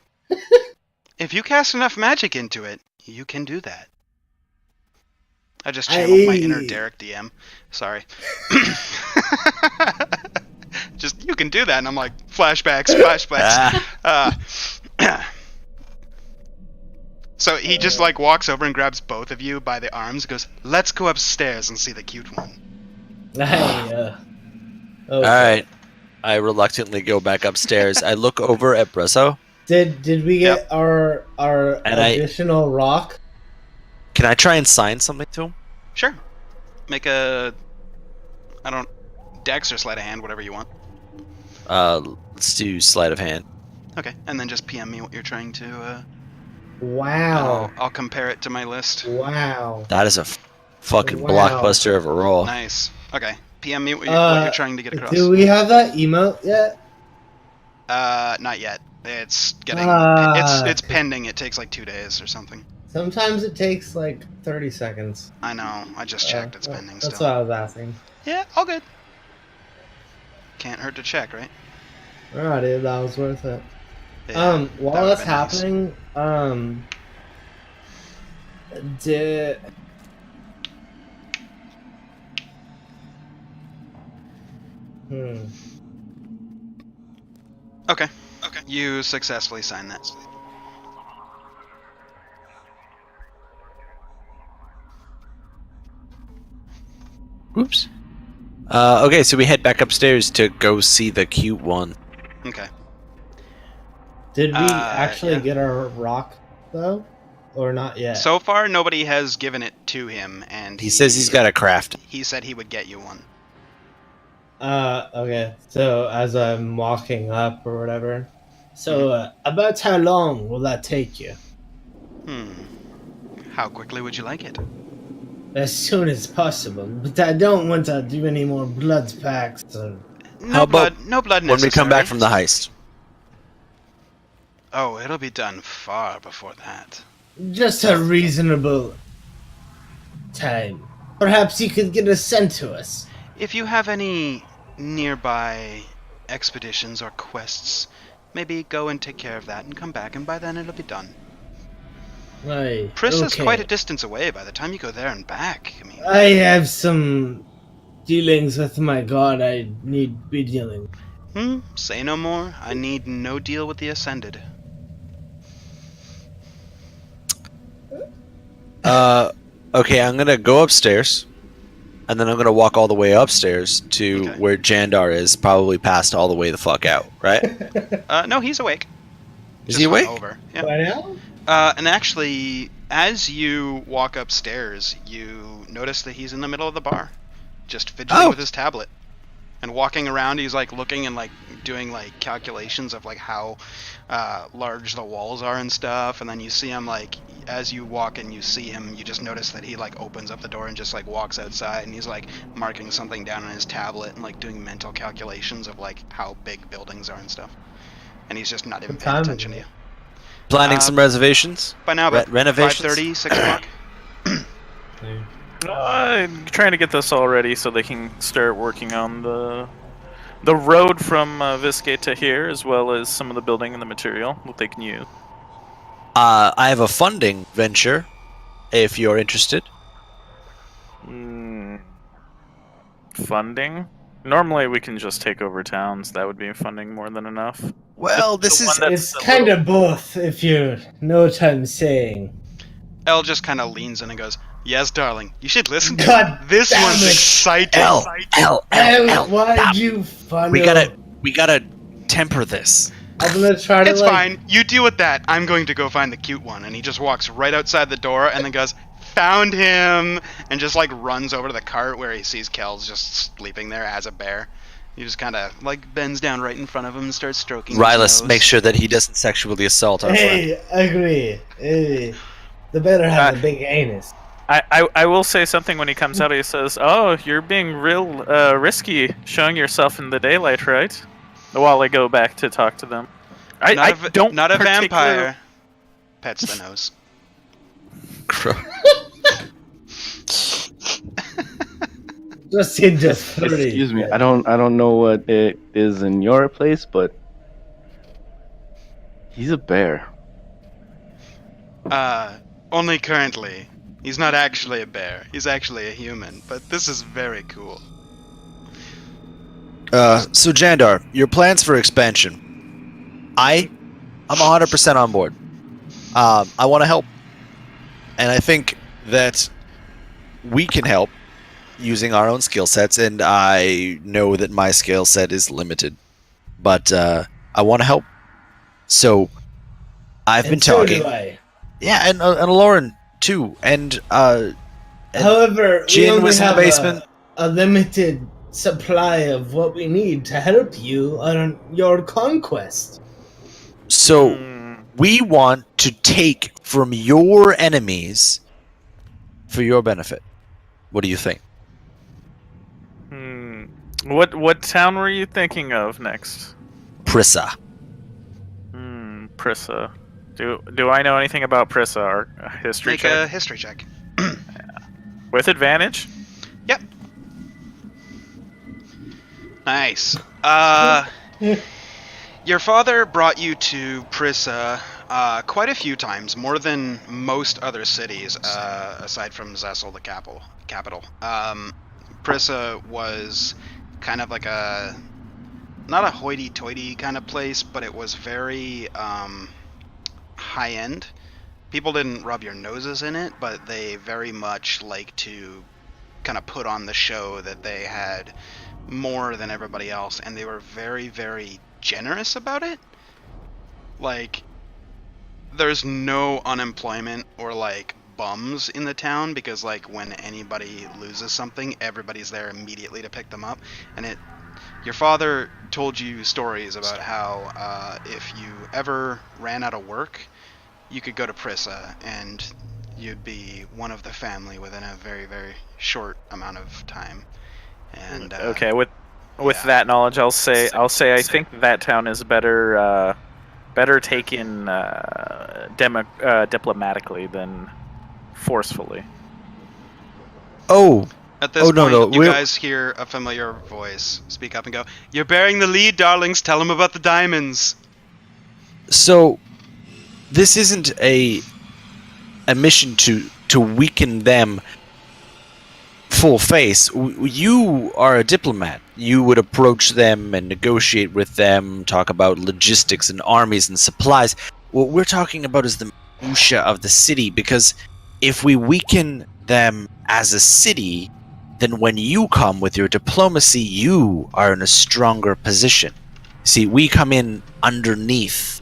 If you cast enough magic into it, you can do that. I just channeled my inner Aye. Derek DM. Sorry. Just, you can do that, and I'm like, flashbacks. So he just like walks over and grabs both of you by the arms, goes, "Let's go upstairs and see the cute one." Aye, All right. I reluctantly go back upstairs. I look over at Bresso. Did we get our And additional rock? Can I try and sign something to him? Sure. Make a, Dex or sleight of hand, whatever you want. Let's do sleight of hand. Okay, and then just PM me what you're trying to. Wow! I'll compare it to my list. Wow! That is a fucking Wow. blockbuster of a roll. Nice. Okay, PM me what you're trying to get across. Do we have that emote yet? Not yet. It's getting. It's pending. It takes like 2 days or something. Sometimes it takes like 30 seconds. I know. I just checked. It's pending That's still. what I was asking. Yeah, all good. Can't hurt to check, right? Alright, dude, that was worth it. Yeah, While that would've that's been nice. happening, Hmm. Okay. You successfully sign that. Oops. Okay, so we head back upstairs to go see the cute one. Okay. Did we actually yeah. get our rock though, or not yet? So far, nobody has given it to him, and He says he's got a craft. He said he would get you one. Okay. So as I'm walking up or whatever, so about how long will that take you? How quickly would you like it? As soon as possible, but I don't want to do any more blood packs. Or... No blood necessary. When we come back from the heist? Oh, it'll be done far before that. Just a reasonable time. Perhaps you could get us sent to us. If you have any nearby expeditions or quests, maybe go and take care of that and come back, and by then it'll be done. Right. Prissa's okay. quite a distance away by the time you go there and back. I mean, I have some dealings with my god I need to be dealing. Say no more. I need no deal with the Ascended. Okay, I'm gonna go upstairs, and then I'm gonna walk all the way upstairs to where Jandar is, probably passed all the way the fuck out, right? No, he's awake. Is he awake? Over. Yeah. By now? And actually, as you walk upstairs, you notice that he's in the middle of the bar, just fidgeting with his tablet. And walking around, he's like looking and like doing like calculations of like how large the walls are and stuff. And then you see him like, as you walk and you see him, you just notice that he like opens up the door and just like walks outside, and he's like marking something down on his tablet and like doing mental calculations of like how big buildings are and stuff. And he's just not even paying attention to you. Planning some reservations? By now, about renovations? 5:30, 6 o'clock. Trying to get this all ready so they can start working on the road from Viscay to here, as well as some of the building and the material that they can use. I have a funding venture, if you're interested. Funding? Normally we can just take over towns. That would be funding more than enough. Well, this is... It's kind of both, if you know what I'm saying. Elle just kind of leans in and goes, "Yes, darling, you should listen to God it. This damn one's it. exciting." Elle, why'd you follow? we gotta temper this. I'm gonna try to It's fine. You deal with that. I'm going to go find the cute one. And he just walks right outside the door and then goes, "Found him!" And just like runs over to the cart where he sees Kel's just sleeping there as a bear. He just kind of like bends down right in front of him and starts stroking his Rylus, nose. make sure that he doesn't sexually assault our friend. Hey, agree. Hey, the better have a big anus. I will say something when he comes out. He says, "Oh, you're being real risky, showing yourself in the daylight, right?" While I go back to talk to them, I don't not a particularly- vampire. Pets the nose. Just into three. Excuse me, I don't know what it is in your place, but he's a bear. Only currently. He's not actually a bear. He's actually a human. But this is very cool. So Jandar, your plans for expansion. I'm 100% on board. I want to help. And I think that we can help using our own skill sets, and I know that my skill set is limited. But I want to help. So I've been so talking. do I. Yeah, and Lauren too. And However, we Jin only was in the have basement. a limited supply of what we need to help you on your conquest. So we want to take from your enemies for your benefit. What do you think? What town were you thinking of next? Prissa. Prissa. Do I know anything about Prissa? Or history Make check? a history check. With advantage? Yep. Nice. Your father brought you to Prissa quite a few times, more than most other cities, aside from Zessel, the capital. Prissa was kind of like not a hoity-toity kind of place, but it was very high-end. People didn't rub your noses in it, but they very much like to kind of put on the show that they had more than everybody else, and they were very, very generous about it. Like, there's no unemployment or like bums in the town, because like when anybody loses something, everybody's there immediately to pick them up. And your father told you stories about how if you ever ran out of work, you could go to Prissa and you'd be one of the family within a very, very short amount of time. And okay, with yeah. that knowledge, I'll say I think that town is better taken diplomatically than forcefully. Oh, At this point, no, you guys hear a familiar voice speak up and go, "You're bearing the lead, darlings. Tell them about the diamonds." so this isn't a mission to weaken them full face. You are a diplomat. You would approach them and negotiate with them, talk about logistics and armies and supplies. What we're talking about is the minutia of the city, because if we weaken them as a city, then when you come with your diplomacy, you are in a stronger position. See, we come in underneath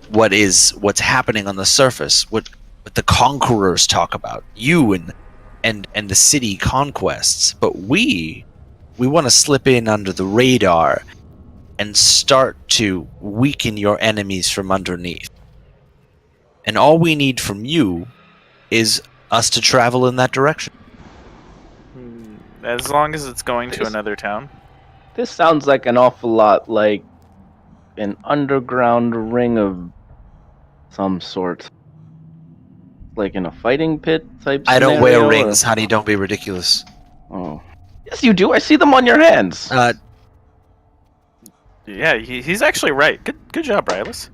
what's happening on the surface, what the conquerors talk about, you and the city conquests. But we want to slip in under the radar and start to weaken your enemies from underneath. And all we need from you is us to travel in that direction. As long as it's going to another town. This sounds like an awful lot like an underground ring of some sort. Like in a fighting pit type I don't scenario, wear rings, honey. Don't be ridiculous. Oh. Yes, you do. I see them on your hands. Yeah, he's actually right. Good job, Rylas.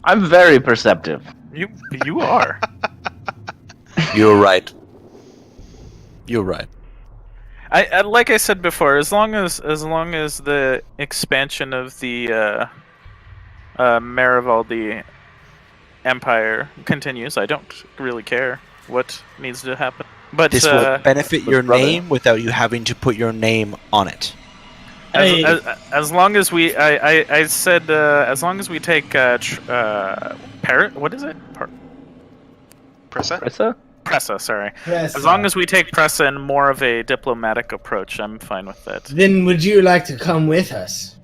I'm very perceptive. You are. You're right. You're right. I like I said before, as long as the expansion of the Marivaldi Empire continues, I don't really care what needs to happen. But This will benefit your brother. name without you having to put your name on it. as long as we, I said, as long as we take Parrot, what is it? Prissa? Prissa? Pressa, sorry. Pressa. As long as we take Pressa in more of a diplomatic approach, I'm fine with that. Then would you like to come with us?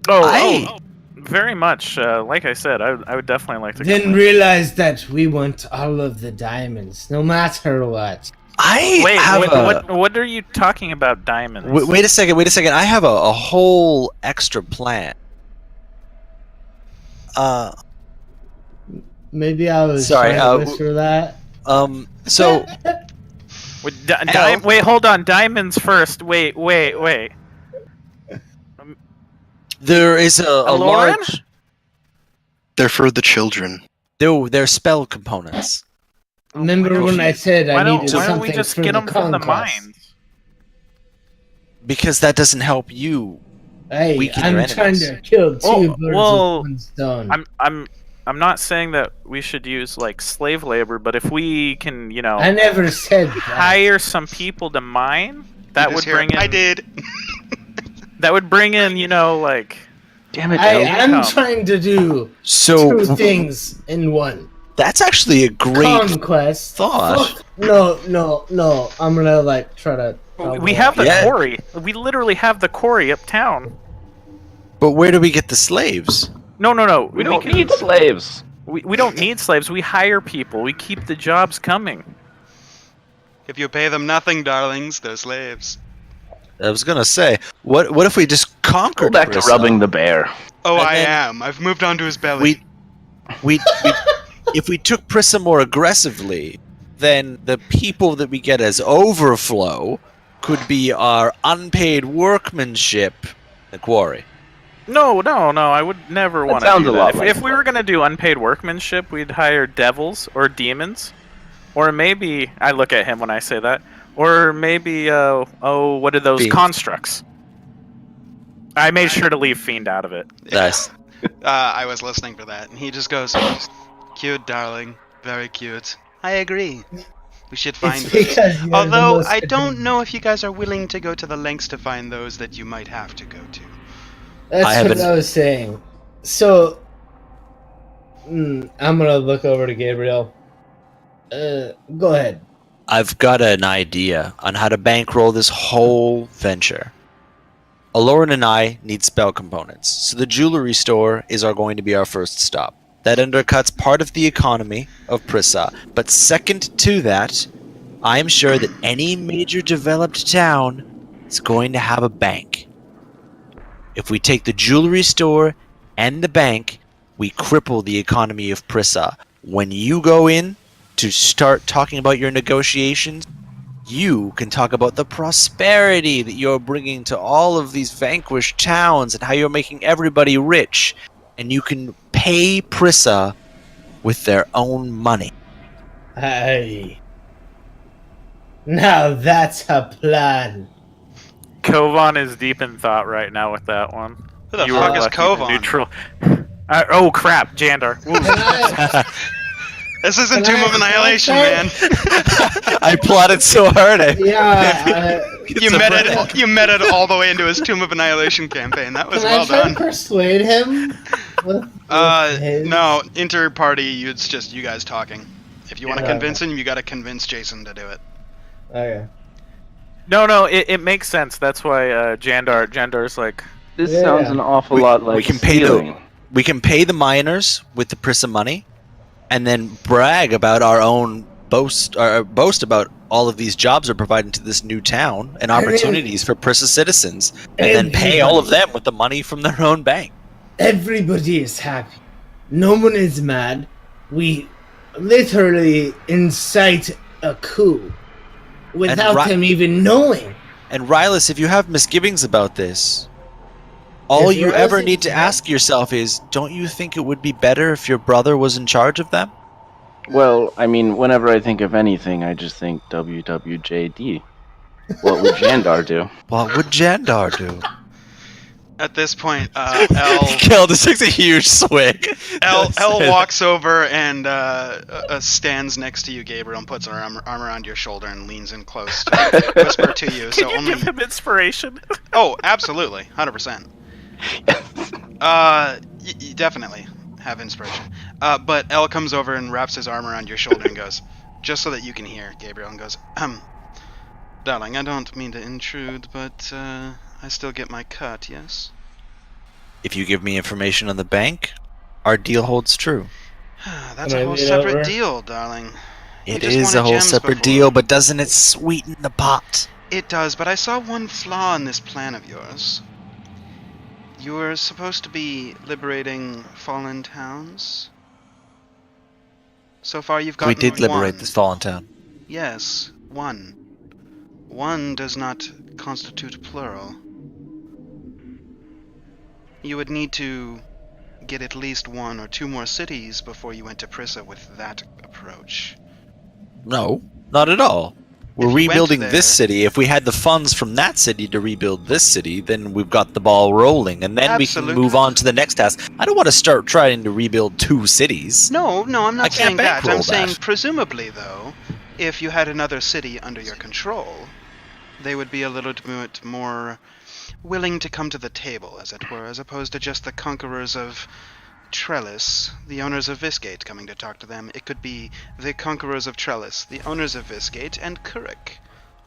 Oh, very much. Like I said, I would definitely like to. Then realize that we want all of the diamonds, no matter what. What are you talking about, diamonds? Wait a second. I have a whole extra plan. Maybe I was Sorry, trying to whisper that. So Wait, hold on. Diamonds first. Wait. there is a Lauren? large. They're for the children. They're spell components. Remember when I said I needed why don't something we just for get the them from the conquest? mines? Because that doesn't help you. Hey, Weaken I'm your trying enemies. to kill two birds well, with one stone. I'm not saying that we should use like slave labor, but if we can, I never said that. hire some people to mine, that would bring in. I did. That would bring in, like. Damn it, I'm income. trying to do So two things in one. that's actually a great Conquest. thought. Fuck. No. I'm gonna try to. We have the Yeah. quarry. We literally have the quarry uptown. But where do we get the slaves? No. We don't need slaves. We don't need slaves. We hire people. We keep the jobs coming. If you pay them nothing, darlings, they're slaves. I was gonna say, what if we just Go conquered back to Carissa? rubbing the bear. Oh, And I then- am. I've moved on to his belly. we if we took Prissa more aggressively, then the people that we get as overflow could be our unpaid workmanship in the quarry. No. I would never want to sounds do a that. lot If, like if we were gonna do unpaid workmanship, we'd hire devils or demons, or maybe I look at him when I say that, Or maybe, what are those Fiend. constructs? I made sure to leave Fiend out of it. Nice. I was listening for that, and he just goes, "Cute, darling, very cute. I agree. We should find It's those. because you're the Although most I don't know if you guys are willing to go to the lengths to find those that you might have to go to." That's I what haven't- I was saying. So, I'm gonna look over to Gabriel. Go ahead. I've got an idea on how to bankroll this whole venture. Aloran and I need spell components, so the jewelry store is going to be our first stop. That undercuts part of the economy of Prissa, but second to that, I am sure that any major developed town is going to have a bank. If we take the jewelry store and the bank, we cripple the economy of Prissa. When you go in to start talking about your negotiations, you can talk about the prosperity that you're bringing to all of these vanquished towns and how you're making everybody rich. And you can pay Prissa with their own money. Hey. Now that's a plan. Kovan is deep in thought right now with that one. Who the You fuck were is lucky to Kovan? Neutral. Oh crap, Jandar. Ooh. Can I, This isn't Can Tomb I- of Annihilation, can I man. I plotted so hard. yeah, You met it all the way into his Tomb of Annihilation campaign. That was can well I try done. to persuade him? With his- No, inter-party, it's just you guys talking. If you want to Yeah. convince him, you got to convince Jason to do it. Okay. No, it makes sense. That's why Jandar's like, This Yeah. sounds an awful We- lot like we can pay stealing. We can pay the miners with the Prissa money, and then brag about our own boast about all of these jobs are providing to this new town and I mean- opportunities for Prissa citizens, and then pay all of them with the money from their own bank. Everybody is happy. No one is mad. We literally incite a coup without Ri- them even knowing. And Rylus, if you have misgivings about this, all If you Rylus ever is- need to ask yourself is, don't you think it would be better if your brother was in charge of them? Well, I mean, whenever I think of anything, I just think WWJD. What would Jandar do? What would Jandar do? At this point, L Kill, this takes a huge swig. L walks over and stands next to you, Gabriel, and puts her arm around your shoulder and leans in close to whisper to you. can So you only. give him inspiration? Oh, absolutely, 100%. Definitely have inspiration. But L comes over and wraps his arm around your shoulder and goes, just so that you can hear, Gabriel, and goes, darling, I don't mean to intrude, but I still get my cut, yes? If you give me information on the bank, our deal holds true. That's Can I a whole lean separate over? deal, darling. We It just is wanted a whole gems separate before. deal, but doesn't it sweeten the pot? It does, but I saw one flaw in this plan of yours. You were supposed to be liberating fallen towns. So far you've gotten We did liberate one. this fallen town. Yes, one. One does not constitute plural. You would need to get at least one or two more cities before you went to Prissa with that approach. No, not at all. We're If you went rebuilding there- this city. If we had the funds from that city to rebuild this city, then we've got the ball rolling, and then we Absolutely. can move on to the next task. I don't want to start trying to rebuild 2 cities. No, I'm I not can't saying that. bankroll I'm saying that. presumably, though, if you had another city under your control, they would be a little bit more willing to come to the table, as it were, as opposed to just the conquerors of Trellis, the owners of Visgate, coming to talk to them. It could be the conquerors of Trellis, the owners of Visgate, and Kurik,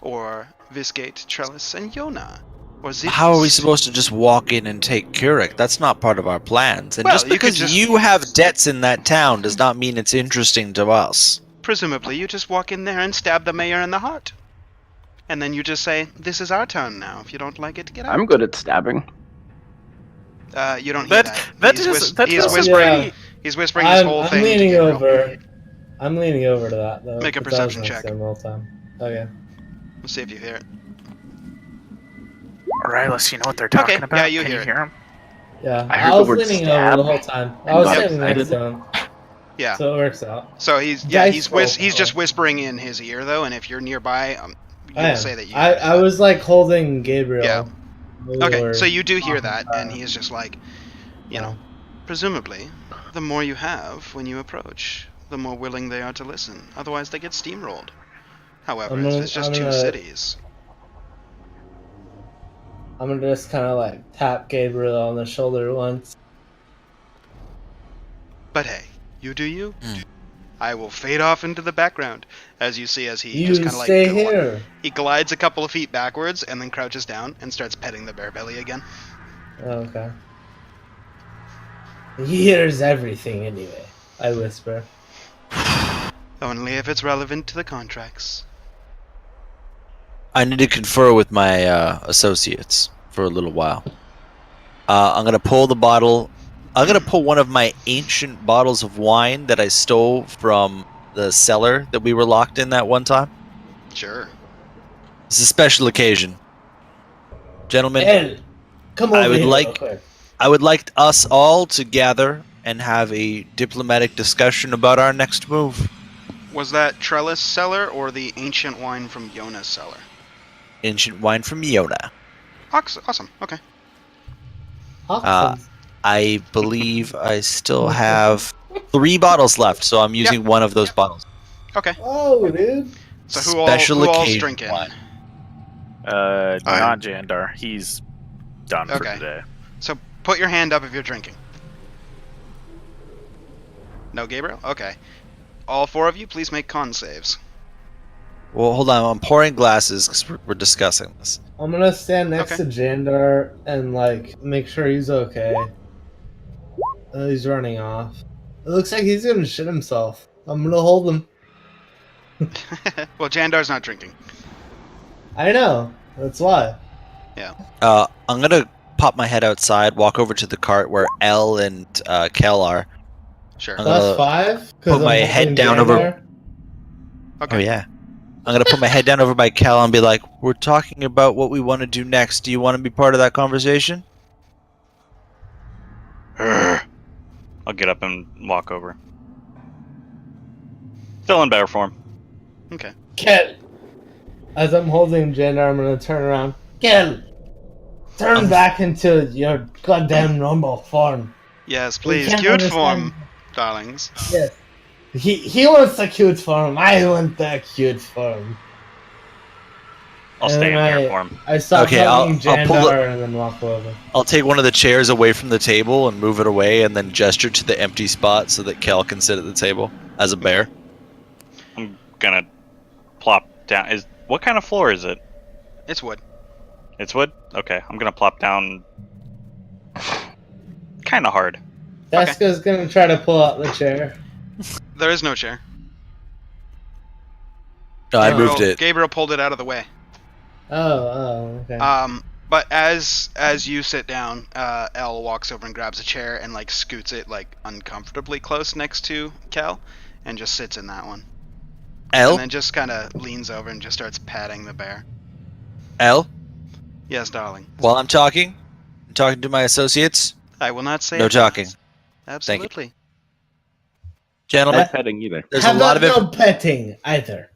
or Visgate, Trellis, and Yona, or Zithis. How are we supposed to just walk in and take Kurik? That's not part of our plans. And Well, just you could because just- you have debts in that town does not mean it's interesting to us. Presumably, you just walk in there and stab the mayor in the heart. And then you just say, "This is our town now. If you don't like it, get out." I'm good at stabbing. You don't hear That that. that He's is that he's is whispering. Yeah. He's whispering his whole I'm thing. to leaning Gabriel. over. I'm leaning over to that though. Make a 'cause I was perception next check. to him the whole time. Okay. Let's see if you hear it. Rylus, you know what they're talking Okay, about? yeah, you Can hear you it. hear them? Yeah. I heard I the was word leaning stab over the whole time. I and was got sitting next excited. to him. Yeah. So it works out. So he's Dice he's roll, he's just though. whispering in his ear though, and if you're nearby, will say that you. I was like holding Gabriel. Yeah. Okay, Or- so you do hear that, and he is just like, you know, Yeah. presumably, the more you have when you approach, the more willing they are to listen. Otherwise, they get steamrolled. However, I'm if gonna- it's just I'm 2 gonna- cities. I'm gonna just kind of like tap Gabriel on the shoulder once. But hey, you do you. Mm. I will fade off into the background as you see as he You just kind of like stay here. he glides a couple of feet backwards and then crouches down and starts petting the bear belly again. Okay. He hears everything anyway. I whisper. Only if it's relevant to the contracts. I need to confer with my associates for a little while. I'm gonna pull the bottle. I'm gonna pull one of my ancient bottles of wine that I stole from the cellar that we were locked in that one time. Sure. It's a special occasion, gentlemen. El, come over I would here like- real quick. I would like us all to gather and have a diplomatic discussion about our next move. Was that Trellis cellar or the ancient wine from Yona's cellar? Ancient wine from Iona. Awesome. Okay. Awesome. I believe I still have 3 bottles left, so I'm using one of those bottles. Okay. Oh, dude. So Special who all's occasion drinking? wine. Not Jandar. He's done for Okay. today. So put your hand up if you're drinking. No, Gabriel? Okay. All 4 of you, please make con saves. Well, hold on. I'm pouring glasses because we're discussing this. I'm gonna stand next Okay. to Jandar and like make sure he's okay. He's running off. It looks like he's gonna shit himself. I'm gonna hold him. Well, Jandar's not drinking. I know. That's why. I'm gonna pop my head outside, walk over to the cart where Elle and Kel are. Sure. I'm Plus gonna 5. 'Cause put I'm my holding head down over- Jandar. Okay. Oh yeah. I'm gonna put my head down over by Kel and be like, "We're talking about what we want to do next. Do you want to be part of that conversation?" I'll get up and walk over. Still in bear form. Okay. Kel. As I'm holding Jandar, I'm gonna turn around. Kel. Turn back into your goddamn normal form. Yes, We please. can't Cute understand- form, darlings. Yes. He wants the cute form. I want the cute form. I'll And stay in then bear form. I stop Okay, I'll- hugging I'll pull Jandar and then walk over. I'll take one of the chairs away from the table and move it away, and then gesture to the empty spot so that Kel can sit at the table as a bear. I'm gonna plop down. What kind of floor is it? It's wood. It's wood? Okay, I'm gonna plop down kinda hard. Deska's gonna try to pull out the chair. There is no chair. No, I Gabriel- moved it. Gabriel pulled it out of the way. Okay. But as you sit down, Elle walks over and grabs a chair and like scoots it like uncomfortably close next to Kel, and just sits in that one. Elle? And then just kind of leans over and just starts patting the bear. Elle? Yes, darling. While I'm talking to my associates, I will not say no otherwise. talking. Absolutely. Gentlemen, Not petting either. there's How a lot about of no petting either?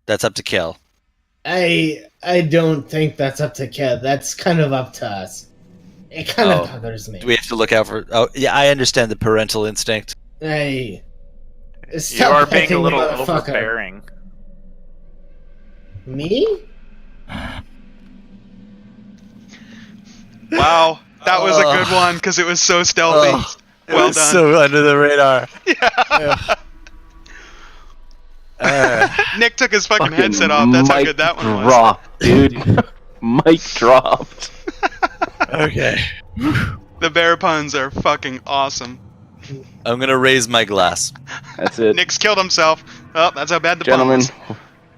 That's up to Kel. I don't think that's up to Kev. That's kind of up to us. It kind Oh. of bothers me. Do we have to look out for? Oh, yeah, I understand the parental instinct. Hey, You stop are being a petting, little motherfucker. overbearing. Me? Wow, that was a good one because it was so stealthy. It Well was done. so under the radar. Nick took his fucking headset off. That's how mic good that one was. dropped, dude. Mic dropped. Okay. The bear puns are fucking awesome. I'm gonna raise my glass. That's it. Nick's killed himself. Oh, that's how bad the pun Gentlemen, was.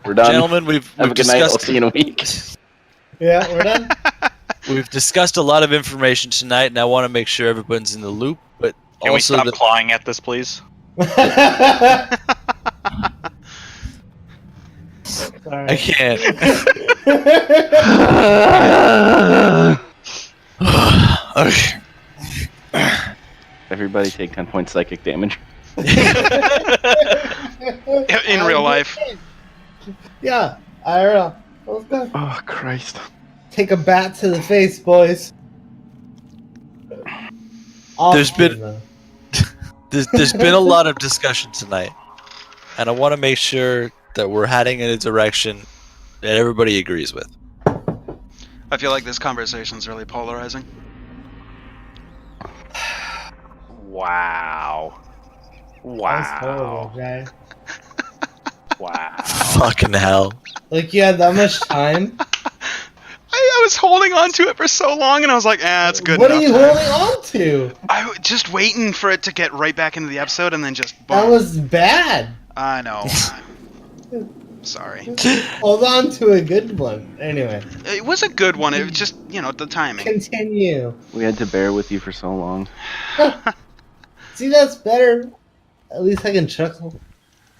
we're done. Gentlemen, we've Have a good night. I'll discussed see you in a week. Yeah, we're done. we've discussed a lot of information tonight, and I want to make sure everyone's in the loop. But Can we also, stop clawing at this, please? I can't. Okay. Everybody take 10 points psychic damage. In real life. Yeah, IRL. Let's go. Oh, Christ. Take a bat to the face, boys. There's been- Though. There's been a lot of discussion tonight, and I want to make sure that we're heading in a direction that everybody agrees with. I feel like this conversation's really polarizing. Wow. That's horrible, Wow. Jay. Wow. Fucking hell. Like you had that much time. I was holding on to it for so long, and I was like, it's good What enough. are you time. holding on to? I was just waiting for it to get right back into the episode, and then just boom. That was bad. I know. Sorry. Hold on to a good one. Anyway, It was a good one. It was just, the timing. continue. We had to bear with you for so long. See, that's better. At least I can chuckle.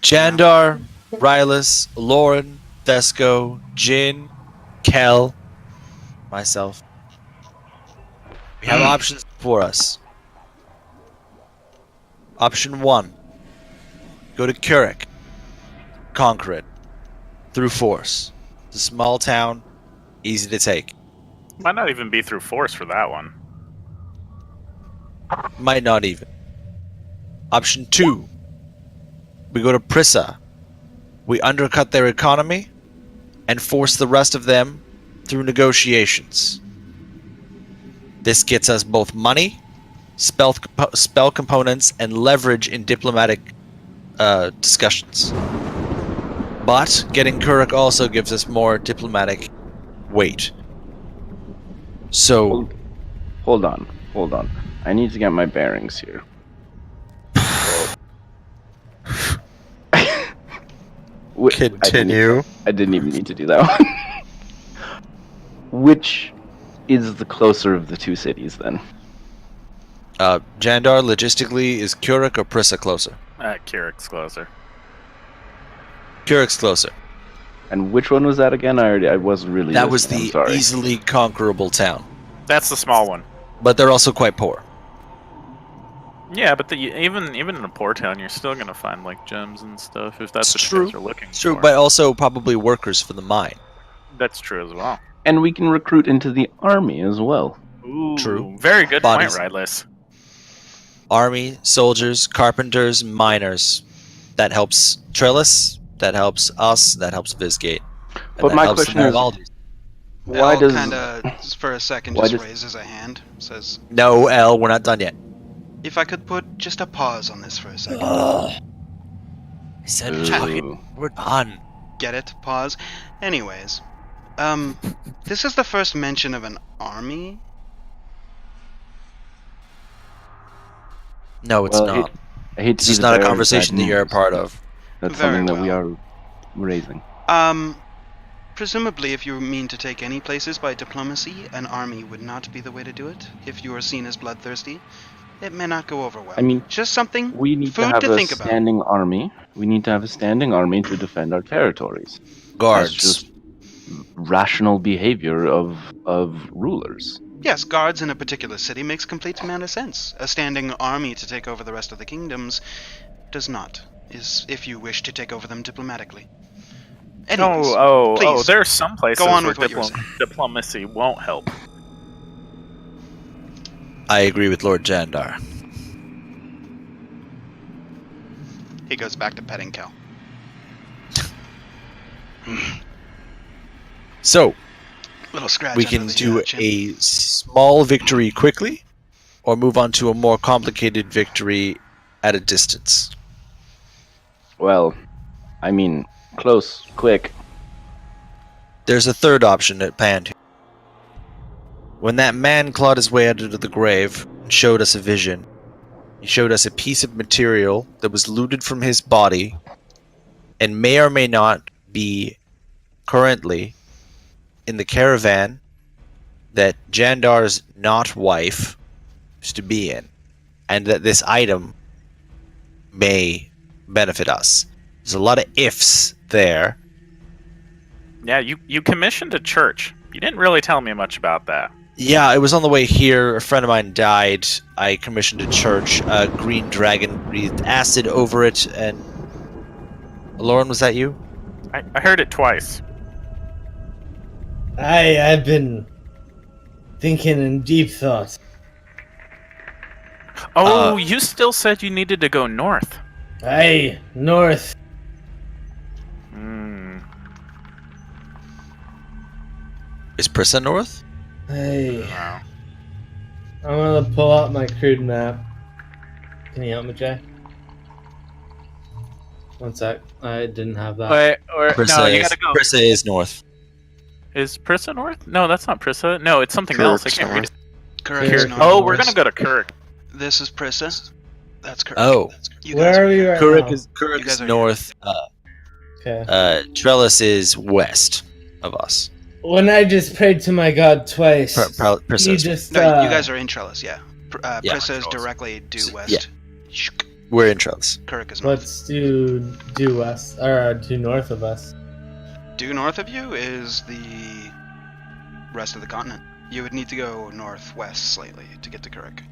Jandar, Rylus, Lauren, Thesco, Jin, Kel, myself. We have options for us. Option 1. Go to Kurek. Conquer it. Through force. It's a small town. Easy to take. Might not even be through force for that one. Might not even. Option 2. We go to Prissa. We undercut their economy and force the rest of them through negotiations. This gets us both money, spell components, and leverage in diplomatic discussions. But getting Kuruk also gives us more diplomatic weight. So, Hold on. I need to get my bearings here. Continue. I didn't even need to do that one. Which is the closer of the two cities, then? Jandar, logistically, is Kuruk or Prissa closer? Kirik's closer. Kuruk's closer. And which one was that again? I wasn't really. That was listening, the I'm sorry. easily conquerable town. That's the small one. But they're also quite poor. Yeah, but even in a poor town, you're still gonna find like gems and stuff if that's It's what true. you guys are looking It's true, for. but also probably workers for the mine. That's true as well. And we can recruit into the army as well. Ooh, True. Very good Bodies. point, Rylus. Army, soldiers, carpenters, miners. That helps Trellis, that helps us, that helps Visgate. and But that my helps the question is, Marivaldis. why El does kinda, for a second, why just does- raises a hand, says, No, L, we're not done yet. if I could put just a pause on this for a second. I said Ooh. we're done. Get it? Pause. Anyways, this is the first mention of an army. No, it's Well, not. I hate to This be is the not a bearer of conversation bad that you're a news, part but of. That's Very something that we well. are raising. Presumably, if you mean to take any places by diplomacy, an army would not be the way to do it. If you are seen as bloodthirsty, it may not go over well. I mean, just something We need food to have to a think about. standing army. We need to have a standing army to defend our territories. Guards. That's just rational behavior of rulers. Yes, guards in a particular city makes complete amount of sense. A standing army to take over the rest of the kingdoms does not. Is if you wish to take over them diplomatically. Anyways, Oh, please, there are some places go on where with what you were saying. diplomacy won't help. I agree with Lord Jandar. He goes back to petting Cal. So, Little scratch. we under can the, do chin. a small victory quickly, or move on to a more complicated victory at a distance. Well, I mean, close, quick. There's a third option at hand. When that man clawed his way out of the grave and showed us a vision, he showed us a piece of material that was looted from his body and may or may not be currently in the caravan that Jandar's not wife used to be in, and that this item may benefit us. There's a lot of ifs there. Yeah, you commissioned a church. You didn't really tell me much about that. Yeah, it was on the way here. A friend of mine died. I commissioned a church. A green dragon breathed acid over it, and... Lauren, was that you? I heard it twice. I've been thinking in deep thought. Oh, you still said you needed to go north. Aye, north. Hmm. Is Prissa north? Aye. Wow. I'm gonna pull out my crude map. Can you help me, Jay? One sec. I didn't have that. Wait, or Prissa no, you is, gotta go. Prissa is north. Is Prissa north? No, that's not Prissa. No, it's something else. I Kirk's can't read north. it. Kirk Kirk. is north. Oh, we're gonna go to Kirk. This is Prissa. That's Kirk. Oh. You guys Where are we right Kuruk now? is Kuruk's guys are north. Okay. Trellis is west of us. When I just prayed to my god twice, Prissa you is- just No, you guys are in Trellis, yeah. Yeah, Prissa is Trellis. directly due west. Yeah. We're in Trellis. Kirk is north. Let's do due west or due north of us. Due north of you is the rest of the continent. You would need to go northwest slightly to get to Kirk.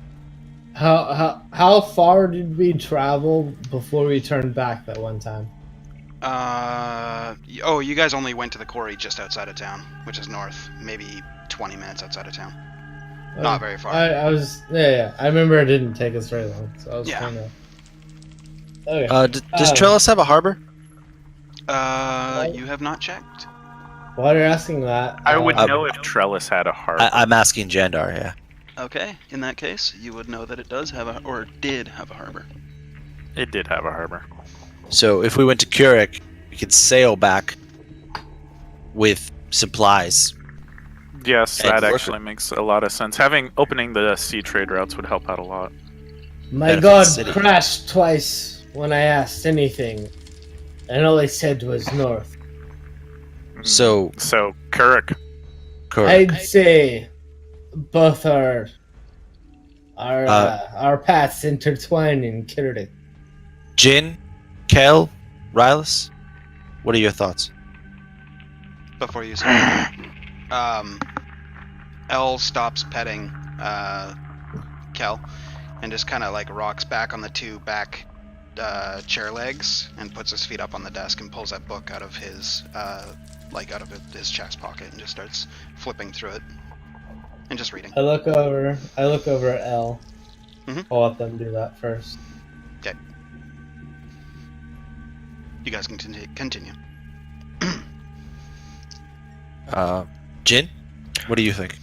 How far did we travel before we turned back that one time? Oh, you guys only went to the quarry just outside of town, which is north, maybe 20 minutes outside of town. Not very far. I was yeah. I remember it didn't take us very long, so I was Yeah. trying to. Okay. Does Trellis have a harbor? You have not checked. While you're asking that, I would Uh, know if Trellis had a harbor. I'm asking Jandar. Yeah. Okay, in that case, you would know that it does have or did have a harbor. It did have a harbor. So if we went to Kuruk, we could sail back with supplies. Yes, And that work actually makes a lot of sense. Opening the sea trade routes would help out a lot. My benefit god the city. crashed twice when I asked anything, and all he said was north. So So Kuruk. Kuruk. I'd say both our paths intertwine in Kirdik. Jin, Kel, Rylus, what are your thoughts? Before you say Elle stops petting Kel and just kind of like rocks back on the two back chair legs and puts his feet up on the desk and pulls that book out of his his chest pocket and just starts flipping through it and just reading. I look over at L. Mhm. I'll let them do that first. Okay. You guys can continue. Jin, what do you think?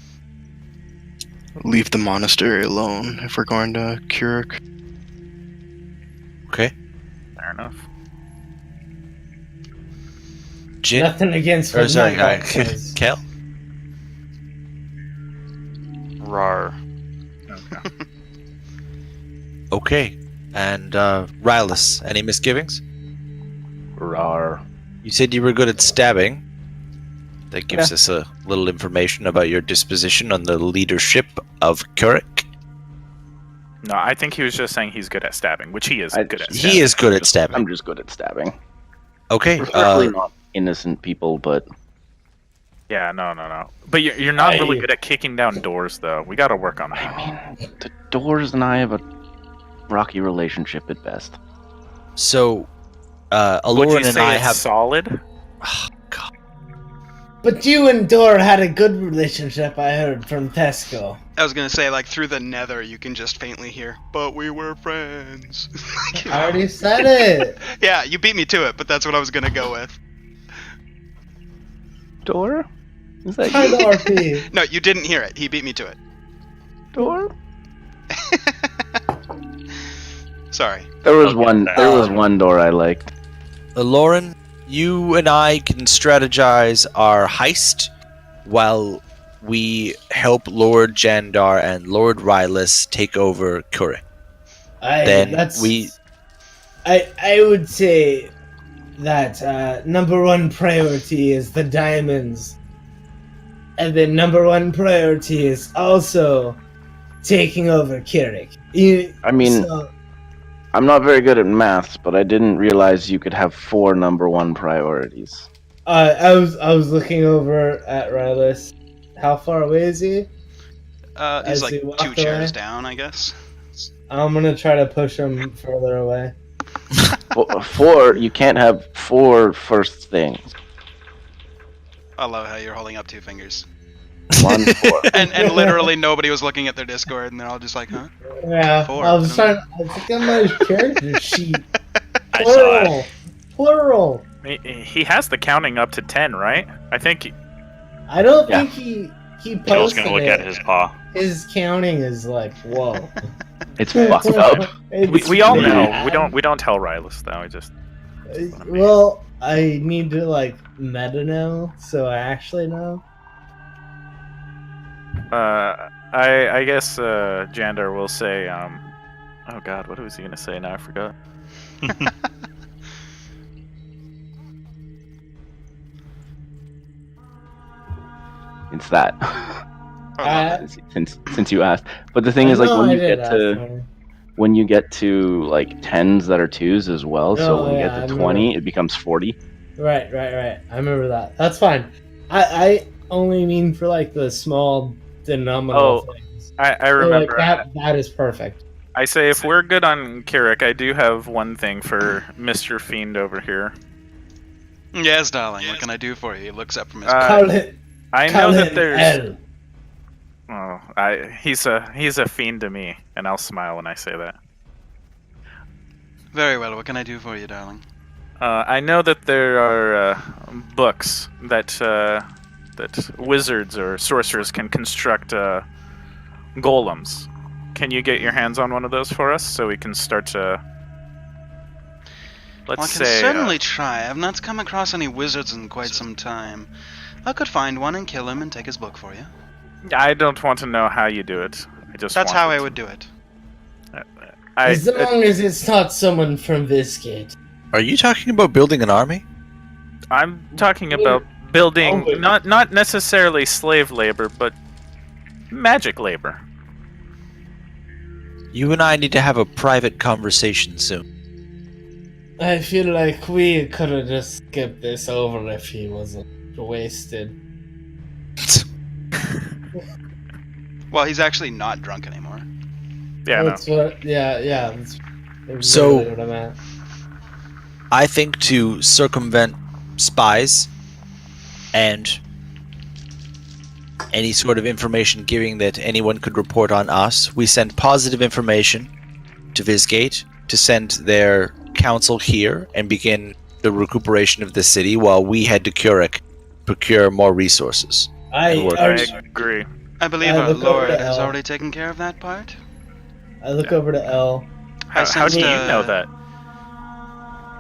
Leave the monastery alone if we're going to Kuruk. Okay. Fair enough. Jin, Nothing against or what sorry, my god says. Kel. Rar. Okay. And Rylus, any misgivings? Rar. You said you were good at stabbing. That gives us a little information about your disposition on the leadership of Kuruk. No, I think he was just saying he's good at stabbing, which he is good at stabbing. He is good at stabbing. I'm just good at stabbing. Okay. Preferably not innocent people, but Yeah, no. But you're not really good at kicking down doors, though. We gotta work on that. I mean, the doors and I have a rocky relationship at best. So, Would Aloran you and say I it's have. solid? Oh, God. But you and Dor had a good relationship, I heard from Tesco. I was gonna say, like, through the nether, you can just faintly hear, but we were friends. I already said it. Yeah, you beat me to it, but that's what I was gonna go with. Door? Is that Hi, you? RP. No, you didn't hear it. He beat me to it. Door? Sorry. There was Okay. one door I liked. Aloran, you and I can strategize our heist while we help Lord Jandar and Lord Rylus take over Kuruk. Then I would say that number one priority is the diamonds, and then number one priority is also taking over Kirik. I mean, I'm not very good at maths, but I didn't realize you could have 4 number 1 priorities. I was looking over at Rylus. How far away is he? He's As like he walked 2 chairs away? down, I guess. I'm gonna try to push him further away. 4, you can't have 4 first things. I love how you're holding up 2 fingers. 1, 4. And literally nobody was looking at their Discord, and they're all just like, huh? Yeah, 4. I was looking at my character sheet. I saw it. Plural. He has the counting up to 10, right? I think. I don't Yeah. think he posted Joel's gonna look it. at his paw. His counting is like, whoa. It's fucked up. We all It's know. bad. We don't tell Rylus though. We just. Well, I need to like meta know, so I actually know. I guess Jandar will say. Oh God, what was he gonna say? Now I forgot. It's that. Uh, Since you asked, but the thing is, like, no, when I you did get ask to her. when you get to like 10s that are 2s as well, so Oh, when you yeah, get I to remember. 20, it becomes 40. Right. I remember that. That's fine. I only mean for like the small denominal things. I So, remember. like, that is perfect. I say if we're good on Kirik, I do have one thing for Mr. Fiend over here. Yes, darling. What can I do for you? He looks up from his. Call it. I Call know that him there's. L. Oh, he's a fiend to me, and I'll smile when I say that. Very well. What can I do for you, darling? I know that there are books that wizards or sorcerers can construct golems. Can you get your hands on one of those for us so we can start to? Let's Well, I can say. certainly try. I've not come across any wizards in quite some time. I could find one and kill him and take his book for you. I don't want to know how you do it. I just. That's want how it. I would do it. As long as it's not someone from this gate. Are you talking about building an army? I'm talking about building Oh, not necessarily slave labor, but magic labor. You and I need to have a private conversation soon. I feel like we could have just skipped this over if he wasn't wasted. Well, he's actually not drunk anymore. Yeah, That's what. Yeah. That's So- literally what I meant. I think to circumvent spies and any sort of information giving that anyone could report on us, we send positive information to Visgate to send their council here and begin the recuperation of the city while we head to Currick, procure more resources. I agree. I believe I our look over lord to has Al. already taken care of that part. look over to L. How sensed, do you know that?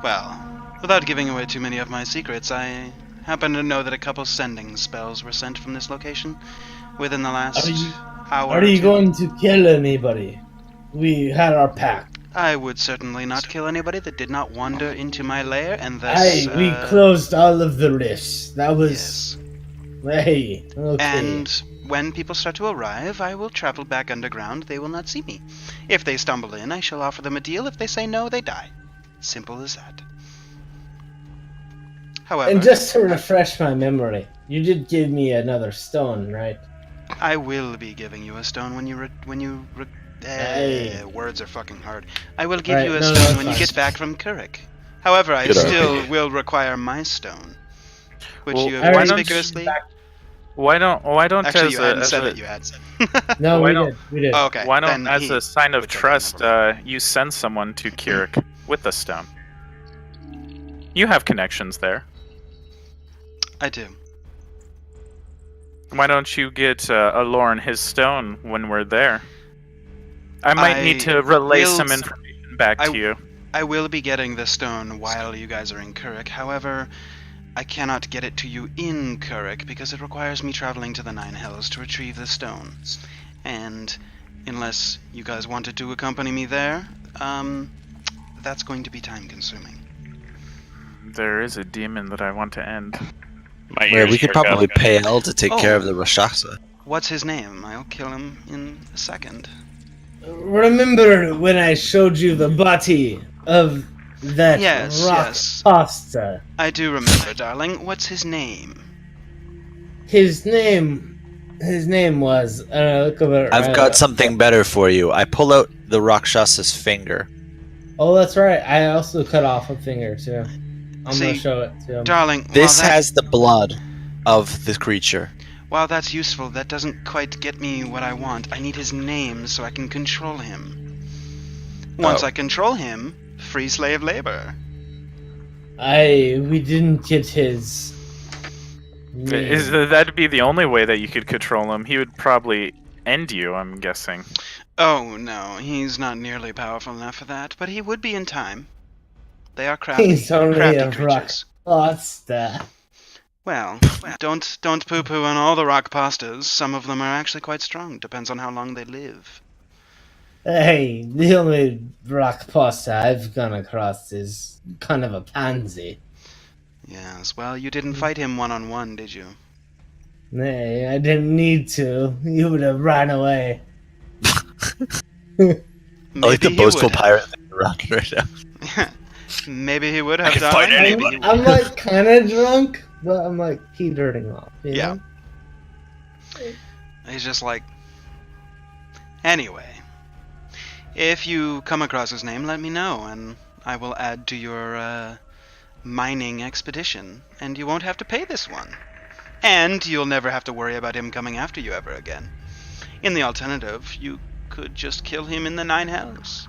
Well, without giving away too many of my secrets, I happen to know that a couple sending spells were sent from this location within the last hour. Are or you two. going to kill anybody? We had our pact. I would certainly not kill anybody that did not wander into my lair, and thus. We closed all of the rifts. That was. Yes. Hey. Okay. And when people start to arrive, I will travel back underground. They will not see me. If they stumble in, I shall offer them a deal. If they say no, they die. Simple as that. However, And just to refresh my memory, you did give me another stone, right? I will be giving you a stone when you Hey. words are fucking hard. I will give Right, you a no, stone that's when you fine. get back from Kuruk. However, I Good still will require my stone, which Well, you I have already conspicuously. Why don't Actually, as you a, hadn't as said a- that you had. No, Why we don't- did. We did. Oh, okay. why don't then as he a sign of would take it trust over. you send someone to Kirik with the stone? You have connections there. I do. Why don't you get Alorn his stone when we're there? I might need to relay will some s- information back I- to you. I will be getting the stone while you guys are in Kuruk. However, I cannot get it to you in Kuruk because it requires me traveling to the Nine Hells to retrieve the stone. And unless you guys wanted to accompany me there, that's going to be time consuming. There is a demon that I want to end. My Where ears we could perk up. probably pay L to take care of Oh. the Rashasa. What's his name? I'll kill him in a second. Remember when I showed you the body of that Yes, rock yes. pasta? I do remember, darling. What's his name? His name was. Look over. I've got something better for you. I pull out the Rakshasa's finger. Oh, that's right. I also cut off a finger too. I'm See, gonna show it to him. Darling, This while that- has the blood of the creature. While that's useful, that doesn't quite get me what I want. I need his name so I can control him. Once Oh. I control him, free slave labor. We didn't get his Is name. that'd be the only way that you could control him? He would probably end you, I'm guessing. Oh no, he's not nearly powerful enough for that, but he would be in time. They are crafty, He's only crafty a rock creatures. pasta. Well, don't poo-poo on all the rock pastas. Some of them are actually quite strong. Depends on how long they live. Hey, the only rock pasta I've gone across is kind of a pansy. Yes, well, you didn't fight him one-on-one, did you? Nay, I didn't need to. You would have ran away. Maybe I like the he boastful would have. pirate that you're rocking right now. Maybe he would have can done. fight Maybe anybody. he would. I'm like kind of drunk, but I'm like keep dirting off. You Yeah. know? He's just like. Anyway, if you come across his name, let me know, and I will add to your mining expedition, and you won't have to pay this one. And you'll never have to worry about him coming after you ever again. In the alternative, you could just kill him in the 9 hells.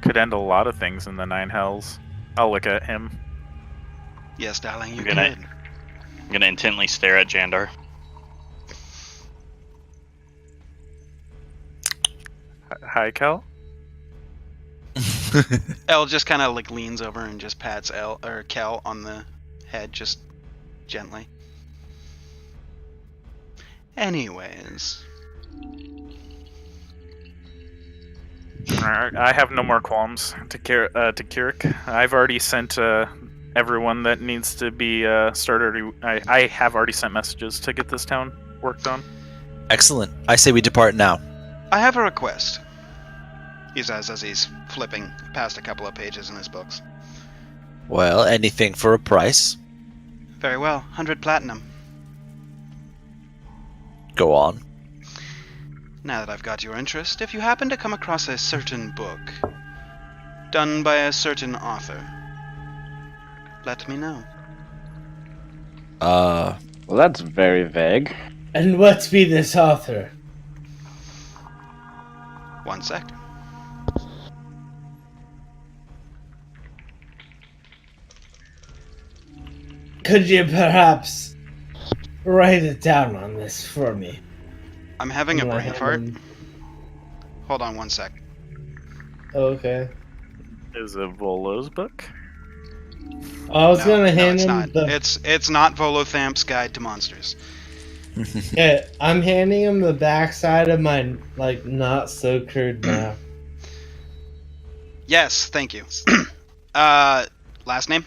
Could end a lot of things in the 9 hells. I'll look at him. Yes, darling, you I'm gonna- could. I'm gonna intently stare at Jandar. Hi, Kel. Elle just kind of like leans over and just pats Kel on the head, just gently. Anyways, Alright, I have no more qualms to Kirik. I've already sent everyone that needs to be started. I have already sent messages to get this town worked on. Excellent. I say we depart now. I have a request. He says as he's flipping past a couple of pages in his books. Well, anything for a price. Very well, 100 platinum. Go on. Now that I've got your interest, if you happen to come across a certain book, done by a certain author, let me know. Well, that's very vague. And what be this author? One sec. Could you perhaps write it down on this for me? I'm having a Well, I brain have fart. them. Hold on one sec. Okay. Is it Volo's book? I was gonna hand it's him not. the. It's not Volothamp's Guide to Monsters. Yeah, I'm handing him the backside of my like not so crude map. Yes, thank you. Last name?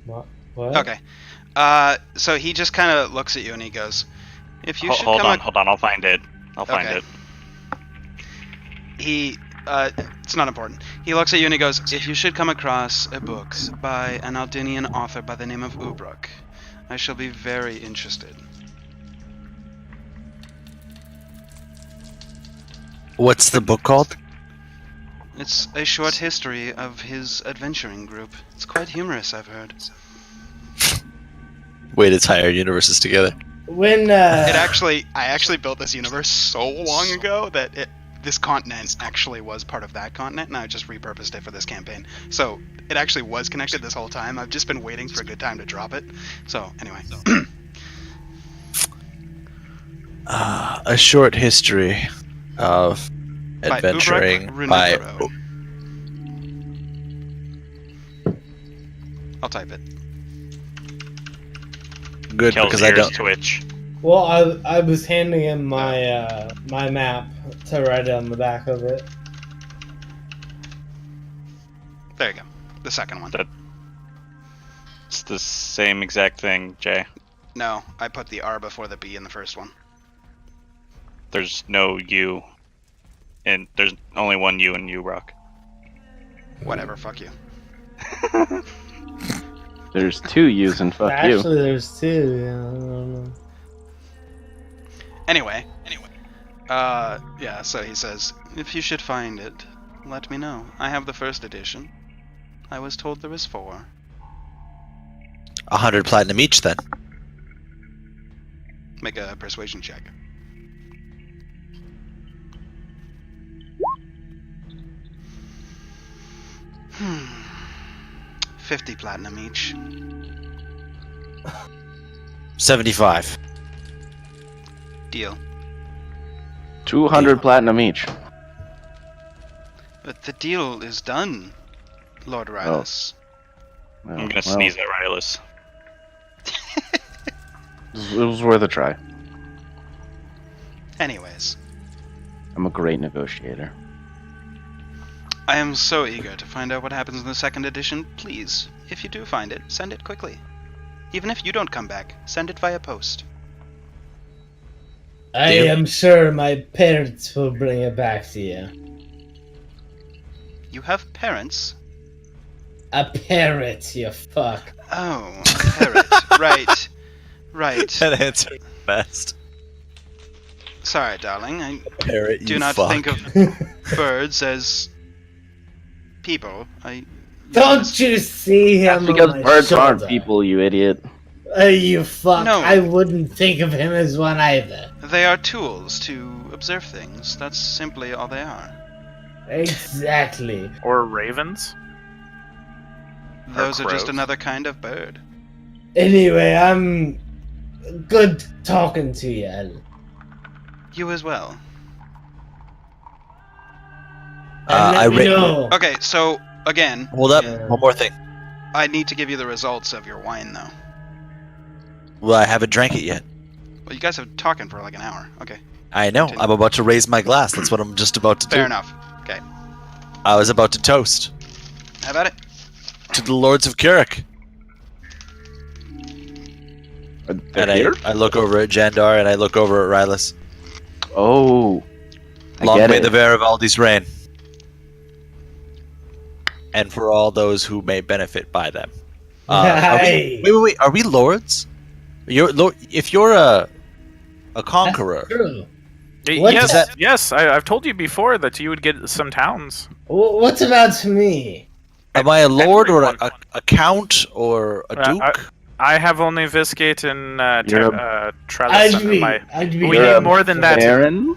What? What? Okay. So he just kind of looks at you and he goes, "If you should Hold come on, hold on. I'll find it. I'll find Okay. it. It's not important. He looks at you and he goes, "If you should come across a book by an Aldinian author by the name of Ubruk, I shall be very interested." What's the book called? It's a short history of his adventuring group. It's quite humorous, I've heard. Way to tie our universes together. When I actually built this universe so long ago that this continent actually was part of that continent, and I just repurposed it for this campaign. So it actually was connected this whole time. I've just been waiting for a good time to drop it. So anyway, A short history of By adventuring Ubruk by. Runefaro. I'll type it. Good, Kel's because I ears don't. twitch. well, I was handing him my my map to write on the back of it. There you go. The second one. It's the same exact thing, Jay. No, I put the R before the B in the first one. There's no U, and there's only one U in U-Rock. Whatever, fuck you. There's 2 U's and fuck you. Actually, there's 2. Yeah, I don't know. Anyway. Yeah, so he says, "If you should find it, let me know. I have the first edition. I was told there was 4. 100 platinum each then. Make a persuasion check. Hmm. 50 platinum each. 75. Deal. 200 platinum each. But the deal is done, Lord Rylus. Well, I'm gonna sneeze at Rylus. It was worth a try. Anyways, I'm a great negotiator. I am so eager to find out what happens in the second edition. Please, if you do find it, send it quickly. Even if you don't come back, send it via post. I am sure my parents will bring it back to you. You have parents? A parrot, you fuck. Oh, parrot. Right. Right. That answer is best. Sorry, darling. I Parrot, do you not fuck. think of birds as people. Don't you see him? That's because on my birds aren't shoulder? people, you idiot. You fuck. No. I wouldn't think of him as one either. They are tools to observe things. That's simply all they are. Exactly. Or ravens? Those are just crows. another kind of bird. Anyway, I'm good talking to you, El. You as well. And I let me ra- know. Okay, so, again, Hold up. Yeah. One more thing. I need to give you the results of your wine, though. Well, I haven't drank it yet. Well, you guys have been talking for like an hour. Okay, I know. Continue. I'm about to raise my glass. That's what I'm just about to do. fair enough. Okay, I was about to toast how about it? to the Lords of Kirik. They're And here? I look over at Jandar and I look over at Rylus. Oh. I Long get may it. the Varivaldi's reign. And for all those who may benefit by them. Hey. Wait. Are we lords? If you're a conqueror, True. What Yes, is that? yes. I've told you before that you would get some towns. What's about me? am I a lord or Everyone. a count or a duke? I have only Viscate and You're Trellis I'd under be, my. I'd be We You're need a more than that. Baron?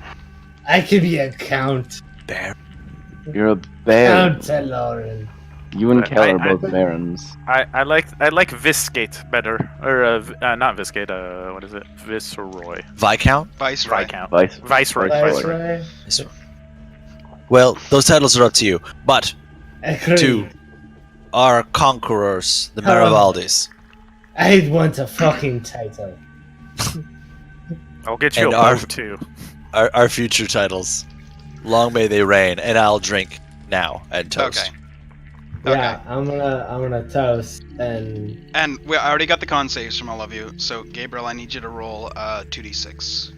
I could be a count. Bear. You're a baron. Count Lauren. You and But Kel are I- both barons. I like Viscate better, or not Viscate. What is it? Viceroy. Viscount? Viceroy. Viscount. Vice. Viceroy. Viceroy. Viceroy. Well, those titles are up to you. But Agreed. to our conquerors, the Hello. Maravaldis, I'd want a fucking title. I'll get you And a our- boat too. our future titles, long may they reign, and I'll drink now and toast. Okay. Yeah, I'm gonna toast and And I already got the con saves from all of you, so Gabriel, I need you to roll 2d6.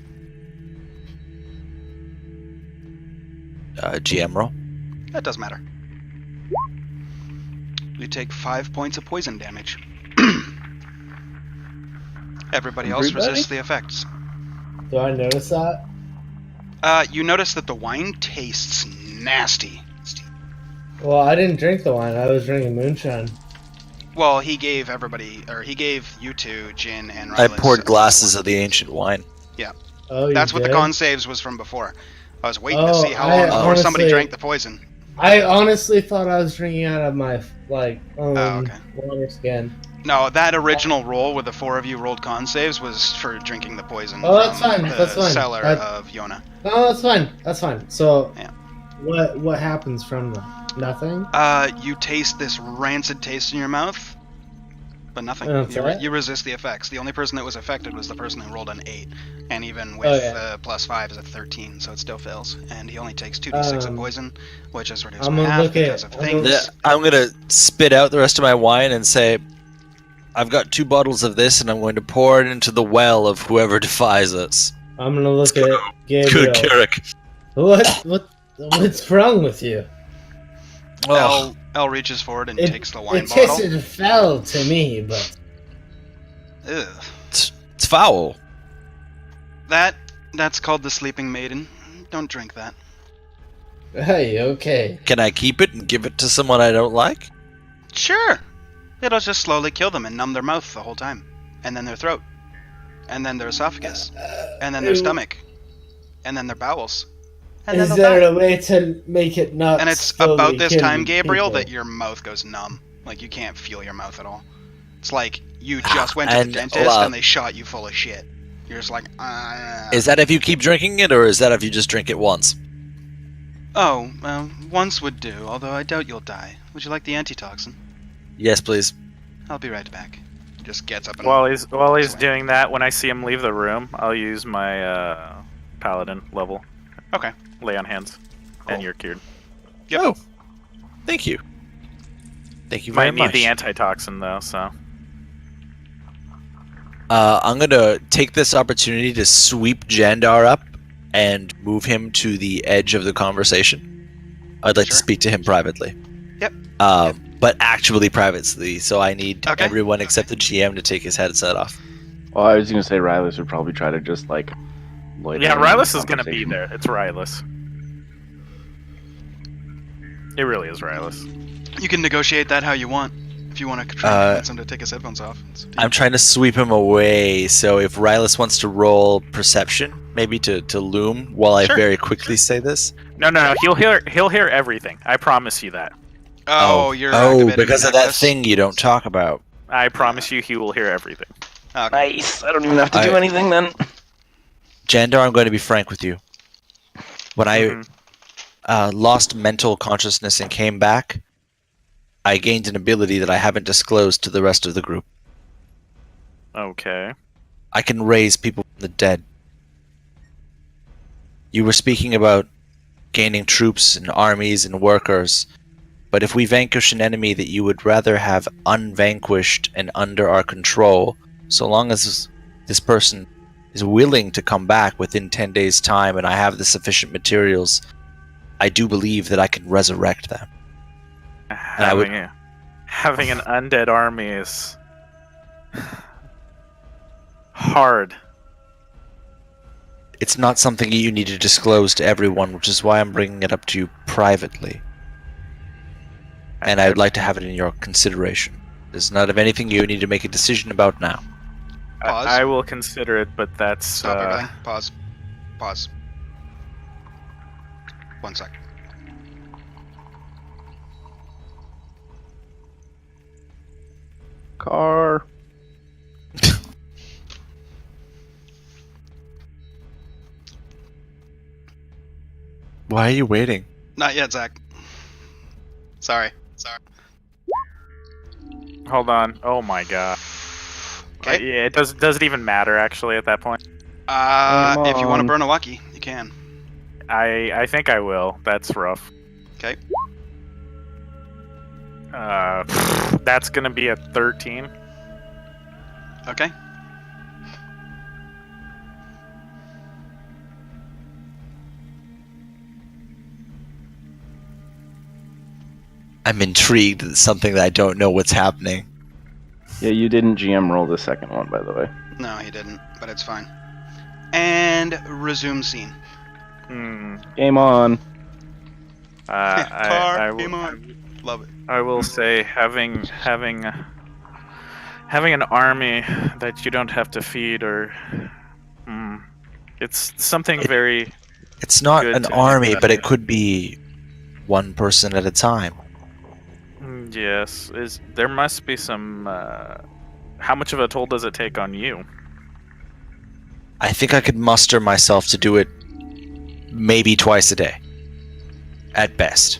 GM roll. That does matter. You take 5 points of poison damage. Everybody else Everybody? resists the effects. do I notice that? You notice that the wine tastes nasty. Well, I didn't drink the wine. I was drinking moonshine. Well, he gave you two gin and I Rylas poured glasses of the ancient wine. Oh, you That's what the did? con saves was from before. I was waiting to Oh, see how I long before somebody honestly- drank the poison. I honestly thought I was drinking out of my okay. water skin. No, that original roll where the four of you rolled con saves was for drinking the poison Oh, that's from fine, the that's fine. cellar That- of Yona. No, that's fine. That's fine. So, Yeah. what happens from that? Nothing. You taste this rancid taste in your mouth, but nothing. Okay. You resist the effects. The only person that was affected was the person who rolled an 8, and even with Oh, yeah. +5 is a 13, so it still fails. And he only takes 2d6 of Um, poison, which is reduced I'm by gonna half look at- because of I'm things. gonna- I'm gonna spit out the rest of my wine and say, I've got 2 bottles of this, and I'm going to pour it into the well of whoever defies us. I'm gonna look at Good Gabriel. Kirik. What's wrong with you? Oh, Elle reaches forward and takes the wine It bottle. tasted foul to me, but Ugh. it's foul. That's called the Sleeping Maiden. Don't drink that. hey, okay. Can I keep it and give it to someone I don't like? Sure. It'll just slowly kill them and numb their mouth the whole time. And then their throat. And then their esophagus. And then their stomach. And then their bowels. And then Is they'll there die. a way to make it not? And it's slowly about this kill time, Gabriel, people? that your mouth goes numb. Like, you can't feel your mouth at all. It's like you just went to And, the dentist well, and they shot you full of shit. You're just like, Is that if you keep drinking it, or is that if you just drink it once? Oh, well, once would do, although I doubt you'll die. Would you like the antitoxin? Yes, please. I'll be right back. He just gets up and While he's away. doing that, when I see him leave the room, I'll use my paladin level. Okay. Lay on hands, Cool. and you're cured. Yep. Oh, thank you. Thank you very Might need much. the antitoxin though, so. I'm gonna take this opportunity to sweep Jandar up and move him to the edge of the conversation. I'd like to Sure. speak to him privately. Yep. But actually privately, so I need Okay. everyone except the GM to take his headset off. Well, I was gonna say Rylus would probably try to just like. loiter Yeah, in the Rylus is gonna be conversation. there. It's Rylus. It really is Rylus. You can negotiate that how you want. If you want to try and convince him to take his headphones off. It's up to you. I'm trying to sweep him away, so if Rylus wants to roll perception, maybe to loom while I Sure. very quickly say this. No. He'll hear everything. I promise you that. You're because of that thing you don't talk about. I promise you, he will hear everything. Okay. Nice. I don't even have to do I- anything then. Jandar, I'm going to be frank with you. When Mhm. I lost mental consciousness and came back, I gained an ability that I haven't disclosed to the rest of the group. Okay. I can raise people from the dead. You were speaking about gaining troops and armies and workers, but if we vanquish an enemy that you would rather have unvanquished and under our control, so long as this person is willing to come back within 10 days' time and I have the sufficient materials, I do believe that I can resurrect them. I would- Having an undead army is hard. It's not something you need to disclose to everyone, which is why I'm bringing it up to you privately. And I would like to have it in your consideration. It's not of anything you need to make a decision about now. Pause. I will consider it, but that's Stop everything. Pause. Pause. 1 sec. Car. Why are you waiting? Not yet, Zach. Sorry. Hold on. Oh my god. Okay. Yeah, does it even matter actually at that point? If you want to on. burn a Waki, you can. I think I will. That's rough. Okay. That's gonna be a 13. Okay. I'm intrigued at something that I don't know what's happening. Yeah, you didn't GM roll the second one, by the way. No, he didn't, but it's fine. And resume scene. Hmm. Game on. Car, game on. Love it. I will say having an army that you don't have to feed or it's something very It's not Good an to army, have but that. it could be one person at a time. yes is there must be some how much of a toll does it take on you? I think I could muster myself to do it maybe twice a day. At best.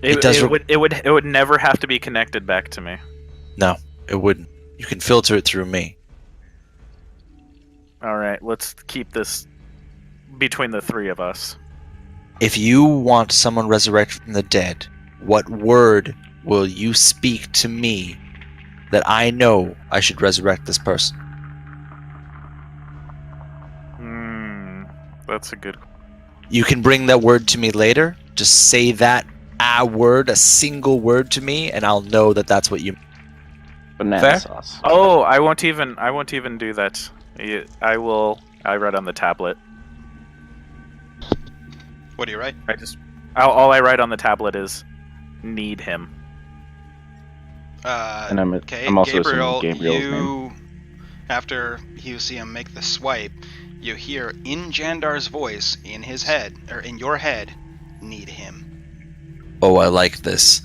It, It does it would never have to be connected back to me. No, it wouldn't. You can filter it through me. All right, let's keep this between the three of us. If you want someone resurrected from the dead, what word will you speak to me that I know I should resurrect this person? That's a good. You can bring that word to me later. Just say that a single word to me, and I'll know that that's what you. Banana Fair? sauce. Oh, I won't even do that. I write on the tablet. What do you write? All I write on the tablet is need him. And Okay, I'm also Gabriel, assuming Gabriel's name. you, after you see him make the swipe, you hear in Jandar's voice, in his head, or in your head, need him. Oh, I like this.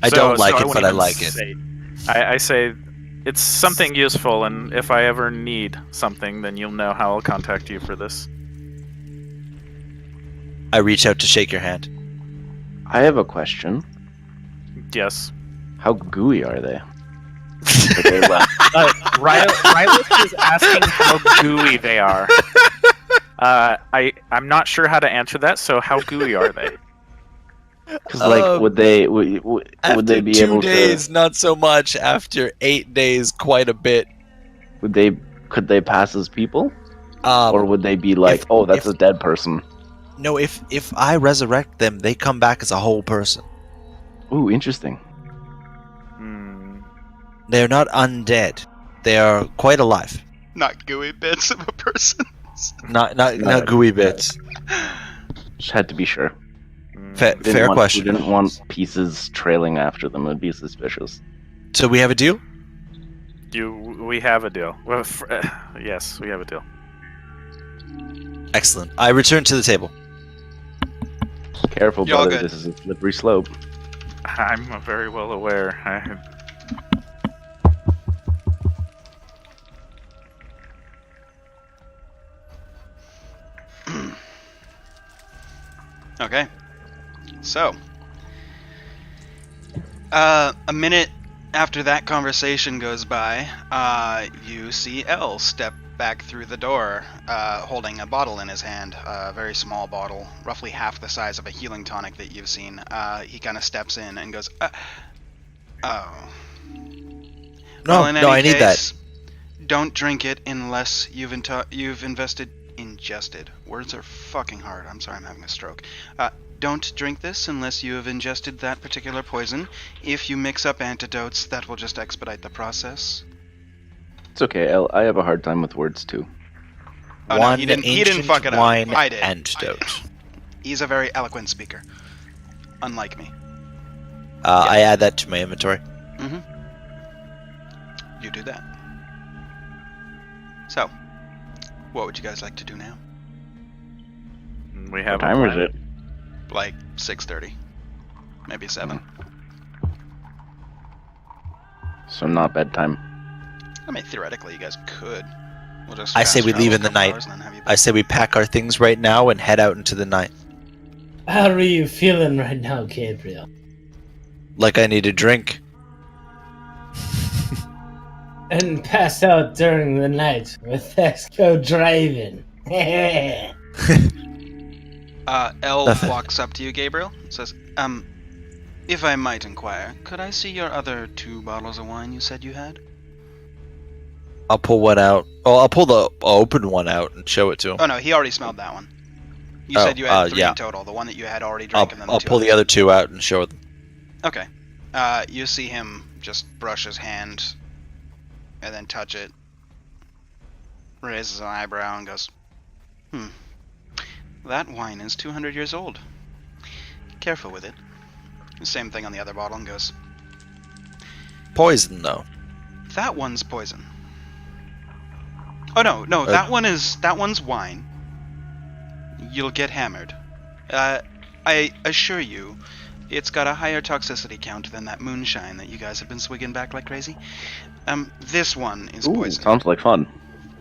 I don't like it, won't but I even like it. say- I say it's something useful, and if I ever need something, then you'll know how I'll contact you for this. I reach out to shake your hand. I have a question. Yes. How gooey are they? Are they left? Rylis is asking how gooey they are. I'm not sure how to answer that. So how gooey are they? Because like, would they be After able 2 days, not so much. After 8 days, quite a bit. Could they pass as people, Um, or would they be like, oh, that's a dead person? No, if I resurrect them, they come back as a whole person. Ooh, interesting. Hmm. They're not undead. They are quite alive. Not gooey bits of a person. Not gooey bits. Just had to be sure. Fair question. We didn't want pieces trailing after them. It'd be suspicious. So we have a deal? We have a deal. Well, yes, we have a deal. Excellent. I return to the table. Careful, You're all brother. good. This is a slippery slope. I'm very well aware. Okay. So, a minute after that conversation goes by, you see Elle step back through the door, holding a bottle in his hand, a very small bottle, roughly half the size of a healing tonic that you've seen. He kind of steps in and goes, oh. No, in no, any I need that. case, don't drink it unless you've ingested. Words are fucking hard. I'm sorry, I'm having a stroke. Don't drink this unless you have ingested that particular poison. If you mix up antidotes, that will just expedite the process. It's okay, I have a hard time with words too. Oh, One no, he didn't fuck it up. wine I did. antidote. He's a very eloquent speaker. Unlike me. I add that to my inventory. Mm-hmm. You do that. So, what would you guys like to do now? We have What time is it? Like 6:30, maybe 7. So not bedtime. I mean, theoretically, you guys could. We'll just I say fast we travel leave a in the couple night. hours and then have you I say we pack our things right now and head out into the night. How are you feeling right now, Gabriel? Like I need a drink. And pass out during the night with us go driving. Elle Nothing. walks up to you, Gabriel, and says, if I might inquire, could I see your other 2 bottles of wine you said you had? I'll pull one out. Oh, I'll pull the open one out and show it to him. Oh no, he already smelled that one. You Oh, said you had 3 yeah. in total. The one that you had already drank, and then I'll the 2 pull the others. other 2 out and show them. Okay. You see him just brush his hand, and then touch it, raises an eyebrow, and goes, that wine is 200 years old. Careful with it. Same thing on the other bottle, and goes, Poison, though. that one's poison. Oh no, that one's wine. You'll get hammered. I assure you, it's got a higher toxicity count than that moonshine that you guys have been swigging back like crazy. This one is Ooh, poison. sounds like fun.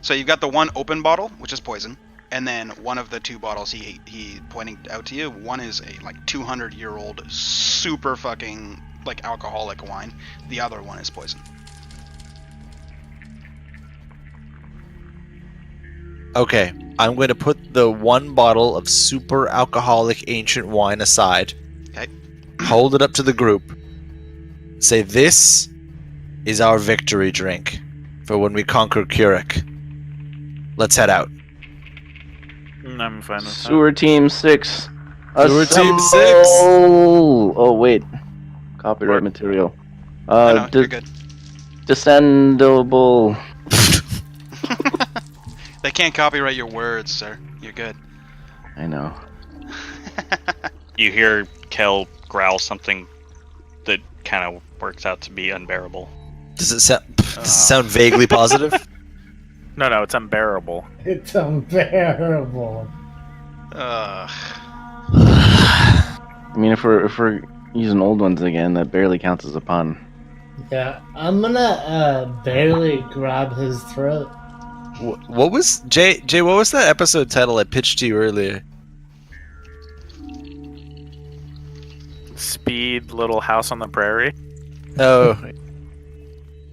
So you've got the one open bottle, which is poison, and then one of the 2 bottles he pointing out to you. One is a like 200-year-old super fucking like alcoholic wine. The other one is poison. Okay, I'm going to put the 1 bottle of super alcoholic ancient wine aside. Okay. Hold it up to the group. Say, this is our victory drink for when we conquer Keurig. Let's head out. I'm fine with that. Sewer Team 6. Sewer Team 6. Oh wait, copyright What? material. No, you're good. Descendable. They can't copyright your words, sir. You're good. I know. You hear Kel growl something kind of works out to be unbearable. Does it sound vaguely positive? No, it's unbearable. It's unbearable. I mean, if we're using old ones again, that barely counts as a pun. Yeah, I'm gonna barely grab his throat. What was Jay? What was that episode title I pitched to you earlier? Speed, Little House on the Prairie. Oh,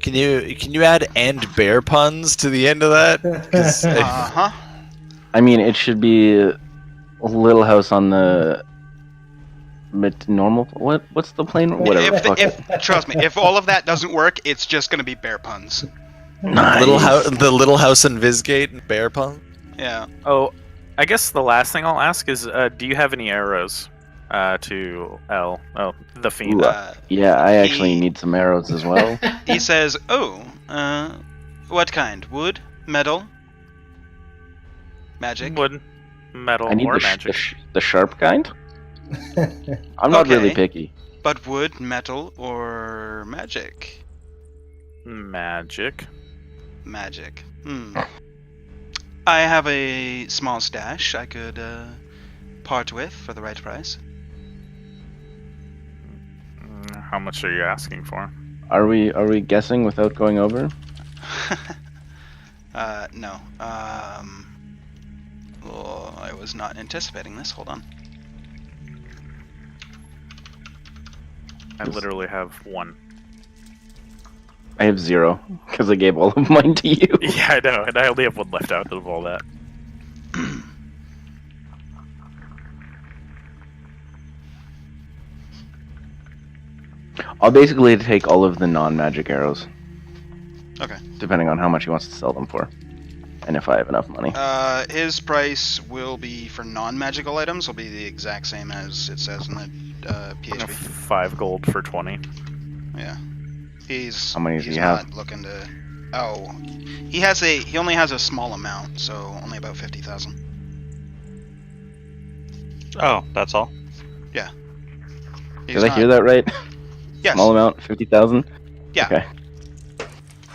can you add "and bear" puns to the end of that? 'Cause I mean, it should be a Little House on the normal. What's the plane? Whatever. fuck it. Trust me, if all of that doesn't work, it's just gonna be bear puns. Nice. the Little House in Visgate and bear pun. Yeah. Oh, I guess the last thing I'll ask is, do you have any arrows to L? Oh, the Fiend. Ooh, yeah, I actually need some arrows as well. He says, "Oh, what kind? Wood, metal, magic." Wood, metal, I need or the, magic. the sharp kind. I'm not really Okay. picky. But wood, metal, or magic? Magic. Magic. I have a small stash I could part with for the right price. How much are you asking for? Are we guessing without going over? No. Oh, I was not anticipating this. Hold on. I literally have one. I have 0 because I gave all of mine to you. Yeah, I know, and I only have one left out of all that. I'll basically take all of the non-magic arrows. Okay. Depending on how much he wants to sell them for, and if I have enough money. His price will be for non-magical items will be the exact same as it says in the PHP. 5 gold for 20. Yeah. He's How many does he's he not have? looking to. Oh, he only has a small amount, so only about 50,000. Oh, that's all. He's Did I hear that right? Yes. Small amount, 50,000. Yeah. Okay,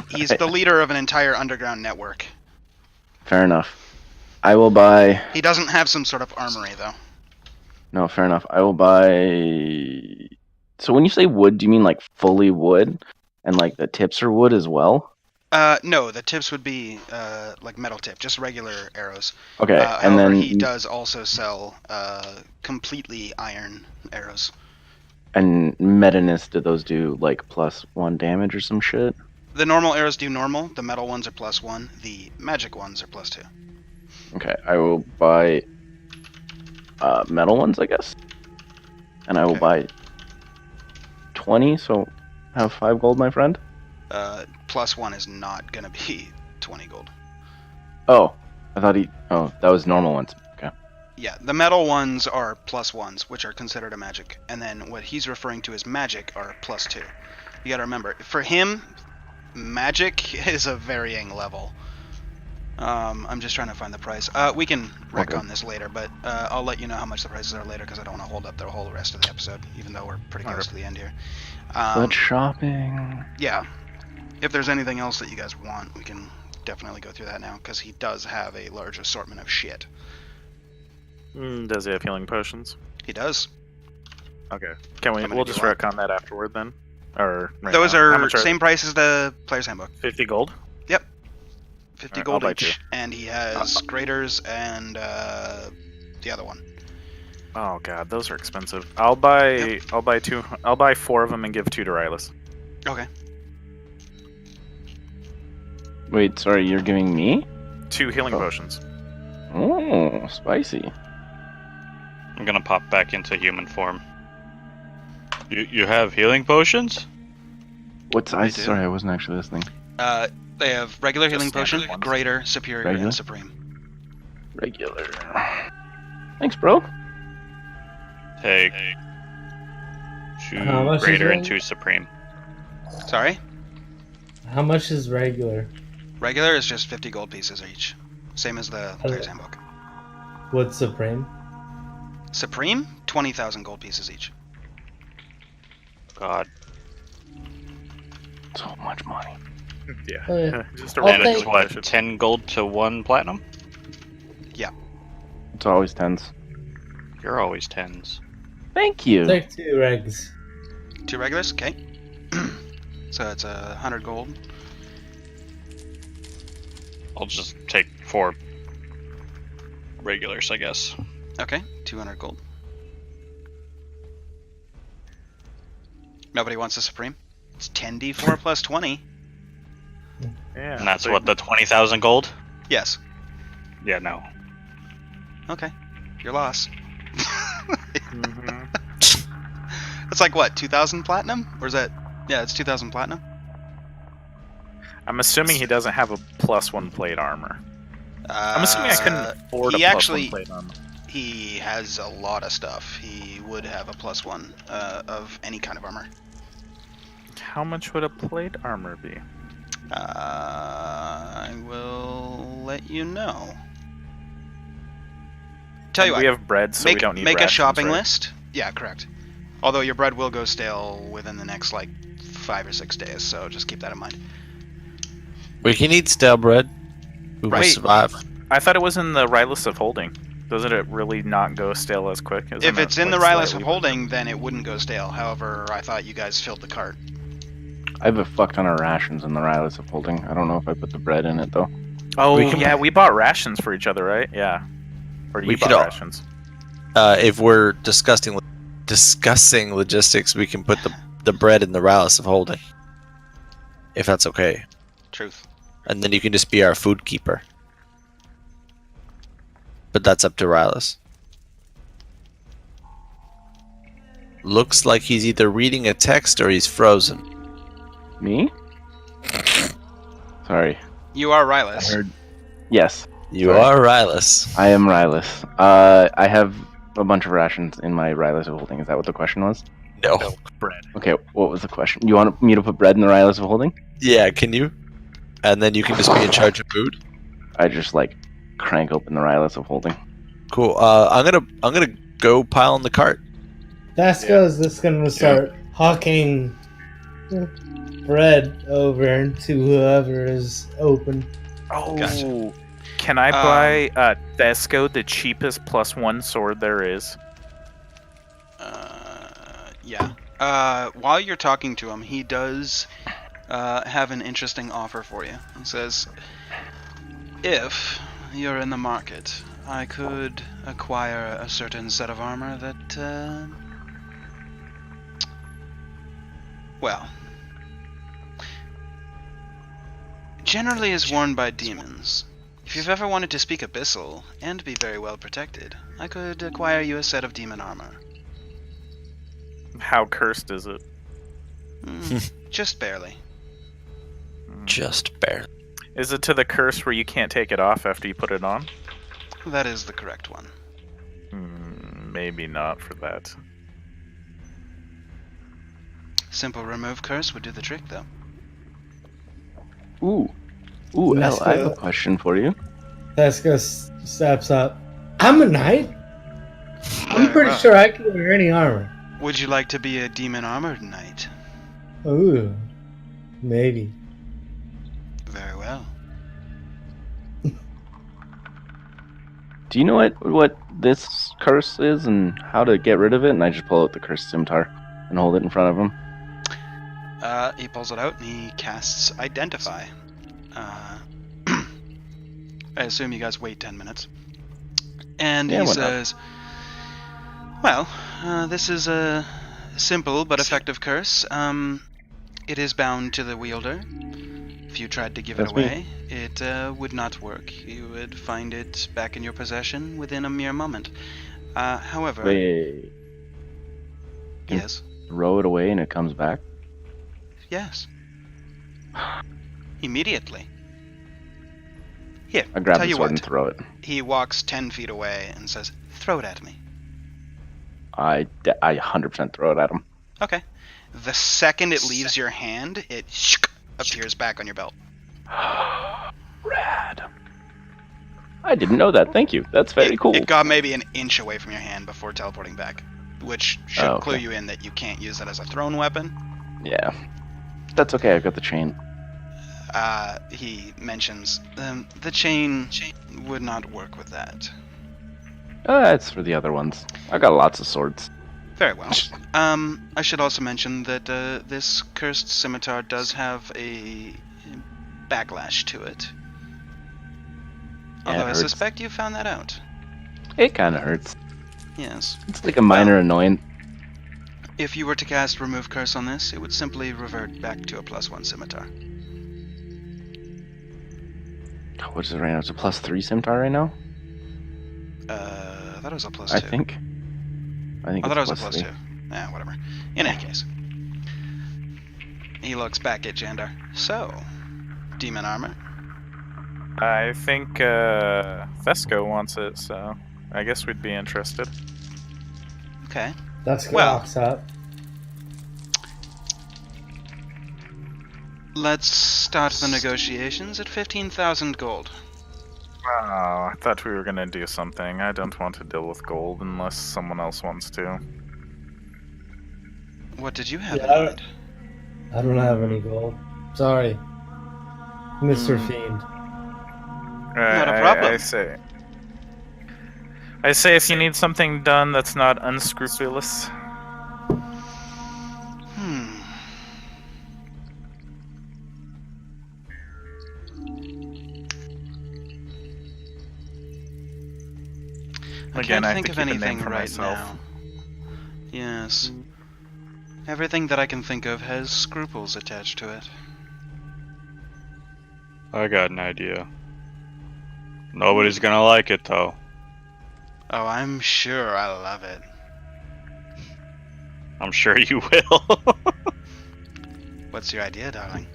He's the leader of an entire underground network. fair enough. I will buy. He doesn't have some sort of armory though. No, fair enough. I will buy. So when you say wood, do you mean like fully wood, and like the tips are wood as well? No, the tips would be like metal tip, just regular arrows. Okay, and However, then he does also sell completely iron arrows. and metanist, do those do like +1 damage or some shit? The normal arrows do normal. The metal ones are +1. The magic ones are +2. Okay, I will buy metal ones, I guess, and I will Okay. buy 20. So have 5 gold, my friend. +1 is not gonna be 20 gold. Oh, I thought he. Oh, that was normal ones. Okay. Yeah, the metal ones are +1s, which are considered a magic, and then what he's referring to as magic are +2. You gotta remember, for him, magic is a varying level. I'm just trying to find the price. We can wreck Okay. on this later, but I'll let you know how much the prices are later because I don't want to hold up the whole rest of the episode, even though we're pretty close to the end here. But shopping. Yeah. If there's anything else that you guys want, we can definitely go through that now, because he does have a large assortment of shit. Does he have healing potions? He does. Okay. Can we? How many We'll do just you want? retcon that afterward then. Or right Those now. How are much same price as the player's handbook. 50 gold. 50 Alright, gold I'll buy each, and he has graders and the other one. Oh god, those are expensive. I'll buy. Yep. I'll buy 2. I'll buy 4 of them and give 2 to Rylas. Okay. Wait, sorry, you're giving me? 2 healing Oh. potions. Oh, spicy. I'm gonna pop back into human form. You have healing potions? What size? do. Sorry, I wasn't actually listening. They have regular healing standard potion, ones. greater, superior, Regular? and supreme. Regular. Thanks, bro. Take How 2 much is greater and it? 2 supreme. Sorry? How much is regular? Regular is just 50 gold pieces each. Same as the player's handbook. What's supreme? Supreme, 20,000 gold pieces each. God. So much money. Yeah. Okay. Just a I'll And random it's take- what, question. 10 gold to 1 platinum? It's always tens. You're always 10s. Thank you. Take 2 regs. 2 regulars, okay. So it's 100 gold. I'll just take 4 regulars, I guess. Okay, 200 gold. Nobody wants a supreme. It's 10d4 plus 20. Yeah. And that's so- what, the 20,000 gold? Yes. Yeah, no. Okay. Your loss. Mhm. It's like what, 2,000 platinum? Or is that? Yeah, it's 2,000 platinum. I'm assuming he doesn't have a +1 plate armor. I'm assuming I couldn't afford a he actually- +1 plate armor. He has a lot of stuff. He would have a +1 of any kind of armor. How much would a plate armor be? I will let you know. Tell you And what, we have bread, so we don't need make a rations, shopping right? list. Yeah, correct. Although your bread will go stale within the next like 5 or 6 days, so just keep that in mind. We can eat stale bread. We will Right. survive. I thought it was in the Rylus of Holding. Doesn't it really not go stale as quick? Isn't If it, it's in like, the Rylus slightly- of Holding, then it wouldn't go stale. However, I thought you guys filled the cart. I have a fuck ton of rations in the Rylus of Holding. I don't know if I put the bread in it though. Oh, We can- yeah, we bought rations for each other, right? Yeah. Or you We bought could all- rations. If we're discussing logistics, we can put the bread in the Rylus of Holding. If that's okay. Truth. And then you can just be our food keeper. But that's up to Rylus. Looks like he's either reading a text or he's frozen. Me? Sorry. You are I Rylus. heard. Yes, You Sorry. are Rylus. I am Rylus. I have a bunch of rations in my Rylus of Holding. Is that what the question was? No. Bread. Okay, what was the question? You want me to put bread in the Rylus of Holding? Yeah, can you? And then you can just be in charge of food. I just like crank open the Rylus of Holding. Cool. I'm gonna go pile in the cart. Vasco's just gonna start hawking bread over to whoever is open. Oh, Gotcha. can I buy Thesco, the cheapest +1 sword there is? Yeah. While you're talking to him, he does have an interesting offer for you. He says, if you're in the market, I could acquire a certain set of armor that, well, generally is worn by demons. If you've ever wanted to speak Abyssal and be very well protected, I could acquire you a set of demon armor. How cursed is it? Just barely. Just barely. Is it to the curse where you can't take it off after you put it on? That is the correct one. Maybe not for that. Simple remove curse would do the trick, though. Ooh, Nice. El, I have a question for you. Vasco steps up. I'm a knight. I'm Very pretty well. sure I can wear any armor. Would you like to be a demon armored knight? Ooh, maybe. Very well. Do you know what this curse is and how to get rid of it? And I just pull out the cursed scimitar and hold it in front of him. He pulls it out and he casts Identify. I assume you guys wait 10 minutes. And Yeah, he why not? says, well, this is a simple but effective curse. It is bound to the wielder. If you tried to give That's it me. away, it would not work. You would find it back in your possession within a mere moment. However, Wait, yes, throw it away and it comes back? yes, immediately. Here, I grab tell the you sword what. and throw it. He walks 10 feet away and says, throw it at me. I 100% throw it at him. Okay. The second it leaves your hand, it appears back on your belt. Rad. I didn't know that. Thank you. That's very cool. It got maybe an inch away from your hand before teleporting back, which should Oh, okay. clue you in that you can't use it as a thrown weapon. Yeah. That's okay. I've got the chain. He mentions the chain would not work with that. It's for the other ones. I got lots of swords. Very well. I should also mention that this cursed scimitar does have a backlash to it. Yeah, Although it I hurts. suspect you found that out. It kind of hurts. Yes. It's like a minor annoyance. If you were to cast Remove Curse on this, it would simply revert back to a +1 scimitar. What is it right now? It's a +3 scimitar right now? I thought it was a +2. I think. I thought it was a +3. +2. Yeah, whatever. In any case. He looks back at Jandar. So, demon armor. I think Fesco wants it, so I guess we'd be interested. Okay. That's Well. up. Let's start the negotiations at 15,000 gold. Oh, I thought we were gonna do something. I don't want to deal with gold unless someone else wants to. What did you have Yeah, in mind? I don't have any gold. Sorry, Mr. Fiend. Not a problem. I say if you need something done that's not unscrupulous. I Again, can't I have think to of keep a anything name for right myself. now. Yes. Everything that I can think of has scruples attached to it. I got an idea. Nobody's gonna like it though. Oh, I'm sure I love it. I'm sure you will. What's your idea, darling?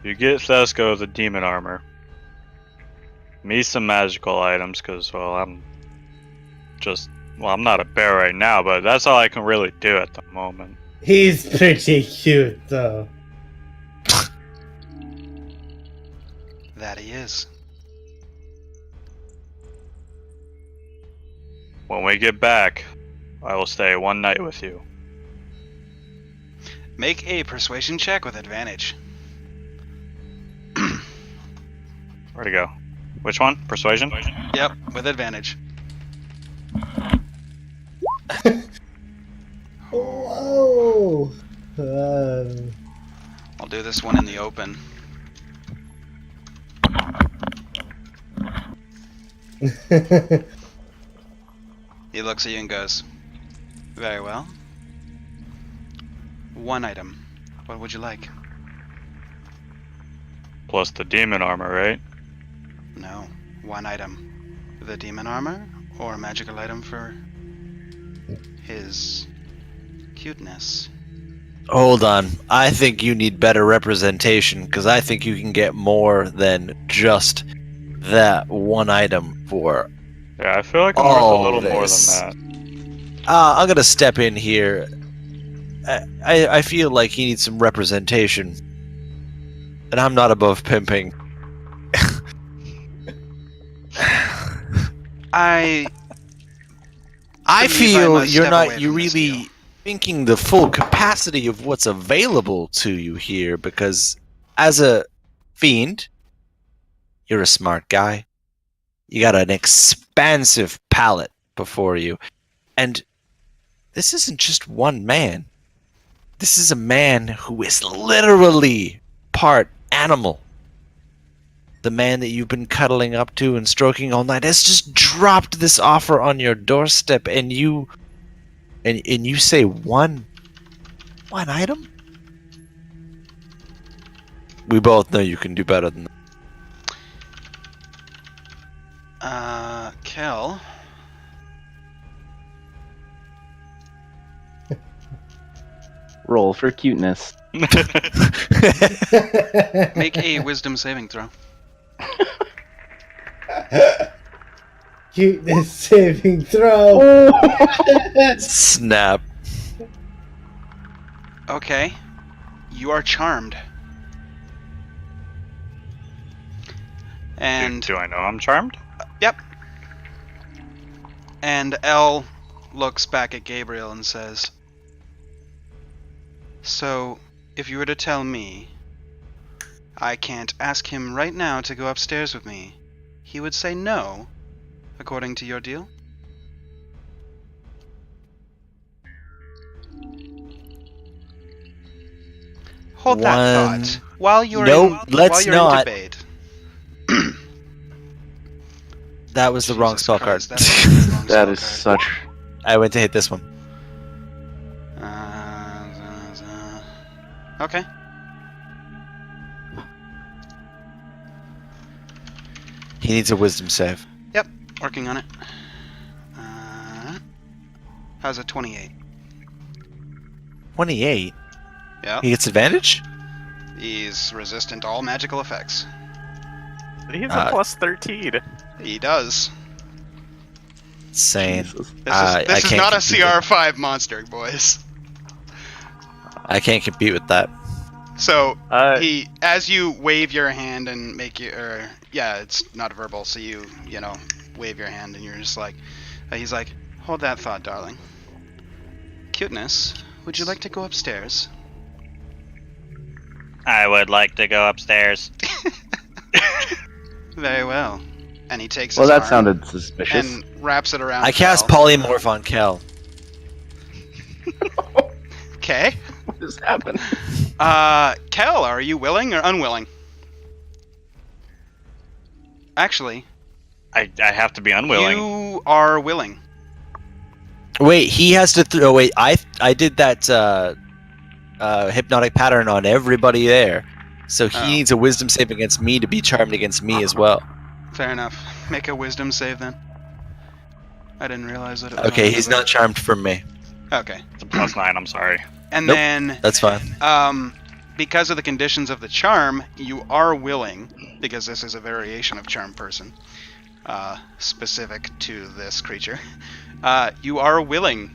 You get Thesco the demon armor. Me some magical items, cause well, I'm not a bear right now, but that's all I can really do at the moment. He's pretty cute, though. That he is. When we get back, I will stay one night with you. Make a persuasion check with advantage. Where'd it go? Which one? Persuasion? Yep, with advantage. Whoa! I'll do this one in the open. He looks at you and goes, very well. One item. What would you like? Plus the demon armor, right? No. One item. The demon armor or a magical item for his cuteness. Hold on. I think you need better representation because I think you can get more than just that one item for. Yeah, I feel like I'm worth a little more this. than that. I'm gonna step in here. I feel like he needs some representation, and I'm not above pimping. I believe I feel must you're step not away you from this really deal. thinking the full capacity of what's available to you here, because as a fiend, you're a smart guy. You got an expansive palette before you, and this isn't just one man. This is a man who is literally part animal. The man that you've been cuddling up to and stroking all night has just dropped this offer on your doorstep, and you say one item? We both know you can do better than that. Kel. Roll for cuteness. Make a wisdom saving throw. Cuteness saving throw. Snap. Okay. You are charmed. And Do I know I'm charmed? yep. And Elle looks back at Gabriel and says, So, if you were to tell me I can't ask him right now to go upstairs with me, he would say no, according to your deal? Hold that One- thought while you're Nope, in, let's while you're not. in debate. That was the wrong Jesus spell Christ, card. that is the wrong That spell is card. such. I went to hit this one. Okay. He needs a wisdom save. Yep, working on it. How's a 28? 28. Yeah. He gets advantage? He's resistant to all magical effects. He's a plus 13. He does. Insane. Jesus. This I is can't not a compete with- CR5 monster, boys. I can't compete with that. So Uh, as you wave your hand and make your, it's not verbal. So you wave your hand and you're just like, he's like, hold that thought, darling. Cuteness, would you like to go upstairs? I would like to go upstairs. Very well. And he takes Well, his that arm sounded suspicious. and wraps it around. I cast Kel. polymorph on Kel. Okay. What just happened? Kel, are you willing or unwilling? Actually, I have to be unwilling. you are willing. Wait, he has to. Wait, I did that hypnotic pattern on everybody there, so he Oh. needs a wisdom save against me to be charmed against me as well. Fair enough. Make a wisdom save then. I didn't realize that it was Okay, on he's the- not charmed from me. Okay. It's a +9. I'm sorry. And Nope. then, That's fine. because of the conditions of the charm, you are willing, because this is a variation of charm person, specific to this creature, you are willing.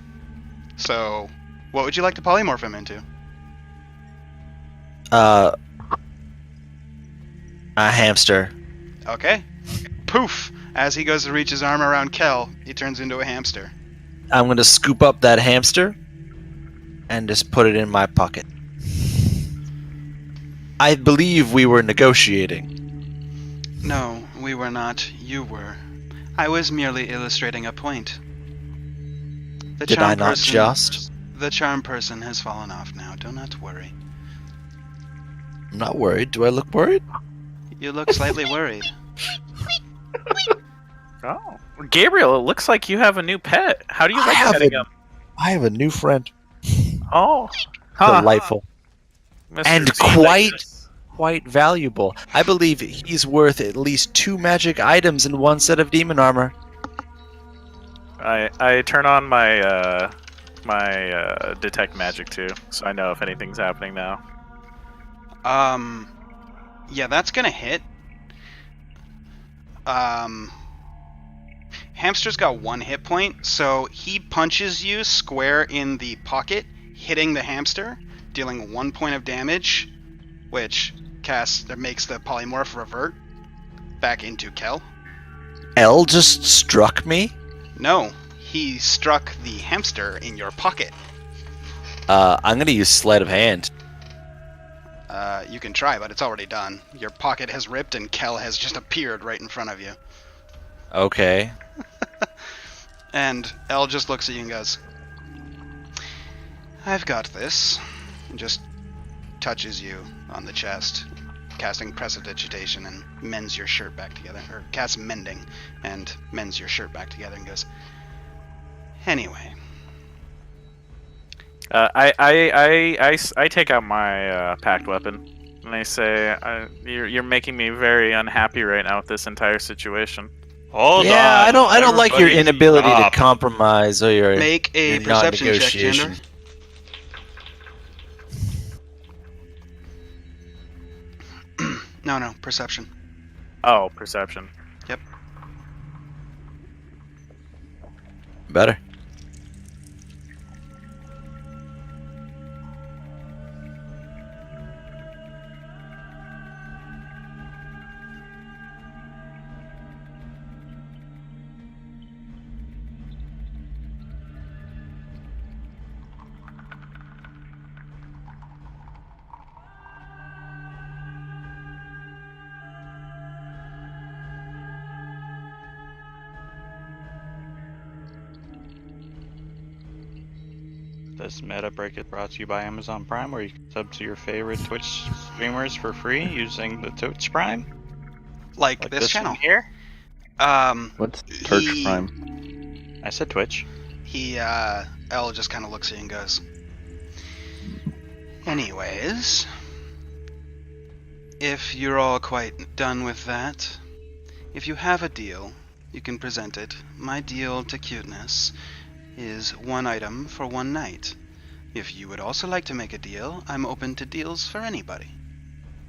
So, what would you like to polymorph him into? A hamster. Okay. Poof! As he goes to reach his arm around Kel, he turns into a hamster. I'm gonna scoop up that hamster and just put it in my pocket. I believe we were negotiating. No, we were not. You were. I was merely illustrating a point. The Did I not just? The charm person has fallen off now. Do not worry. I'm not worried. Do I look worried? You look slightly worried. oh, Gabriel, it looks like you have a new pet. How do you I like have petting a- him? I have a new friend. Oh, huh. Delightful. Mr. And Z. quite valuable. I believe he's worth at least 2 magic items and 1 set of demon armor. I turn on my detect magic too, so I know if anything's happening now. Yeah, that's gonna hit. Hamster's got 1 hit point, so he punches you square in the pocket, hitting the hamster, dealing 1 point of damage, which makes the polymorph revert back into Kel. L just struck me. No, he struck the hamster in your pocket. I'm gonna use sleight of hand. You can try, but it's already done. Your pocket has ripped and Kel has just appeared right in front of you. Okay. And Elle just looks at you and goes, I've got this. And just touches you on the chest, casting Prestidigitation and mends your shirt back together. Or casts Mending and mends your shirt back together and goes, anyway. I take out my packed weapon and I say, "You're making me very unhappy right now with this entire situation." Hold on. I don't like your Everybody inability stop. to compromise or your Make a your perception check, non-negotiation. Jander. No, perception. Oh, perception. Better. This meta break is brought to you by Amazon Prime, where you can sub to your favorite Twitch streamers for free using the Twitch Prime. Like this channel. one here. What's Turch He- Prime? I said Twitch. L just kind of looks at you and goes, anyways, if you're all quite done with that, if you have a deal, you can present it. My deal to cuteness is 1 item for 1 night. If you would also like to make a deal, I'm open to deals for anybody.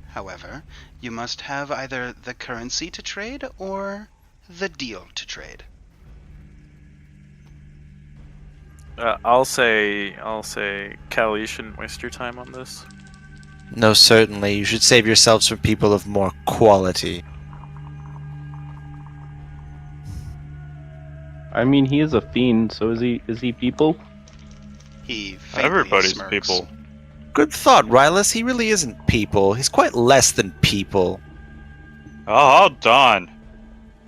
However, you must have either the currency to trade or the deal to trade. I'll say, Cal, you shouldn't waste your time on this. No, certainly. You should save yourselves from people of more quality. I mean, he is a fiend, so is he? Is he people? He faintly Everybody's smirks. people. Good thought, Rylus. He really isn't people. He's quite less than people. Oh, hold on.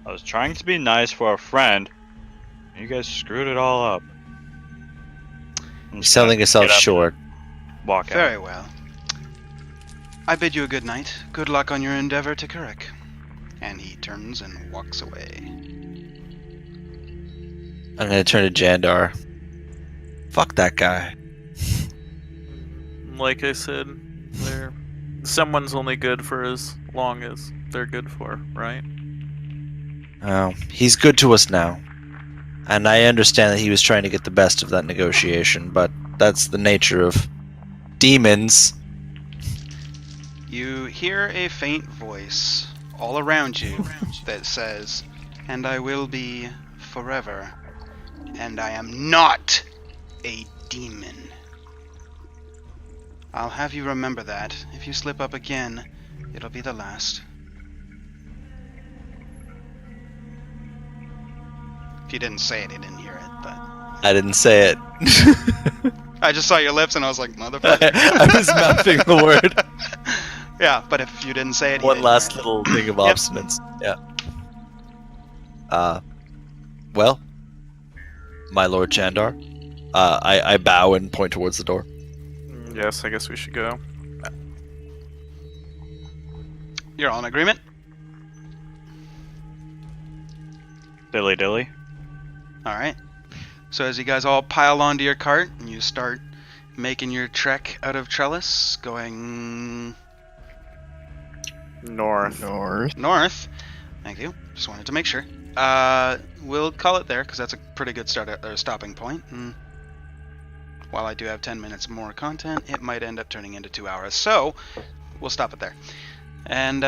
I was trying to be nice for a friend. You guys screwed it all up. I'm You're just selling gonna yourself get up short. and walk Very out. well. I bid you a good night. Good luck on your endeavor to Kuruk. And he turns and walks away. I'm gonna turn to Jandar. Fuck that guy. Like I said, someone's only good for as long as they're good for, right? Oh, he's good to us now. And I understand that he was trying to get the best of that negotiation, but that's the nature of demons. You hear a faint voice all around you that says, "And I will be forever. And I am not a demon." I'll have you remember that. If you slip up again, it'll be the last. If you didn't say it, you didn't hear it, but I didn't say it. I just saw your lips and I was like, motherfucker. I was mouthing the word. Yeah, but if you didn't say it, you One didn't last hear it. little thing of Yep. obstinance. Yeah. Well, my Lord Chandar, I bow and point towards the door. Yes, I guess we should go. You're all in agreement? Dilly dilly. Alright. So as you guys all pile onto your cart and you start making your trek out of Trellis, going North. north. Thank you. Just wanted to make sure. We'll call it there because that's a pretty good stopping point. And while I do have 10 minutes more content, it might end up turning into 2 hours. So we'll stop it there. And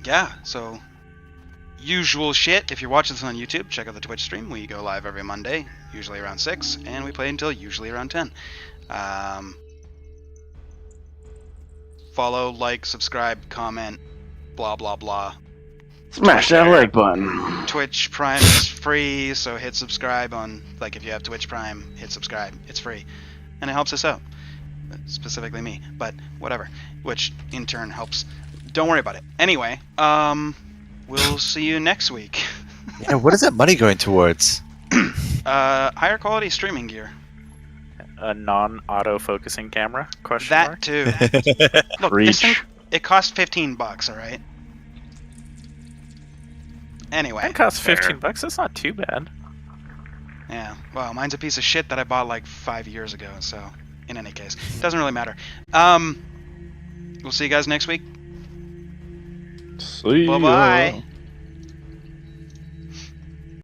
yeah, so usual shit. If you're watching this on YouTube, check out the Twitch stream. We go live every Monday, usually around 6, and we play until usually around 10. Follow, like, subscribe, comment, blah blah blah. Smash that like button. Twitch Prime is free, so hit subscribe on, like, if you have Twitch Prime, hit subscribe. It's free. And it helps us out. Specifically me, but whatever. Which, in turn, helps. Don't worry about it. Anyway, we'll see you next week. Yeah, what is that money going towards? Higher quality streaming gear. A non-auto-focusing camera? Question That mark? too. Look, this Reach. thing, it costs $15, alright? Anyway. That costs $15. That's not too bad. Yeah, well, mine's a piece of shit that I bought like 5 years ago, so in any case, it doesn't really matter. We'll see you guys next week. See ya. Bye-bye.